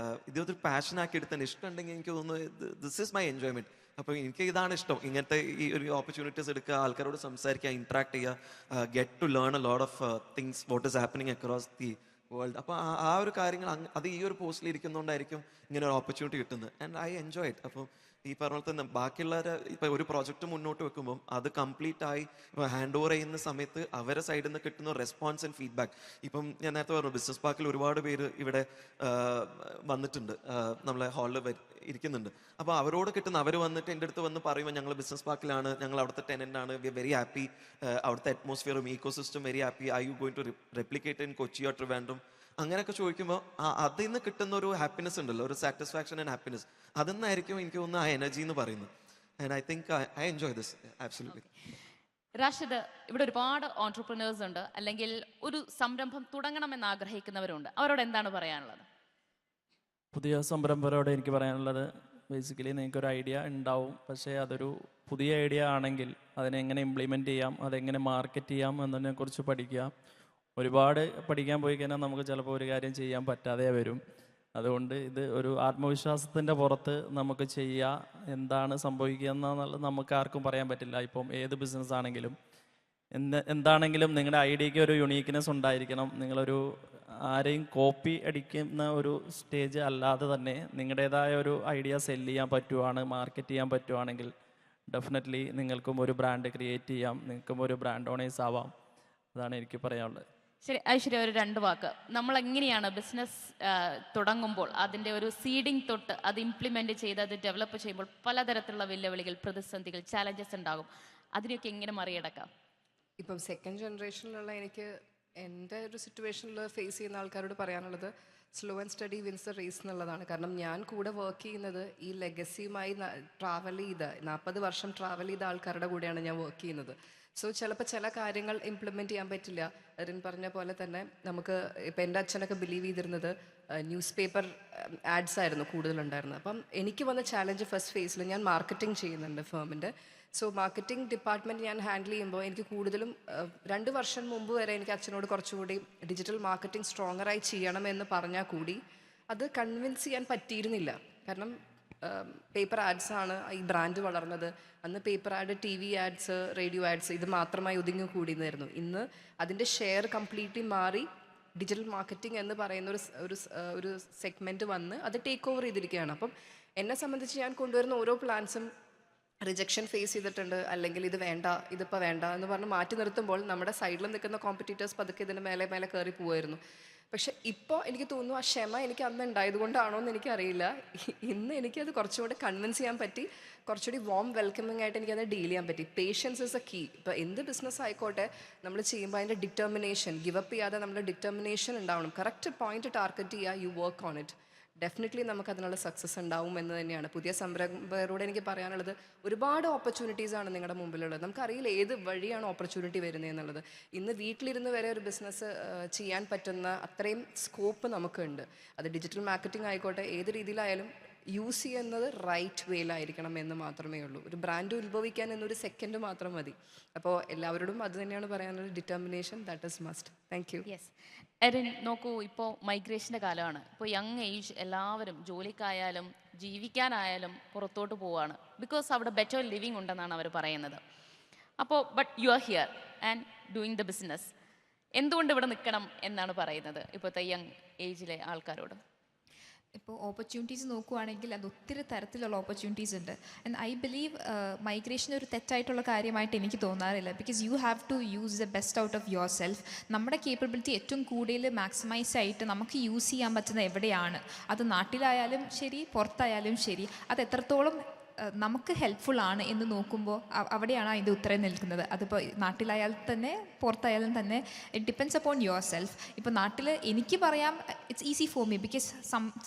ഇതൊരു പാഷനാക്കി എടുത്തന്നെ ഇഷ്ടമുണ്ടെങ്കിൽ എനിക്ക് തോന്നുന്നു ദിസ് ഈസ് മൈ എൻജോയ്മെന്റ്. അപ്പോൾ എനിക്ക് ഇതാണ് ഇഷ്ടം, ഇങ്ങനത്തെ ഈ ഒരു ഓപ്പർച്യൂണിറ്റീസ് എടുക്കുക, ആൾക്കാരോട് സംസാരിക്കുക, ഇന്ററാക്ട് ചെയ്യുക, get to learn a lot of things what is happening across the world. അപ്പോൾ ആ ഒരു കാര്യങ്ങൾ അത് ഈ ഒരു പോസ്റ്റിൽ ഇരിക്കുന്നതുകൊണ്ടായിരിക്കും ഇങ്ങനെ ഒരു ഓപ്പർച്യൂണിറ്റി കിട്ടുന്നത്. And I enjoy it. അപ്പോൾ ഈ പറഞ്ഞ പോലെ തന്നെ ബാക്കിയുള്ളവരെ ഇപ്പം ഒരു പ്രോജക്റ്റ് മുന്നോട്ട് വെക്കുമ്പോൾ അത് കംപ്ലീറ്റ് ആയി ഹാൻഡ് ഓവർ ചെയ്യുന്ന സമയത്ത് അവരുടെ സൈഡിൽ നിന്ന് കിട്ടുന്ന റെസ്പോൺസ് ആൻഡ് ഫീഡ്ബാക്ക്. ഇപ്പം ഞാൻ നേരത്തെ പറഞ്ഞു, ബിസിനസ് പാർക്കിൽ ഒരുപാട് പേര് ഇവിടെ വന്നിട്ടുണ്ട്, നമ്മളെ ഹാളിൽ ഇരിക്കുന്നുണ്ട്. അപ്പോൾ അവരോട് കിട്ടുന്ന, അവർ വന്നിട്ട് എൻ്റെ അടുത്ത് വന്ന് പറയുമ്പോൾ ഞങ്ങൾ ബിസിനസ് പാർക്കിലാണ്, ഞങ്ങൾ അവിടുത്തെ ടെനൻ്റ് ആണ്, വി ആർ വെരി ഹാപ്പി, അവിടുത്തെ അറ്റ്മോസ്ഫിയറും ecosystem very happy, I you going to replicate in Kochi or Trivandrum, അങ്ങനെയൊക്കെ ചോദിക്കുമ്പോൾ അതിൽ നിന്ന് കിട്ടുന്ന ഒരു ഹാപ്പിനെസ് ഉണ്ടല്ലോ, ഒരു സാറ്റിസ്ഫാക്ഷൻ ആൻഡ് ഹാപ്പിനെസ്, അതിന്നായിരിക്കും എനിക്ക് തോന്നുന്ന ആ എനർജി എന്ന് പറയുന്നത്. And I think I enjoy this absolutely. Rashid, ഇവിടെ ഒരുപാട് ഓൺട്രപ്രനേഴ്സ് ഉണ്ട്, അല്ലെങ്കിൽ ഒരു സംരംഭം തുടങ്ങണമെന്ന് ആഗ്രഹിക്കുന്നവരുണ്ട്. അവരോട് എന്താണ് പറയാനുള്ളത്? പുതിയ സംരംഭകരോട് എനിക്ക് പറയാനുള്ളത്, ബേസിക്കലി നിങ്ങൾക്കൊരു ഐഡിയ ഉണ്ടാവും, പക്ഷേ അതൊരു പുതിയ ഐഡിയ ആണെങ്കിൽ അതിനെങ്ങനെ ഇംപ്ലിമെൻറ്റ് ചെയ്യാം, അതെങ്ങനെ മാർക്കറ്റ് ചെയ്യാം എന്നതിനെക്കുറിച്ച് പഠിക്കുക. ഒരുപാട് പഠിക്കാൻ പോയി കഴിഞ്ഞാൽ നമുക്ക് ചിലപ്പോൾ ഒരു കാര്യം ചെയ്യാൻ പറ്റാതെ വരും. അതുകൊണ്ട് ഇത് ഒരു ആത്മവിശ്വാസത്തിൻ്റെ പുറത്ത് നമുക്ക് ചെയ്യുക. എന്താണ് സംഭവിക്കുക എന്നുള്ളത് നമുക്ക് ആർക്കും പറയാൻ പറ്റില്ല. ഇപ്പം ഏത് ബിസിനസ് ആണെങ്കിലും എന്താണെങ്കിലും നിങ്ങളുടെ ഐഡിയയ്ക്ക് ഒരു യുണീക്ക്നെസ് ഉണ്ടായിരിക്കണം. നിങ്ങളൊരു ആരെയും കോപ്പി അടിക്കുന്ന ഒരു സ്റ്റേജ് അല്ലാതെ തന്നെ നിങ്ങളുടേതായ ഒരു ഐഡിയ സെല് ചെയ്യാൻ പറ്റുവാണ്, മാർക്കറ്റ് ചെയ്യാൻ പറ്റുവാണെങ്കിൽ ഡെഫിനറ്റ്ലി നിങ്ങൾക്കും ഒരു ബ്രാൻഡ് ക്രിയേറ്റ് ചെയ്യാം, നിങ്ങൾക്കും ഒരു ബ്രാൻഡ് ഓണേഴ്സ് ആവാം. അതാണ് എനിക്ക് പറയാനുള്ളത്. ശരി ഐശ്വര്യ, ഒരു 2 വാക്ക്. നമ്മൾ എങ്ങനെയാണ് ബിസിനസ് തുടങ്ങുമ്പോൾ അതിൻ്റെ ഒരു സീഡിങ് തൊട്ട് അത് ഇംപ്ലിമെൻറ്റ് ചെയ്ത് അത് ഡെവലപ്പ് ചെയ്യുമ്പോൾ പലതരത്തിലുള്ള വെല്ലുവിളികൾ, പ്രതിസന്ധികൾ, ചാലഞ്ചസ് ഉണ്ടാകും. അതിനെയൊക്കെ എങ്ങനെ മറികടക്കാം? ഇപ്പം സെക്കൻഡ് ജനറേഷനിലുള്ള എനിക്ക് എൻ്റെ ഒരു സിറ്റുവേഷനിൽ ഫേസ് ചെയ്യുന്ന ആൾക്കാരോട് പറയാനുള്ളത്, slow and steady wins the race എന്നുള്ളതാണ്. കാരണം ഞാൻ കൂടെ വർക്ക് ചെയ്യുന്നത് ഈ ലെഗസിയുമായി ട്രാവൽ ചെയ്ത 40 വർഷം ട്രാവൽ ചെയ്ത ആൾക്കാരുടെ കൂടെയാണ് ഞാൻ വർക്ക് ചെയ്യുന്നത്. സോ ചിലപ്പോൾ ചില കാര്യങ്ങൾ ഇംപ്ലിമെൻറ്റ് ചെയ്യാൻ പറ്റില്ല. അരുൺ പറഞ്ഞ പോലെ തന്നെ നമുക്ക് ഇപ്പം എൻ്റെ അച്ഛനൊക്കെ ബിലീവ് ചെയ്തിരുന്നത് ന്യൂസ് പേപ്പർ ആഡ്സ് ആയിരുന്നു കൂടുതലുണ്ടായിരുന്നത്. അപ്പം എനിക്ക് വന്ന ചാലഞ്ച് ഫസ്റ്റ് ഫേസിൽ ഞാൻ മാർക്കറ്റിംഗ് ചെയ്യുന്നുണ്ട് ഫേമിൻ്റെ. സോ മാർക്കറ്റിംഗ് ഡിപ്പാർട്ട്മെൻറ്റ് ഞാൻ ഹാൻഡിൽ ചെയ്യുമ്പോൾ എനിക്ക് കൂടുതലും 2 വർഷം മുമ്പ് വരെ എനിക്ക് അച്ഛനോട് കുറച്ചുകൂടി ഡിജിറ്റൽ മാർക്കറ്റിംഗ് സ്ട്രോങ്ങറായി ചെയ്യണമെന്ന് പറഞ്ഞാൽ കൂടി അത് കൺവിൻസ് ചെയ്യാൻ പറ്റിയിരുന്നില്ല. കാരണം പേപ്പർ ആഡ്സ് ആണ് ഈ ബ്രാൻഡ് വളർന്നത്. അന്ന് paper ad, TV ads, radio ads ഇത് മാത്രമായി ഒതുങ്ങി കൂടിയതായിരുന്നു. ഇന്ന് അതിൻ്റെ ഷെയർ കംപ്ലീറ്റ്ലി മാറി ഡിജിറ്റൽ മാർക്കറ്റിംഗ് എന്ന് പറയുന്ന ഒരു സെഗ്മെൻറ്റ് വന്ന് അത് ടേക്ക് ഓവർ ചെയ്തിരിക്കുകയാണ്. അപ്പം എന്നെ സംബന്ധിച്ച് ഞാൻ കൊണ്ടുവരുന്ന ഓരോ പ്ലാൻസും റിജക്ഷൻ ഫേസ് ചെയ്തിട്ടുണ്ട്. അല്ലെങ്കിൽ ഇത് വേണ്ട, ഇതിപ്പോൾ വേണ്ട എന്ന് പറഞ്ഞ് മാറ്റി നിർത്തുമ്പോൾ നമ്മുടെ സൈഡിൽ നിൽക്കുന്ന കോമ്പറ്റീറ്റേഴ്സ് പതുക്കെ ഇതിന് മേലെ കയറി പോവായിരുന്നു. പക്ഷെ ഇപ്പോൾ എനിക്ക് തോന്നുന്നു ആ ക്ഷമ എനിക്ക് അന്ന് ഉണ്ടായതുകൊണ്ടാണോ എന്ന് എനിക്കറിയില്ല, ഇന്ന് എനിക്കത് കുറച്ചുകൂടെ കൺവിൻസ് ചെയ്യാൻ പറ്റി. കുറച്ചുകൂടി വാം വെൽക്കമിങ് ആയിട്ട് എനിക്കത് ഡീൽ ചെയ്യാൻ പറ്റി. Patience is a key. ഇപ്പോൾ എന്ത് ബിസിനസ് ആയിക്കോട്ടെ നമ്മൾ ചെയ്യുമ്പോൾ അതിൻ്റെ ഡിറ്റർമിനേഷൻ, ഗിവപ്പ് ചെയ്യാതെ നമ്മുടെ ഡിറ്റർമിനേഷൻ ഉണ്ടാവണം. കറക്റ്റ് പോയിന്റ് ടാർഗറ്റ് ചെയ്യുക, you work on it. Definitely നമുക്ക് അതിനുള്ള സക്സസ് ഉണ്ടാവും എന്ന് തന്നെയാണ്. പുതിയ സംരംഭകരോട് എനിക്ക് പറയാനുള്ളത്, ഒരുപാട് ഓപ്പർച്യൂണിറ്റീസാണ് നിങ്ങളുടെ മുമ്പിലുള്ളത്. നമുക്കറിയില്ല ഏത് വഴിയാണ് ഓപ്പർച്യൂണിറ്റി വരുന്നത് എന്നുള്ളത്. ഇന്ന് വീട്ടിലിരുന്ന് വരെ ഒരു ബിസിനസ് ചെയ്യാൻ പറ്റുന്ന അത്രയും സ്കോപ്പ് നമുക്കുണ്ട്. അത് ഡിജിറ്റൽ മാർക്കറ്റിംഗ് ആയിക്കോട്ടെ, ഏത് രീതിയിലായാലും യൂസ് ചെയ്യുന്നത് റൈറ്റ് വേയിലായിരിക്കണം എന്ന് മാത്രമേ ഉള്ളൂ. ഒരു ബ്രാൻഡ് ഉത്ഭവിക്കാൻ എന്നൊരു സെക്കൻഡ് മാത്രം മതി. അപ്പോൾ എല്ലാവരോടും അത് തന്നെയാണ് പറയാനുള്ളത്, determination, that is must. Thank you. Yes Erin, നോക്കൂ, ഇപ്പോൾ മൈഗ്രേഷൻ്റെ കാലമാണ്. ഇപ്പോൾ യങ് ഏജ് എല്ലാവരും ജോലിക്കായാലും ജീവിക്കാനായാലും പുറത്തോട്ട് പോവുകയാണ്. ബിക്കോസ് അവിടെ ബെറ്റർ ലിവിങ് ഉണ്ടെന്നാണ് അവർ പറയുന്നത്. അപ്പോൾ but you are here and doing the business. എന്തുകൊണ്ട് ഇവിടെ നിൽക്കണം എന്നാണ് പറയുന്നത് ഇപ്പോഴത്തെ യങ് ഏജിലെ ആൾക്കാരോട്? ഇപ്പോൾ ഓപ്പർച്യൂണിറ്റീസ് നോക്കുവാണെങ്കിൽ അത് ഒത്തിരി തരത്തിലുള്ള ഓപ്പർച്യൂണിറ്റീസ് ഉണ്ട്. ആൻഡ് ഐ ബിലീവ് മൈഗ്രേഷൻ ഒരു തെറ്റായിട്ടുള്ള കാര്യമായിട്ട് എനിക്ക് തോന്നാറില്ല. Because you have to use the best out of your self. നമ്മുടെ കേപ്പബിലിറ്റി ഏറ്റവും കൂടുതൽ മാക്സിമൈസ് ആയിട്ട് നമുക്ക് യൂസ് ചെയ്യാൻ പറ്റുന്ന എവിടെയാണ്, അത് നാട്ടിലായാലും ശരി പുറത്തായാലും ശരി, അത് എത്രത്തോളം നമുക്ക് ഹെൽപ്ഫുൾ ആണ് എന്ന് നോക്കുമ്പോൾ അവിടെയാണ് അതിൻ്റെ ഉത്തരം നിൽക്കുന്നത്. അതിപ്പോൾ നാട്ടിലായാൽ തന്നെ പുറത്തായാലും തന്നെ it depends upon your self. ഇപ്പോൾ നാട്ടിൽ എനിക്ക് പറയാം it's easy for me because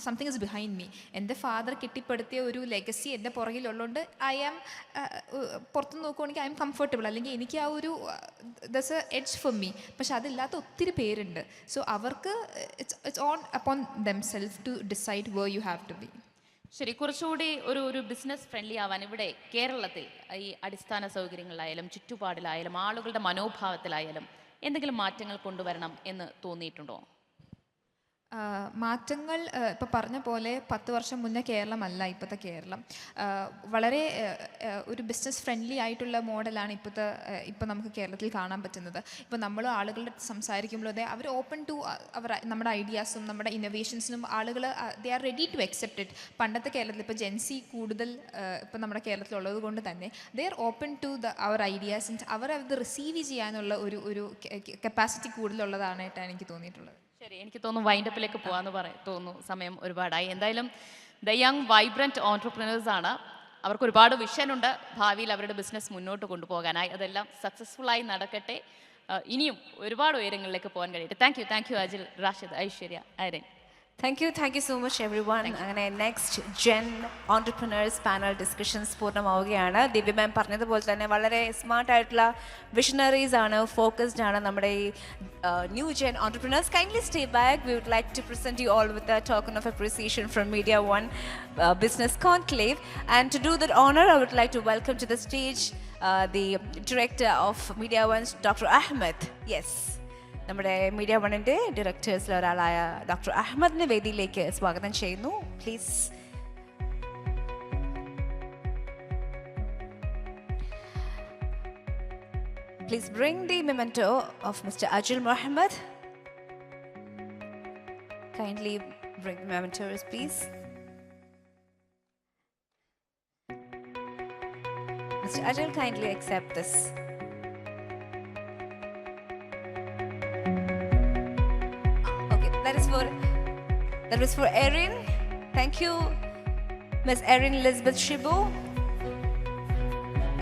something is behind me. എൻ്റെ ഫാദർ കെട്ടിപ്പടുത്തിയ ഒരു ലെഗസി എൻ്റെ പുറകിലുള്ളതുകൊണ്ട് ഐ ആം പുറത്ത് നോക്കുവാണെങ്കിൽ ഐ എം കംഫർട്ടബിൾ, അല്ലെങ്കിൽ എനിക്ക് ആ ഒരു does a edge for me. പക്ഷെ അതില്ലാത്ത ഒത്തിരി പേരുണ്ട്. സോ അവർക്ക് it's on upon them self to decide where you have to be. ശരി, കുറച്ചുകൂടി ഒരു ബിസിനസ് ഫ്രണ്ട്ലി ആവാൻ ഇവിടെ കേരളത്തിൽ ഈ അടിസ്ഥാന സൗകര്യങ്ങളിലായാലും ചുറ്റുപാടിലായാലും ആളുകളുടെ മനോഭാവത്തിലായാലും എന്തെങ്കിലും മാറ്റങ്ങൾ കൊണ്ടുവരണം എന്ന് തോന്നിയിട്ടുണ്ടോ? മാറ്റങ്ങൾ ഇപ്പോൾ പറഞ്ഞ പോലെ 10 വർഷം മുന്നേ കേരളമല്ല ഇപ്പോഴത്തെ കേരളം. വളരെ ഒരു ബിസിനസ് ഫ്രണ്ട്ലി ആയിട്ടുള്ള മോഡലാണ് ഇപ്പോൾ നമുക്ക് കേരളത്തിൽ കാണാൻ പറ്റുന്നത്. ഇപ്പോൾ നമ്മൾ ആളുകളുടെ സംസാരിക്കുമ്പോൾ അതെ അവർ ഓപ്പൺ ടു നമ്മുടെ ഐഡിയാസും നമ്മുടെ ഇന്നോവേഷൻസിനും ആളുകൾ they are ready to accept it. പണ്ടത്തെ കേരളത്തിൽ ഇപ്പോൾ ജെൻസി കൂടുതൽ ഇപ്പോൾ നമ്മുടെ കേരളത്തിലുള്ളത് കൊണ്ട് തന്നെ they are open to our ideas. അവർ അത് റിസീവ് ചെയ്യാനുള്ള ഒരു കപ്പാസിറ്റി കൂടുതലുള്ളതാണായിട്ടാണ് എനിക്ക് തോന്നിയിട്ടുള്ളത്. ശരി, എനിക്ക് തോന്നുന്നു വൈൻഡപ്പിലേക്ക് പോകാമെന്ന് തോന്നുന്നു. സമയം ഒരുപാടായി. എന്തായാലും ദ യങ് വൈബ്രൻറ്റ് ഓൺട്രപ്രണേഴ്സ് ആണ്. അവർക്ക് ഒരുപാട് വിഷനുണ്ട് ഭാവിയിൽ അവരുടെ ബിസിനസ് മുന്നോട്ട് കൊണ്ടുപോകാനായി. അതെല്ലാം സക്സസ്ഫുള്ളായി നടക്കട്ടെ. ഇനിയും ഒരുപാട് ഉയരങ്ങളിലേക്ക് പോകാൻ കഴിയട്ടെ. Thank you Ajil, Rashid, Aishwarya, Airan. Thank you so much everyone. അങ്ങനെ next gen entrepreneurs panel discussions പൂർണ്ണമാവുകയാണ്. ദിവ്യ മാം പറഞ്ഞതുപോലെ തന്നെ വളരെ സ്മാർട്ടായിട്ടുള്ള വിഷണറീസ് ആണ്, ഫോക്കസ്ഡ് ആണ് നമ്മുടെ ഈ new gen entrepreneurs. Kindly stay back. We would like to present you all with a token of appreciation from Media One business conclave. And to do that honour I would like to welcome to the stage the director of Media One, Dr. Ahmed. Yes, നമ്മുടെ Media വണ്ണിൻ്റെ ഡയറക്ടേഴ്സിൽ ഒരാളായ doctor അഹമ്മദിനെ വേദിയിലേക്ക് സ്വാഗതം ചെയ്യുന്നു. Please. Please bring the memento of Mr. Ajil Mohammed. Kindly bring the mementos, please. Mr. Ajil, kindly accept this. Okay, that was for Erin. Thank you, Ms. Erin Elizabeth Shibu,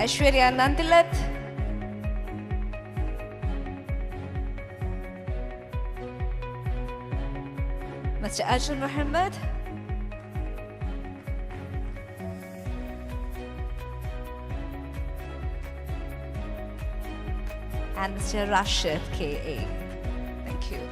Aishwarya Nandilat, Mr. Ajil Mohammed, and Mr. Rashid K.A. Thank you.